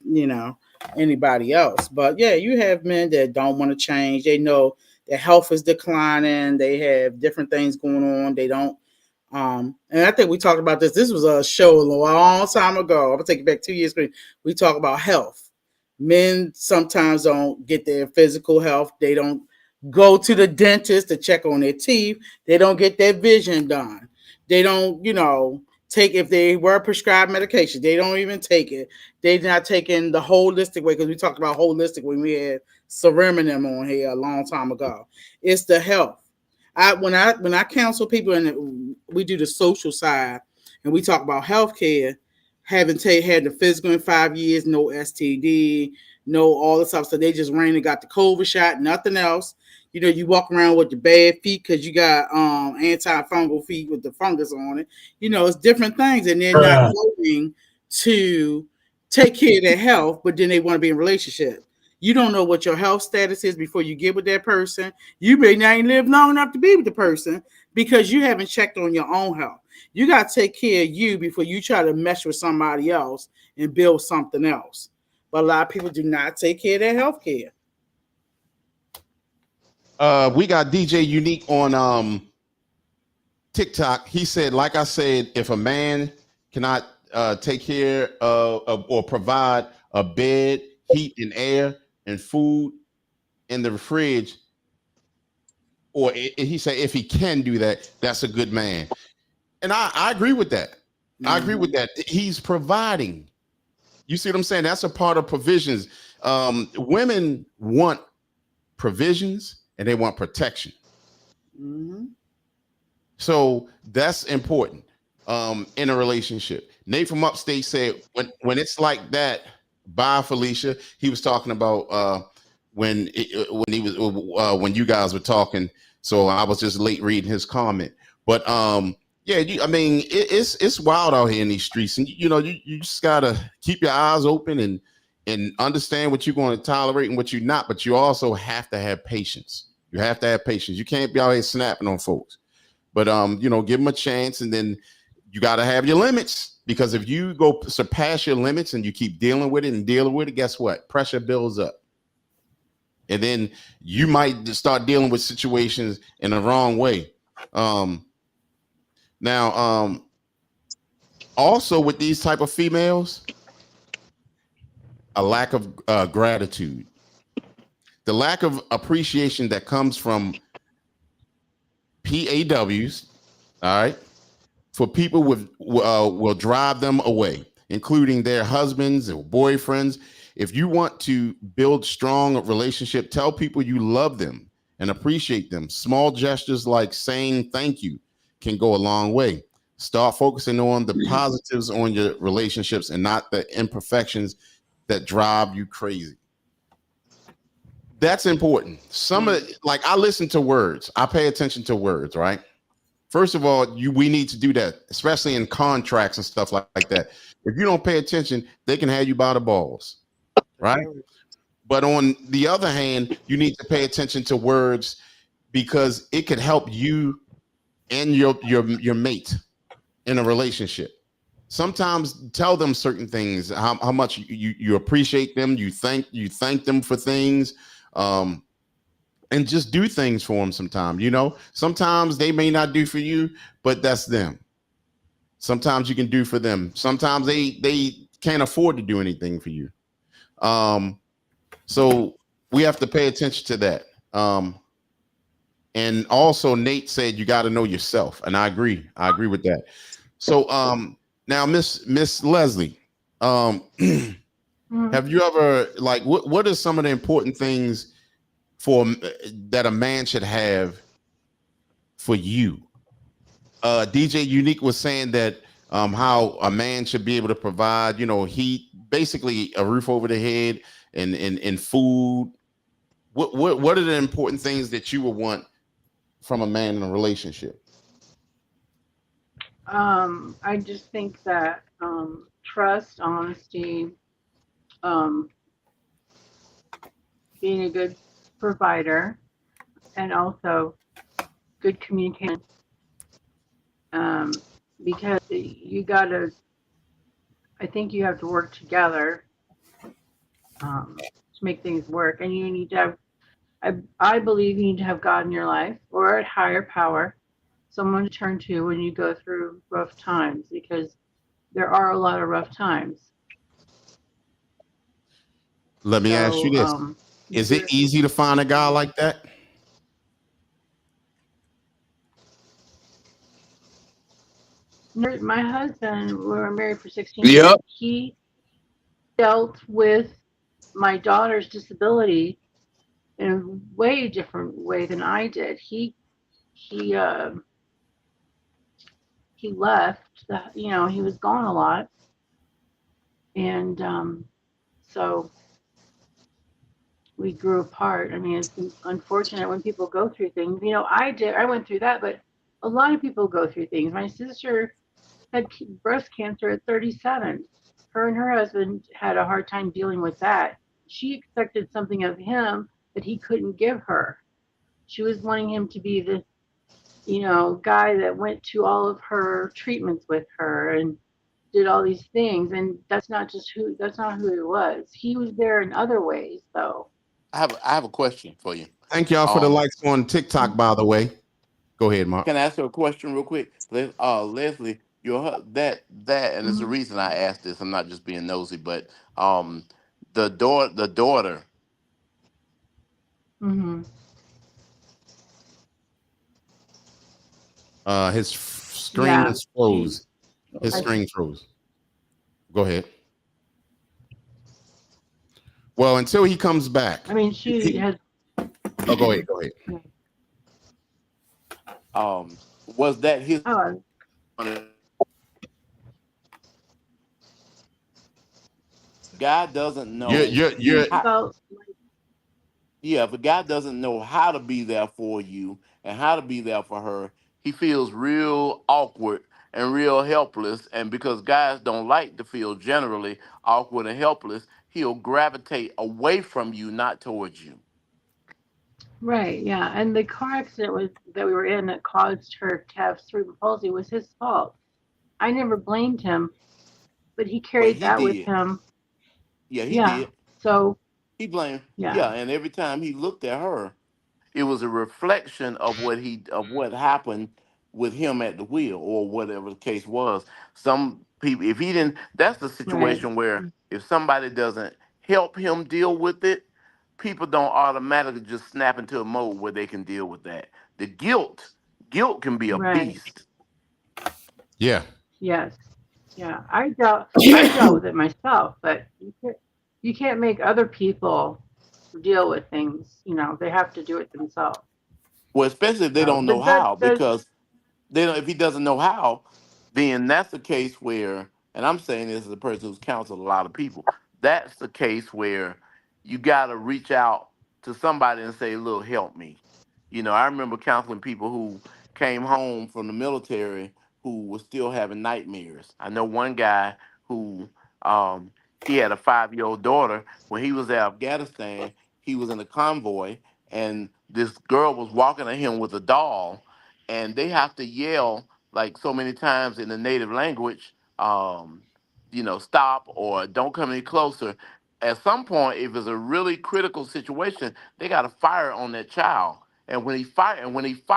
anybody else. But yeah, you have men that don't want to change. They know their health is declining. They have different things going on. They don't. And I think we talked about this. This was a show a long time ago. I'm gonna take it back 2 years ago. We talk about health. Men sometimes don't get their physical health. They don't go to the dentist to check on their teeth. They don't get their vision done. They don't, take, if they were prescribed medication, they don't even take it. They're not taking the holistic way, because we talked about holistic when we had Ceremonim on here a long time ago. It's the health. When I counsel people and we do the social side and we talk about healthcare, having had the physical in 5 years, no STD, no all this stuff. So they just ran and got the COVID shot, nothing else. You know, you walk around with the bad feet because you got antifungal feet with the fungus on it. You know, it's different things, and they're not going to take care of their health, but then they want to be in a relationship. You don't know what your health status is before you get with that person. You may not even live long enough to be with the person because you haven't checked on your own health. You got to take care of you before you try to mesh with somebody else and build something else. But a lot of people do not take care of their health care. We got DJ Unique on TikTok. He said, like I said, if a man cannot take care of or provide a bed, heat, and air, and food in the fridge, or he said if he can do that, that's a good man. And I agree with that. I agree with that. He's providing. You see what I'm saying? That's a part of provisions. Women want provisions and they want protection. Mm-hmm. So that's important in a relationship. Nate from Upstate said, when it's like that, bye, Felicia. He was talking about when when you guys were talking. So I was just late reading his comment. But yeah, I mean, it's wild out here in these streets, and you know, you just gotta keep your eyes open and understand what you're going to tolerate and what you're not. But you also have to have patience. You have to have patience. You can't be out here snapping on folks. But you know, give them a chance, and then you got to have your limits, because if you go surpass your limits and you keep dealing with it, guess what? Pressure builds up, and then you might start dealing with situations in the wrong way. Now, also with these type of females, a lack of gratitude, the lack of appreciation that comes from P.A.Ws. All right. For people with will drive them away, including their husbands or boyfriends. If you want to build strong relationship, tell people you love them and appreciate them. Small gestures like saying thank you can go a long way. Start focusing on the positives on your relationships and not the imperfections that drive you crazy. That's important. Some of like I listen to words. I pay attention to words, right? First of all, we need to do that, especially in contracts and stuff like that. If you don't pay attention, they can have you by the balls, right? But on the other hand, you need to pay attention to words because it could help you and your mate in a relationship. Sometimes tell them certain things, how much you appreciate them, you thank them for things. And just do things for them sometimes. You know, sometimes they may not do for you, but that's them. Sometimes you can do for them. Sometimes they can't afford to do anything for you. So we have to pay attention to that. And also Nate said you got to know yourself, and I agree. I agree with that. So now Miss Leslie, have you ever like what are some of the important things for that a man should have for you? DJ Unique was saying that how a man should be able to provide, you know, heat, basically a roof over the head and food. What are the important things that you would want from a man in a relationship? I just think that trust, honesty, um, being a good provider, and also good communication. Because I think you have to work together to make things work, and you need to have. I believe you need to have God in your life or a higher power, someone to turn to when you go through rough times, because there are a lot of rough times. Let me ask you So, this. Is it easy to find a guy like that? my husband, we were married for 16 years. Yep. He dealt with my daughter's disability in a way different way than I did. He he left. He was gone a lot, and so we grew apart. I mean, it's unfortunate when people go through things. You know, I did. I went through that, but a lot of people go through things. My sister had breast cancer at 37. Her and her husband had a hard time dealing with that. She expected something of him that he couldn't give her. She was wanting him to be the, guy that went to all of her treatments with her and did all these things. And that's not who he was. He was there in other ways, though. I have a question for you. Thank y'all for the Um, likes on TikTok, by the way. Go ahead, Mark. can I ask you a question real quick? Leslie, and it's the Mm-hmm. reason I asked this. I'm not just being nosy, but um, the daughter. Mm-hmm. His screen Yeah. is She, froze. His I, screen froze. Go ahead. Well, until he comes back. I mean, she He, has, oh, go ahead. Go ahead. yeah. Was that his? Oh, Guy doesn't You're know you're he you're how. felt like, Yeah, if a guy doesn't know how to be there for you and how to be there for her, he feels real awkward and real helpless. And because guys don't like to feel generally awkward and helpless, he'll gravitate away from you, not towards you. right, yeah. And the car accident that we were in that caused her to have cerebral palsy was his fault. I never blamed him, but he But carried he that with did. him. Yeah, he Yeah. did. So, He blamed. yeah, Yeah, and every time he looked at her, it was a reflection of what happened with him at the wheel or whatever the case was. Some people, if he didn't, that's the right, situation where if somebody doesn't help him deal with it, people don't automatically just snap into a mode where they can deal with that. The guilt can be a right. beast. yeah. Yes. Yeah. I dealt with it myself, but you can't make other people deal with things, they have to do it themselves. Well, especially if they So, don't know but that how, does, because then if he doesn't know how, then that's the case where, and I'm saying this as a person who's counseled a lot of people, that's the case where you got to reach out to somebody and say, look, help me. I remember counseling people who came home from the military who was still having nightmares. I know one guy who um, he had a 5-year-old daughter. When he was at Afghanistan, he was in a convoy, and this girl was walking at him with a doll, and they have to yell like so many times in the native language, stop or don't come any closer. At some point, if it's a really critical situation, they got to fire on that child. And when he fired,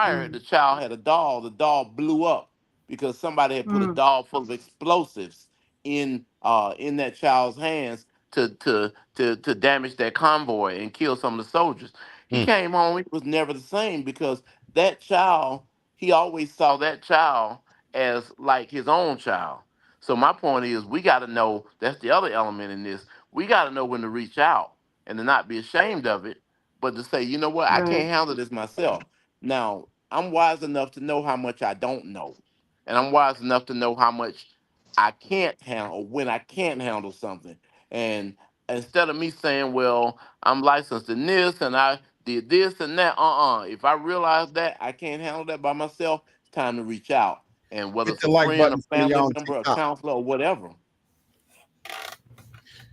mm, the child had a doll. The doll blew up because somebody had put a mm, doll full of explosives in that child's hands to damage that convoy and kill some of the soldiers. He Hmm. came home. He was never the same because that child, he always saw that child as like his own child. So my point is, we got to know, that's the other element in this. We got to know when to reach out and to not be ashamed of it, but to say, you know what, I right, can't handle this myself. Now, I'm wise enough to know how much I don't know, and I'm wise enough to know how much I can't handle, when I can't handle something. And instead of me saying, well, I'm licensed in this and I did this and that, if I realize that I can't handle that by myself, it's time to reach out. And whether Hit it's the a like friend, a button for family y'all on member, a TikTok. counselor, or whatever.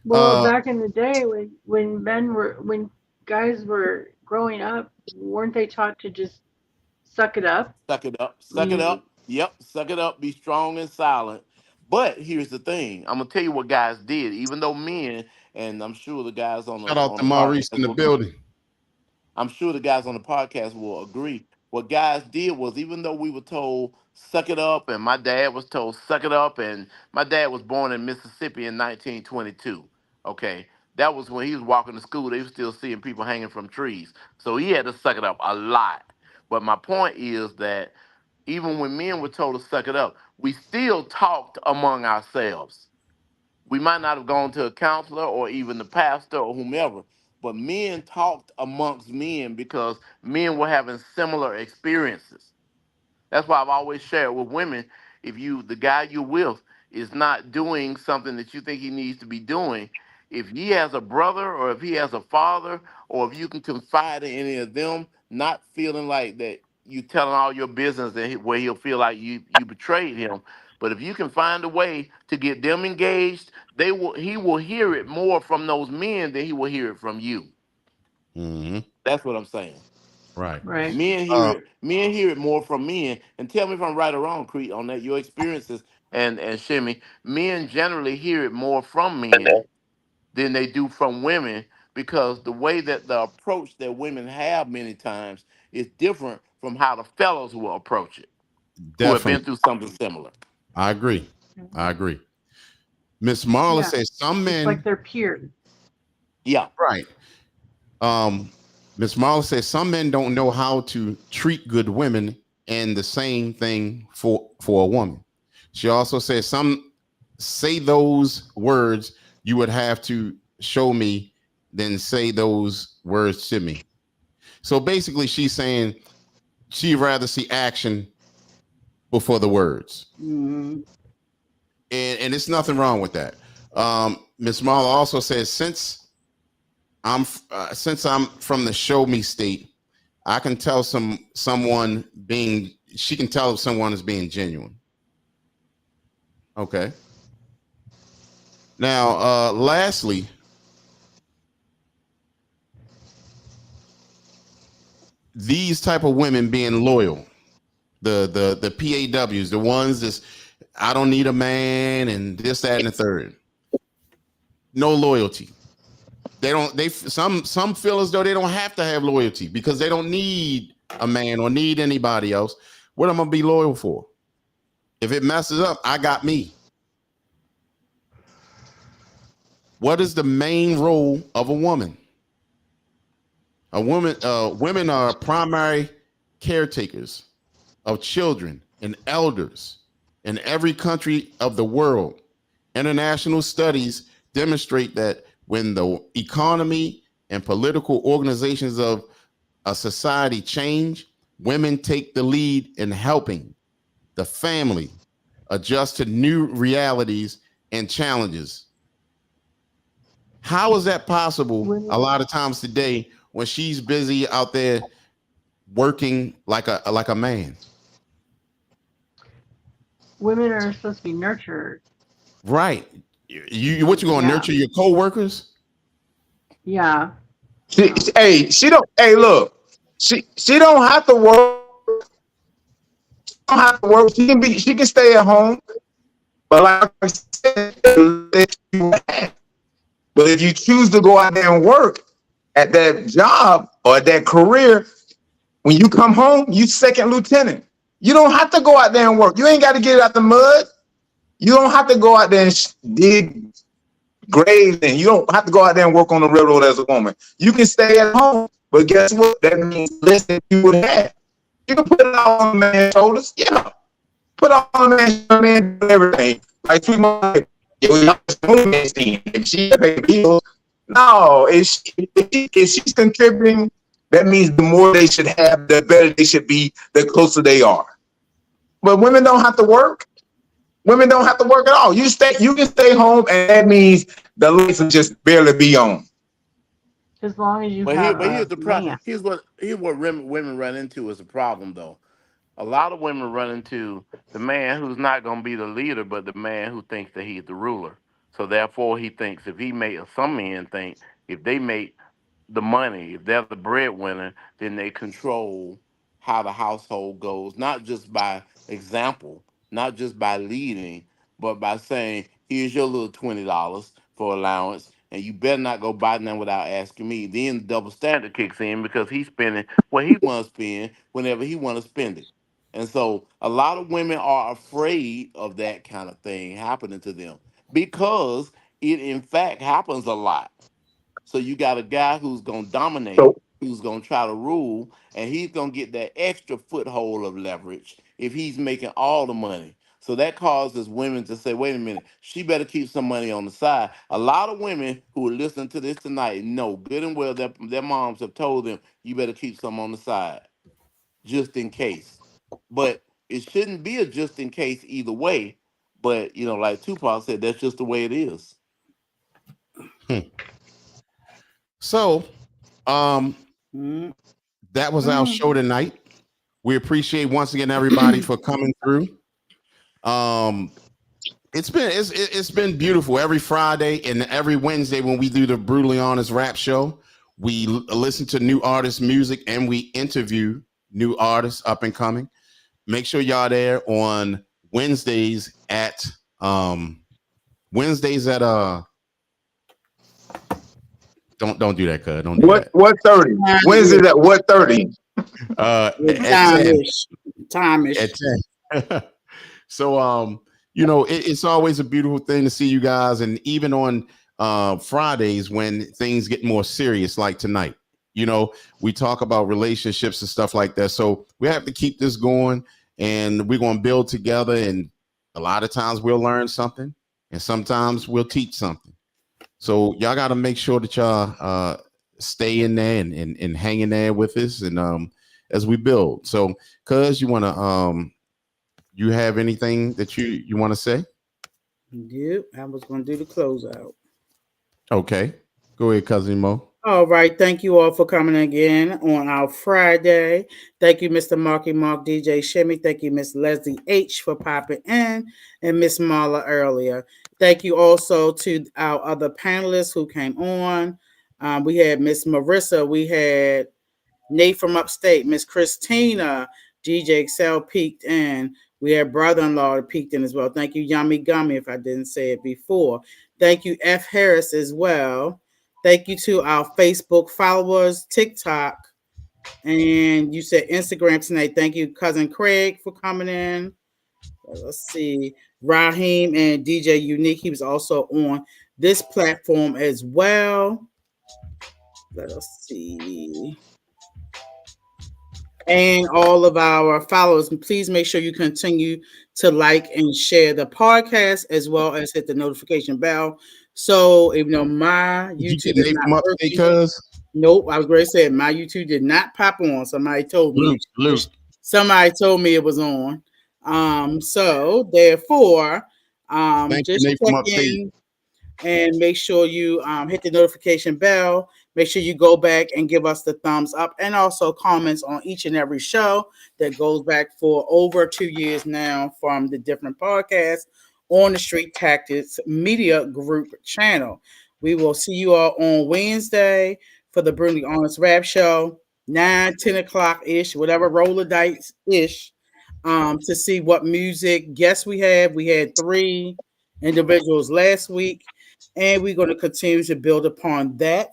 well, Uh, back in the day when guys were growing up, weren't they taught to just suck it up? Suck it up. I Suck it mean, up. Yep. Suck it up. Be strong and silent. But here's the thing. I'm gonna tell you what guys did. Even though men, and I'm sure the guys on the Shout out on to the Maurice in podcast the will, building. I'm sure the guys on the podcast will agree. What guys did was, even though we were told suck it up, and my dad was told suck it up, and my dad was born in Mississippi in 1922. Okay, that was when he was walking to school. They were still seeing people hanging from trees, so he had to suck it up a lot. But my point is that even when men were told to suck it up, we still talked among ourselves. We might not have gone to a counselor or even the pastor or whomever, but men talked amongst men because men were having similar experiences. That's why I've always shared with women, if the guy you're with is not doing something that you think he needs to be doing, if he has a brother or if he has a father, or if you can confide in any of them, not feeling like that you telling all your business and where he'll feel like you betrayed him. But if you can find a way to get them engaged, he will hear it more from those men than he will hear it from you. Hmm. That's what I'm saying. Right. Right. Men hear it more from men. And tell me if I'm right or wrong, Crete, on that. Your experiences and Shimmy, men generally hear it more from men than they do from women, because the way that the approach that women have many times is different from how the fellows will approach it, who have been Definitely. through something similar. I agree. I agree. Miss Marla Yeah. says some It's like men, they're peers. Yeah. right. Um, Miss Marla says some men don't know how to treat good women, and the same thing for a woman. She also says some say those words you would have to show me, then say those words to me. So basically, she's saying she'd rather see action before the words, Mhm. and it's nothing wrong with that. Miss Marla also says since I'm from the show me state, I can tell someone being she can tell if someone is being genuine. Okay. Now, lastly, these type of women being loyal, the PAWs, the ones that's I don't need a man and this, that, and the third. No loyalty. They don't. They some feel as though they don't have to have loyalty because they don't need a man or need anybody else. What am I gonna be loyal for? If it messes up, I got me. What is the main role of a woman? Women are primary caretakers of children and elders in every country of the world. International studies demonstrate that when the economy and political organizations of a society change, women take the lead in helping the family adjust to new realities and challenges. How is that possible a Women lot of times today when she's busy out there working like a man? women are supposed to be nurtured. Right. You what you gonna Yeah. nurture your co-workers? Yeah. She don't. Hey, look, she don't have to work. She don't have to work. She can stay at home. But like I said, but if you choose to go out there and work at that job or at that career, when you come home, you second lieutenant. You don't have to go out there and work. You ain't got to get out the mud. You don't have to go out there and dig graves, and you don't have to go out there and work on the railroad as a woman. You can stay at home. But guess what? That means less than you would have. You can put it all on the man's shoulders. Yeah. Put all on the man's man do everything. Like 3 months, if she pay bills, no, if she's contributing, that means the more they should have, the better they should be, the closer they are. But women don't have to work. Women don't have to work at all. You can stay home, and that means the lights will just barely be on. As long as you But have here's a the man. problem. Here's what women run into is a problem though. A lot of women run into the man who's not going to be the leader, but the man who thinks that he's the ruler. So therefore, he thinks if he make some men think if they make the money, if they're the breadwinner, then they control how the household goes, not just by example, not just by leading, but by saying, here's your little $20 for allowance, and you better not go buy nothing without asking me. Then the double standard kicks in because he's spending what he wants to spend whenever he want to spend it. And so a lot of women are afraid of that kind of thing happening to them because it in fact happens a lot. So you got a guy who's gonna dominate, So, who's gonna try to rule, and he's gonna get that extra foothold of leverage if he's making all the money. So that causes women to say, wait a minute, she better keep some money on the side. A lot of women who are listening to this tonight know good and well that their moms have told them, you better keep some on the side, just in case. But it shouldn't be a just in case either way. But like Tupac said, that's just the way it is. So, um, Mm, that was our show tonight. We appreciate once again everybody for coming through. Um, it's been beautiful every Friday and every Wednesday when we do the Brutally Honest Rap Show. We listen to new artists' music and we interview new artists up and coming. Make sure y'all there on Wednesdays at Wednesdays at don't do that, cuz. Don't do that. What 30? Wednesdays at what 30? At 10. Time-ish. At 10. So it's always a beautiful thing to see you guys, and even on Fridays when things get more serious, like tonight. We talk about relationships and stuff like that. So we have to keep this going, and we're going to build together. And a lot of times we'll learn something, and sometimes we'll teach something. So y'all got to make sure that y'all stay in there and hang in there with us, and as we build. So, cuz you want to you have anything that you want to say? Yep, I was going to do the closeout. Okay, go ahead, cousin Mo. All right. Thank you all for coming again on our Friday. Thank you, Mr. Marky Mark, DJ Shimmy. Thank you, Miss Leslie H, for popping in, and Miss Marla earlier. Thank you also to our other panelists who came on. We had Miss Marissa. We had Nate from upstate, Miss Christina, DJ Excel peeked in. We had brother-in-law that peeked in as well. Thank you, Yummy Gummy, if I didn't say it before. Thank you, F. Harris, as well. Thank you to our Facebook followers, TikTok, and you said Instagram tonight. Thank you, Cousin Craig, for coming in. Let's see. Raheem and DJ Unique, he was also on this platform as well. Let us see. And all of our followers, please make sure you continue to like and share the podcast as well as hit the notification bell. So, my YouTube is not working. Nope, I was going to say my YouTube did not pop on. Somebody told me. Somebody told me it was on. So therefore, just check in and make sure you hit the notification bell. Make sure you go back and give us the thumbs up and also comments on each and every show that goes back for over 2 years now from the different podcasts on the Street Tactics Media Group channel. We will see you all on Wednesday for the Brutally Honest Rap Show, 9-10 o'clock-ish, whatever, roll the dice-ish, to see what music guests we have. We had 3 individuals last week, and we're going to continue to build upon that.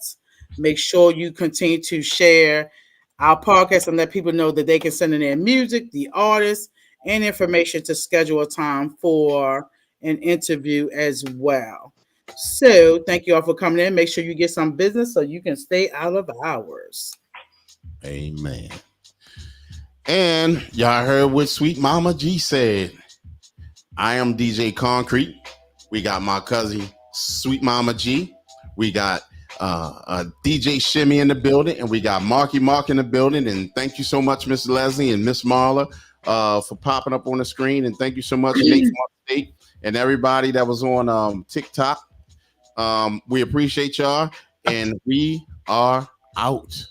Make sure you continue to share our podcast and let people know that they can send in their music, the artists, and information to schedule a time for an interview as well. So thank you all for coming in. Make sure you get some business so you can stay out of ours. Amen. And y'all heard what Sweet Mama G said. I am DJ Concrete. We got my cousin Sweet Mama G. We got DJ Shimmy in the building, and we got Marky Mark in the building. And thank you so much, Miss Leslie and Miss Marla, for popping up on the screen. And thank you so much, Nate from Upstate, and everybody that was on TikTok. We appreciate y'all, and we are out.